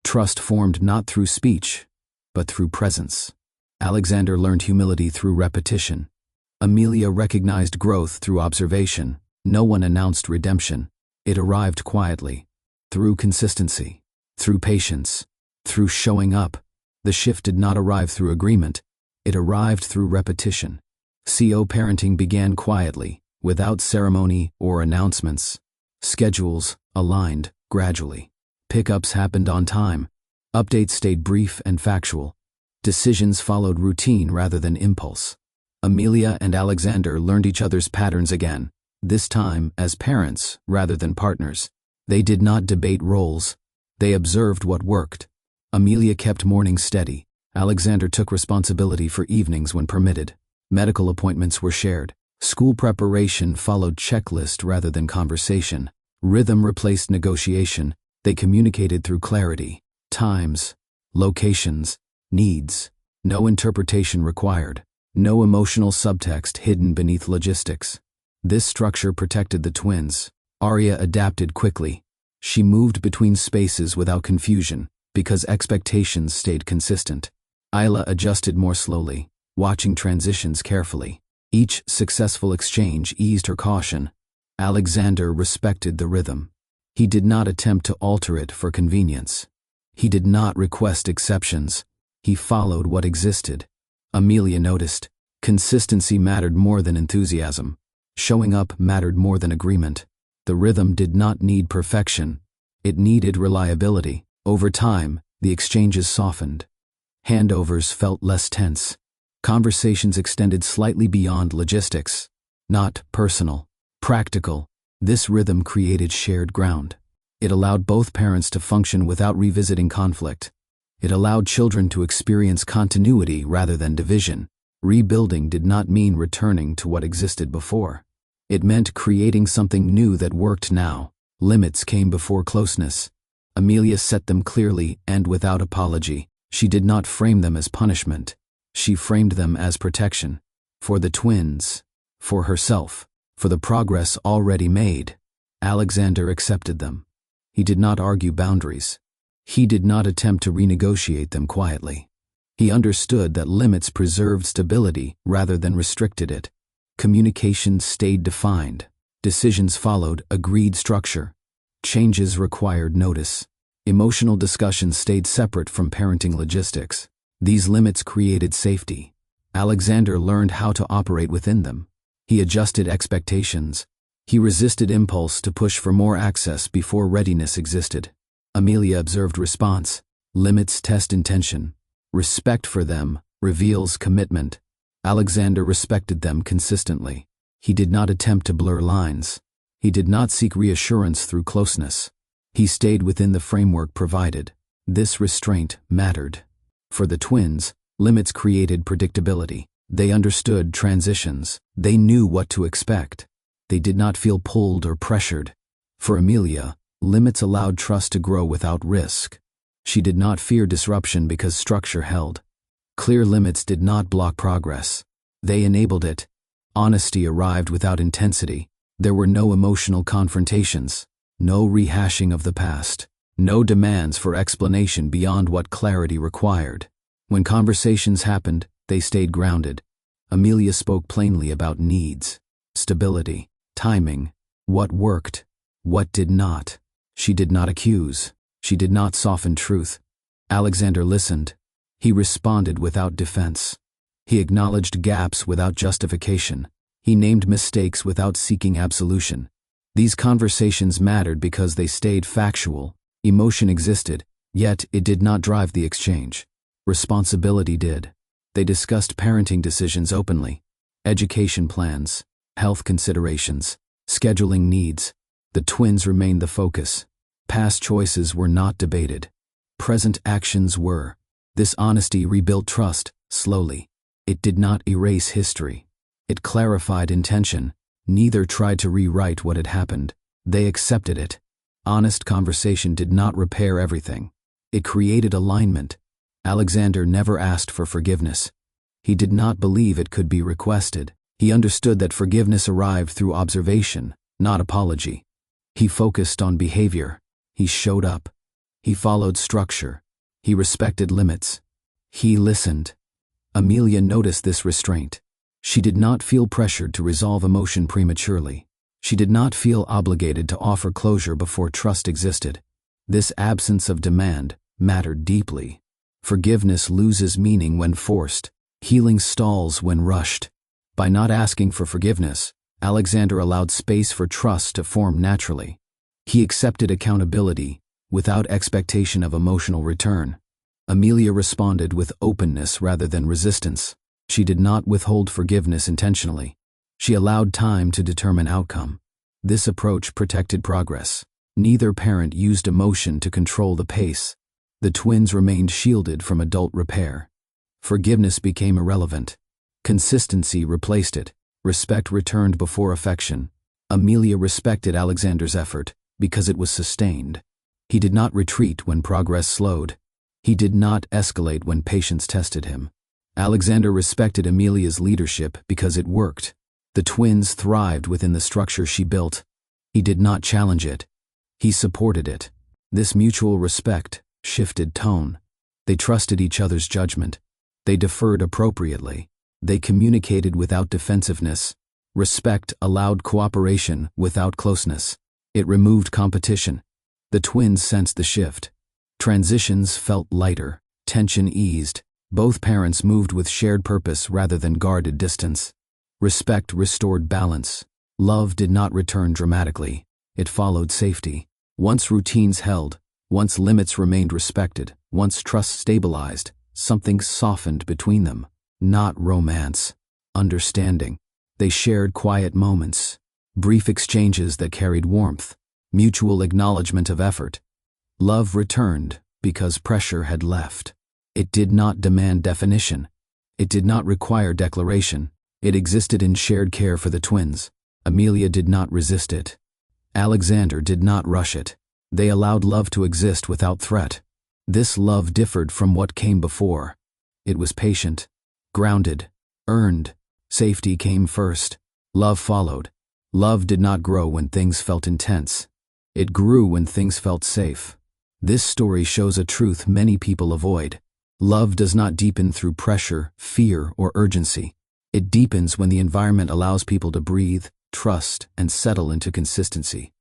Trust formed not through speech, but through presence. Alexander learned humility through repetition. Amelia recognized growth through observation. No one announced redemption. It arrived quietly, through consistency, through patience, through showing up. The shift did not arrive through agreement. It arrived through repetition. CO parenting began quietly, without ceremony or announcements. Schedules aligned gradually. Pickups happened on time. Updates stayed brief and factual. Decisions followed routine rather than impulse. Amelia and Alexander learned each other's patterns again, this time as parents rather than partners. They did not debate roles. They observed what worked. Amelia kept mornings steady. Alexander took responsibility for evenings when permitted. Medical appointments were shared. School preparation followed checklist rather than conversation. Rhythm replaced negotiation. They communicated through clarity, times, locations, needs. No interpretation required. No emotional subtext hidden beneath logistics. This structure protected the twins. Arya adapted quickly. She moved between spaces without confusion because expectations stayed consistent. Isla adjusted more slowly, watching transitions carefully. Each successful exchange eased her caution. Alexander respected the rhythm. He did not attempt to alter it for convenience. He did not request exceptions. He followed what existed. Amelia noticed. Consistency mattered more than enthusiasm. Showing up mattered more than agreement. The rhythm did not need perfection. It needed reliability. Over time, the exchanges softened. Handovers felt less tense. Conversations extended slightly beyond logistics. Not personal, practical. This rhythm created shared ground. It allowed both parents to function without revisiting conflict. It allowed children to experience continuity rather than division. Rebuilding did not mean returning to what existed before. It meant creating something new that worked now. Limits came before closeness. Amelia set them clearly and without apology. She did not frame them as punishment. She framed them as protection. For the twins, for herself, for the progress already made. Alexander accepted them. He did not argue boundaries. He did not attempt to renegotiate them quietly. He understood that limits preserved stability rather than restricted it. Communication stayed defined. Decisions followed agreed structure. Changes required notice. Emotional discussions stayed separate from parenting logistics. These limits created safety. Alexander learned how to operate within them. He adjusted expectations. He resisted impulse to push for more access before readiness existed. Amelia observed response. Limits test intention. Respect for them reveals commitment. Alexander respected them consistently. He did not attempt to blur lines. He did not seek reassurance through closeness. He stayed within the framework provided. This restraint mattered. For the twins, limits created predictability. They understood transitions. They knew what to expect. They did not feel pulled or pressured. For Amelia, limits allowed trust to grow without risk. She did not fear disruption because structure held. Clear limits did not block progress. They enabled it. Honesty arrived without intensity. There were no emotional confrontations, no rehashing of the past, no demands for explanation beyond what clarity required. When conversations happened, they stayed grounded. Amelia spoke plainly about needs, stability, timing, what worked, what did not. She did not accuse. She did not soften truth. Alexander listened. He responded without defense. He acknowledged gaps without justification. He named mistakes without seeking absolution. These conversations mattered because they stayed factual. Emotion existed, yet it did not drive the exchange. Responsibility did. They discussed parenting decisions openly, education plans, health considerations, scheduling needs. The twins remained the focus. Past choices were not debated. Present actions were. This honesty rebuilt trust, slowly. It did not erase history. It clarified intention. Neither tried to rewrite what had happened. They accepted it. Honest conversation did not repair everything. It created alignment. Alexander never asked for forgiveness. He did not believe it could be requested. He understood that forgiveness arrived through observation, not apology. He focused on behavior. He showed up. He followed structure. He respected limits. He listened. Amelia noticed this restraint. She did not feel pressured to resolve emotion prematurely. She did not feel obligated to offer closure before trust existed. This absence of demand mattered deeply. Forgiveness loses meaning when forced. Healing stalls when rushed. By not asking for forgiveness, Alexander allowed space for trust to form naturally. He accepted accountability without expectation of emotional return. Amelia responded with openness rather than resistance. She did not withhold forgiveness intentionally. She allowed time to determine outcome. This approach protected progress. Neither parent used emotion to control the pace. The twins remained shielded from adult repair. Forgiveness became irrelevant. Consistency replaced it. Respect returned before affection. Amelia respected Alexander's effort because it was sustained. He did not retreat when progress slowed. He did not escalate when patience tested him. Alexander respected Amelia's leadership because it worked. The twins thrived within the structure she built. He did not challenge it. He supported it. This mutual respect shifted tone. They trusted each other's judgment. They deferred appropriately. They communicated without defensiveness. Respect allowed cooperation without closeness. It removed competition. The twins sensed the shift. Transitions felt lighter. Tension eased. Both parents moved with shared purpose rather than guarded distance. Respect restored balance. Love did not return dramatically. It followed safety. Once routines held, once limits remained respected, once trust stabilized, something softened between them. Not romance. Understanding. They shared quiet moments. Brief exchanges that carried warmth. Mutual acknowledgement of effort. Love returned because pressure had left. It did not demand definition. It did not require declaration. It existed in shared care for the twins. Amelia did not resist it. Alexander did not rush it. They allowed love to exist without threat. This love differed from what came before. It was patient, grounded, earned. Safety came first. Love followed. Love did not grow when things felt intense. It grew when things felt safe. This story shows a truth many people avoid. Love does not deepen through pressure, fear, or urgency. It deepens when the environment allows people to breathe, trust, and settle into consistency.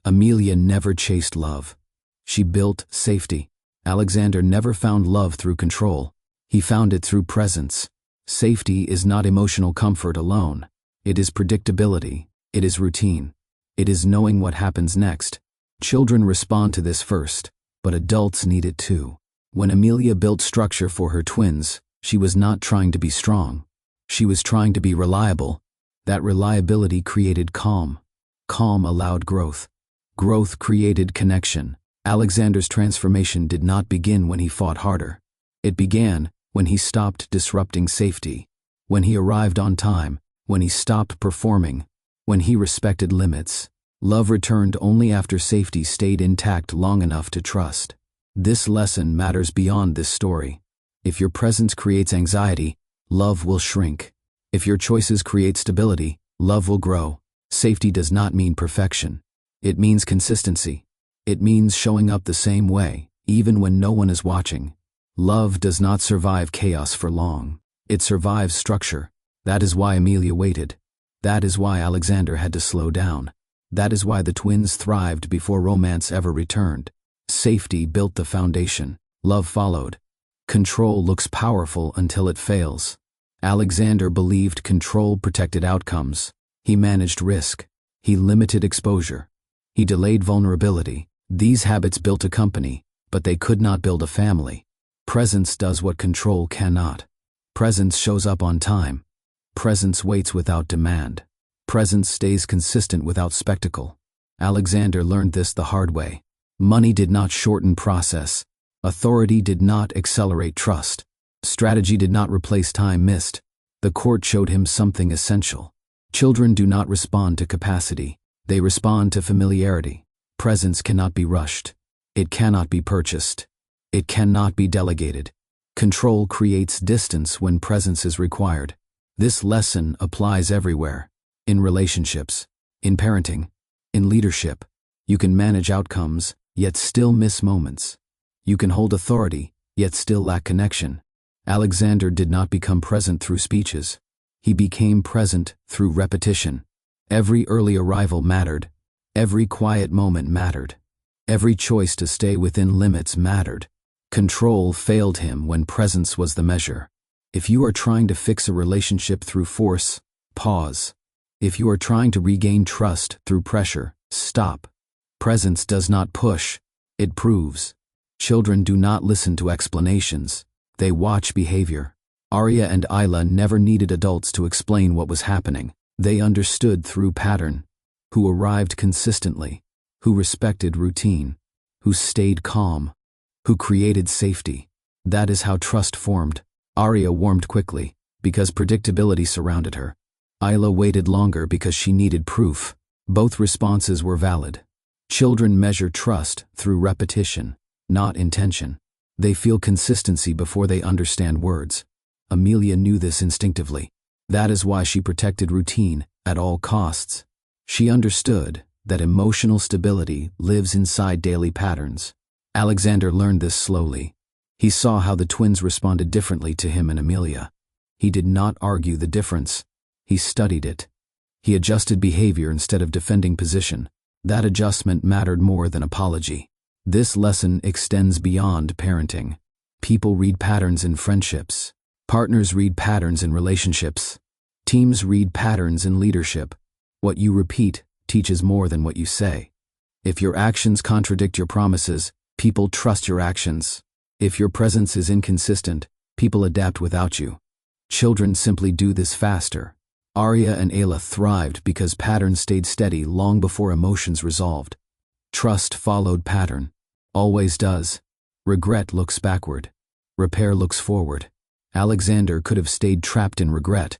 Amelia never chased love. She built safety. Alexander never found love through control. He found it through presence. Safety is not emotional comfort alone. It is predictability. It is routine. It is knowing what happens next. Children respond to this first, but adults need it too. When Amelia built structure for her twins, she was not trying to be strong. She was trying to be reliable. That reliability created calm. Calm allowed growth. Growth created connection. Alexander's transformation did not begin when he fought harder. It began when he stopped disrupting safety. When he arrived on time. When he stopped performing. When he respected limits, love returned only after safety stayed intact long enough to trust. This lesson matters beyond this story. If your presence creates anxiety, love will shrink. If your choices create stability, love will grow. Safety does not mean perfection. It means consistency. It means showing up the same way, even when no one is watching. Love does not survive chaos for long. It survives structure. That is why Amelia waited. That is why Alexander had to slow down. That is why the twins thrived before romance ever returned. Safety built the foundation. Love followed. Control looks powerful until it fails. Alexander believed control protected outcomes. He managed risk. He limited exposure. He delayed vulnerability. These habits built a company, but they could not build a family. Presence does what control cannot. Presence shows up on time. Presence waits without demand. Presence stays consistent without spectacle. Alexander learned this the hard way. Money did not shorten process. Authority did not accelerate trust. Strategy did not replace time missed. The court showed him something essential. Children do not respond to capacity. They respond to familiarity. Presence cannot be rushed. It cannot be purchased. It cannot be delegated. Control creates distance when presence is required. This lesson applies everywhere. In relationships, in parenting, in leadership. You can manage outcomes, yet still miss moments. You can hold authority, yet still lack connection. Alexander did not become present through speeches. He became present through repetition. Every early arrival mattered. Every quiet moment mattered. Every choice to stay within limits mattered. Control failed him when presence was the measure. If you are trying to fix a relationship through force, pause. If you are trying to regain trust through pressure, stop. Presence does not push, it proves. Children do not listen to explanations. They watch behavior. Arya and Isla never needed adults to explain what was happening. They understood through pattern. Who arrived consistently, who respected routine, who stayed calm, who created safety. That is how trust formed. Arya warmed quickly, because predictability surrounded her. Isla waited longer because she needed proof. Both responses were valid. Children measure trust through repetition, not intention. They feel consistency before they understand words. Amelia knew this instinctively. That is why she protected routine at all costs. She understood that emotional stability lives inside daily patterns. Alexander learned this slowly. He saw how the twins responded differently to him and Amelia. He did not argue the difference. He studied it. He adjusted behavior instead of defending position. That adjustment mattered more than apology. This lesson extends beyond parenting. People read patterns in friendships. Partners read patterns in relationships. Teams read patterns in leadership. What you repeat teaches more than what you say. If your actions contradict your promises, people trust your actions. If your presence is inconsistent, people adapt without you. Children simply do this faster. Arya and Ayla thrived because patterns stayed steady long before emotions resolved. Trust followed pattern. Always does. Regret looks backward. Repair looks forward. Alexander could have stayed trapped in regret.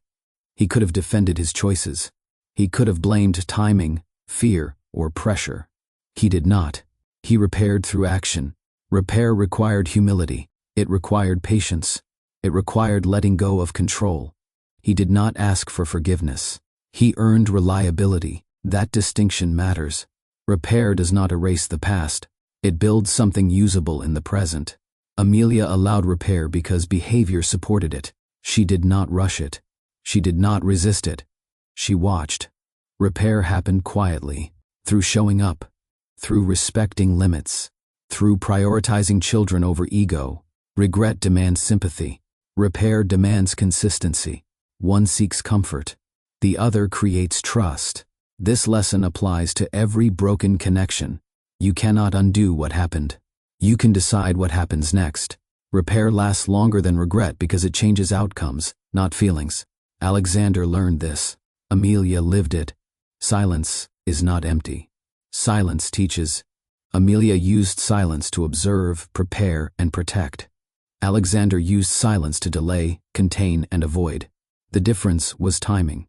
He could have defended his choices. He could have blamed timing, fear, or pressure. He did not. He repaired through action. Repair required humility. It required patience. It required letting go of control. He did not ask for forgiveness. He earned reliability. That distinction matters. Repair does not erase the past. It builds something usable in the present. Amelia allowed repair because behavior supported it. She did not rush it. She did not resist it. She watched. Repair happened quietly, through showing up, through respecting limits, through prioritizing children over ego. Regret demands sympathy. Repair demands consistency. One seeks comfort. The other creates trust. This lesson applies to every broken connection. You cannot undo what happened. You can decide what happens next. Repair lasts longer than regret because it changes outcomes, not feelings. Alexander learned this. Amelia lived it. Silence is not empty. Silence teaches. Amelia used silence to observe, prepare, and protect. Alexander used silence to delay, contain, and avoid. The difference was timing.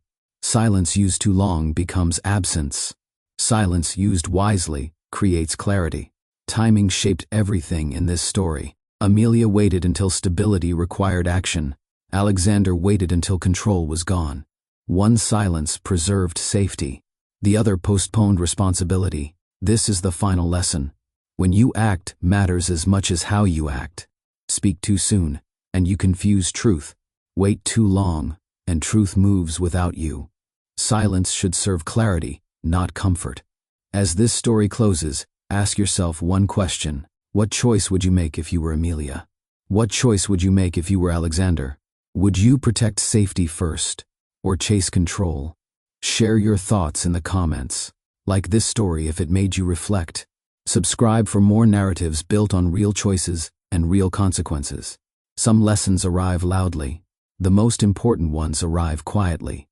Silence used too long becomes absence. Silence used wisely creates clarity. Timing shaped everything in this story. Amelia waited until stability required action. Alexander waited until control was gone. One silence preserved safety. The other postponed responsibility. This is the final lesson. When you act matters as much as how you act. Speak too soon, and you confuse truth. Wait too long, and truth moves without you. Silence should serve clarity, not comfort. As this story closes, ask yourself one question. What choice would you make if you were Amelia? What choice would you make if you were Alexander? Would you protect safety first, or chase control? Share your thoughts in the comments. Like this story if it made you reflect. Subscribe for more narratives built on real choices and real consequences. Some lessons arrive loudly. The most important ones arrive quietly.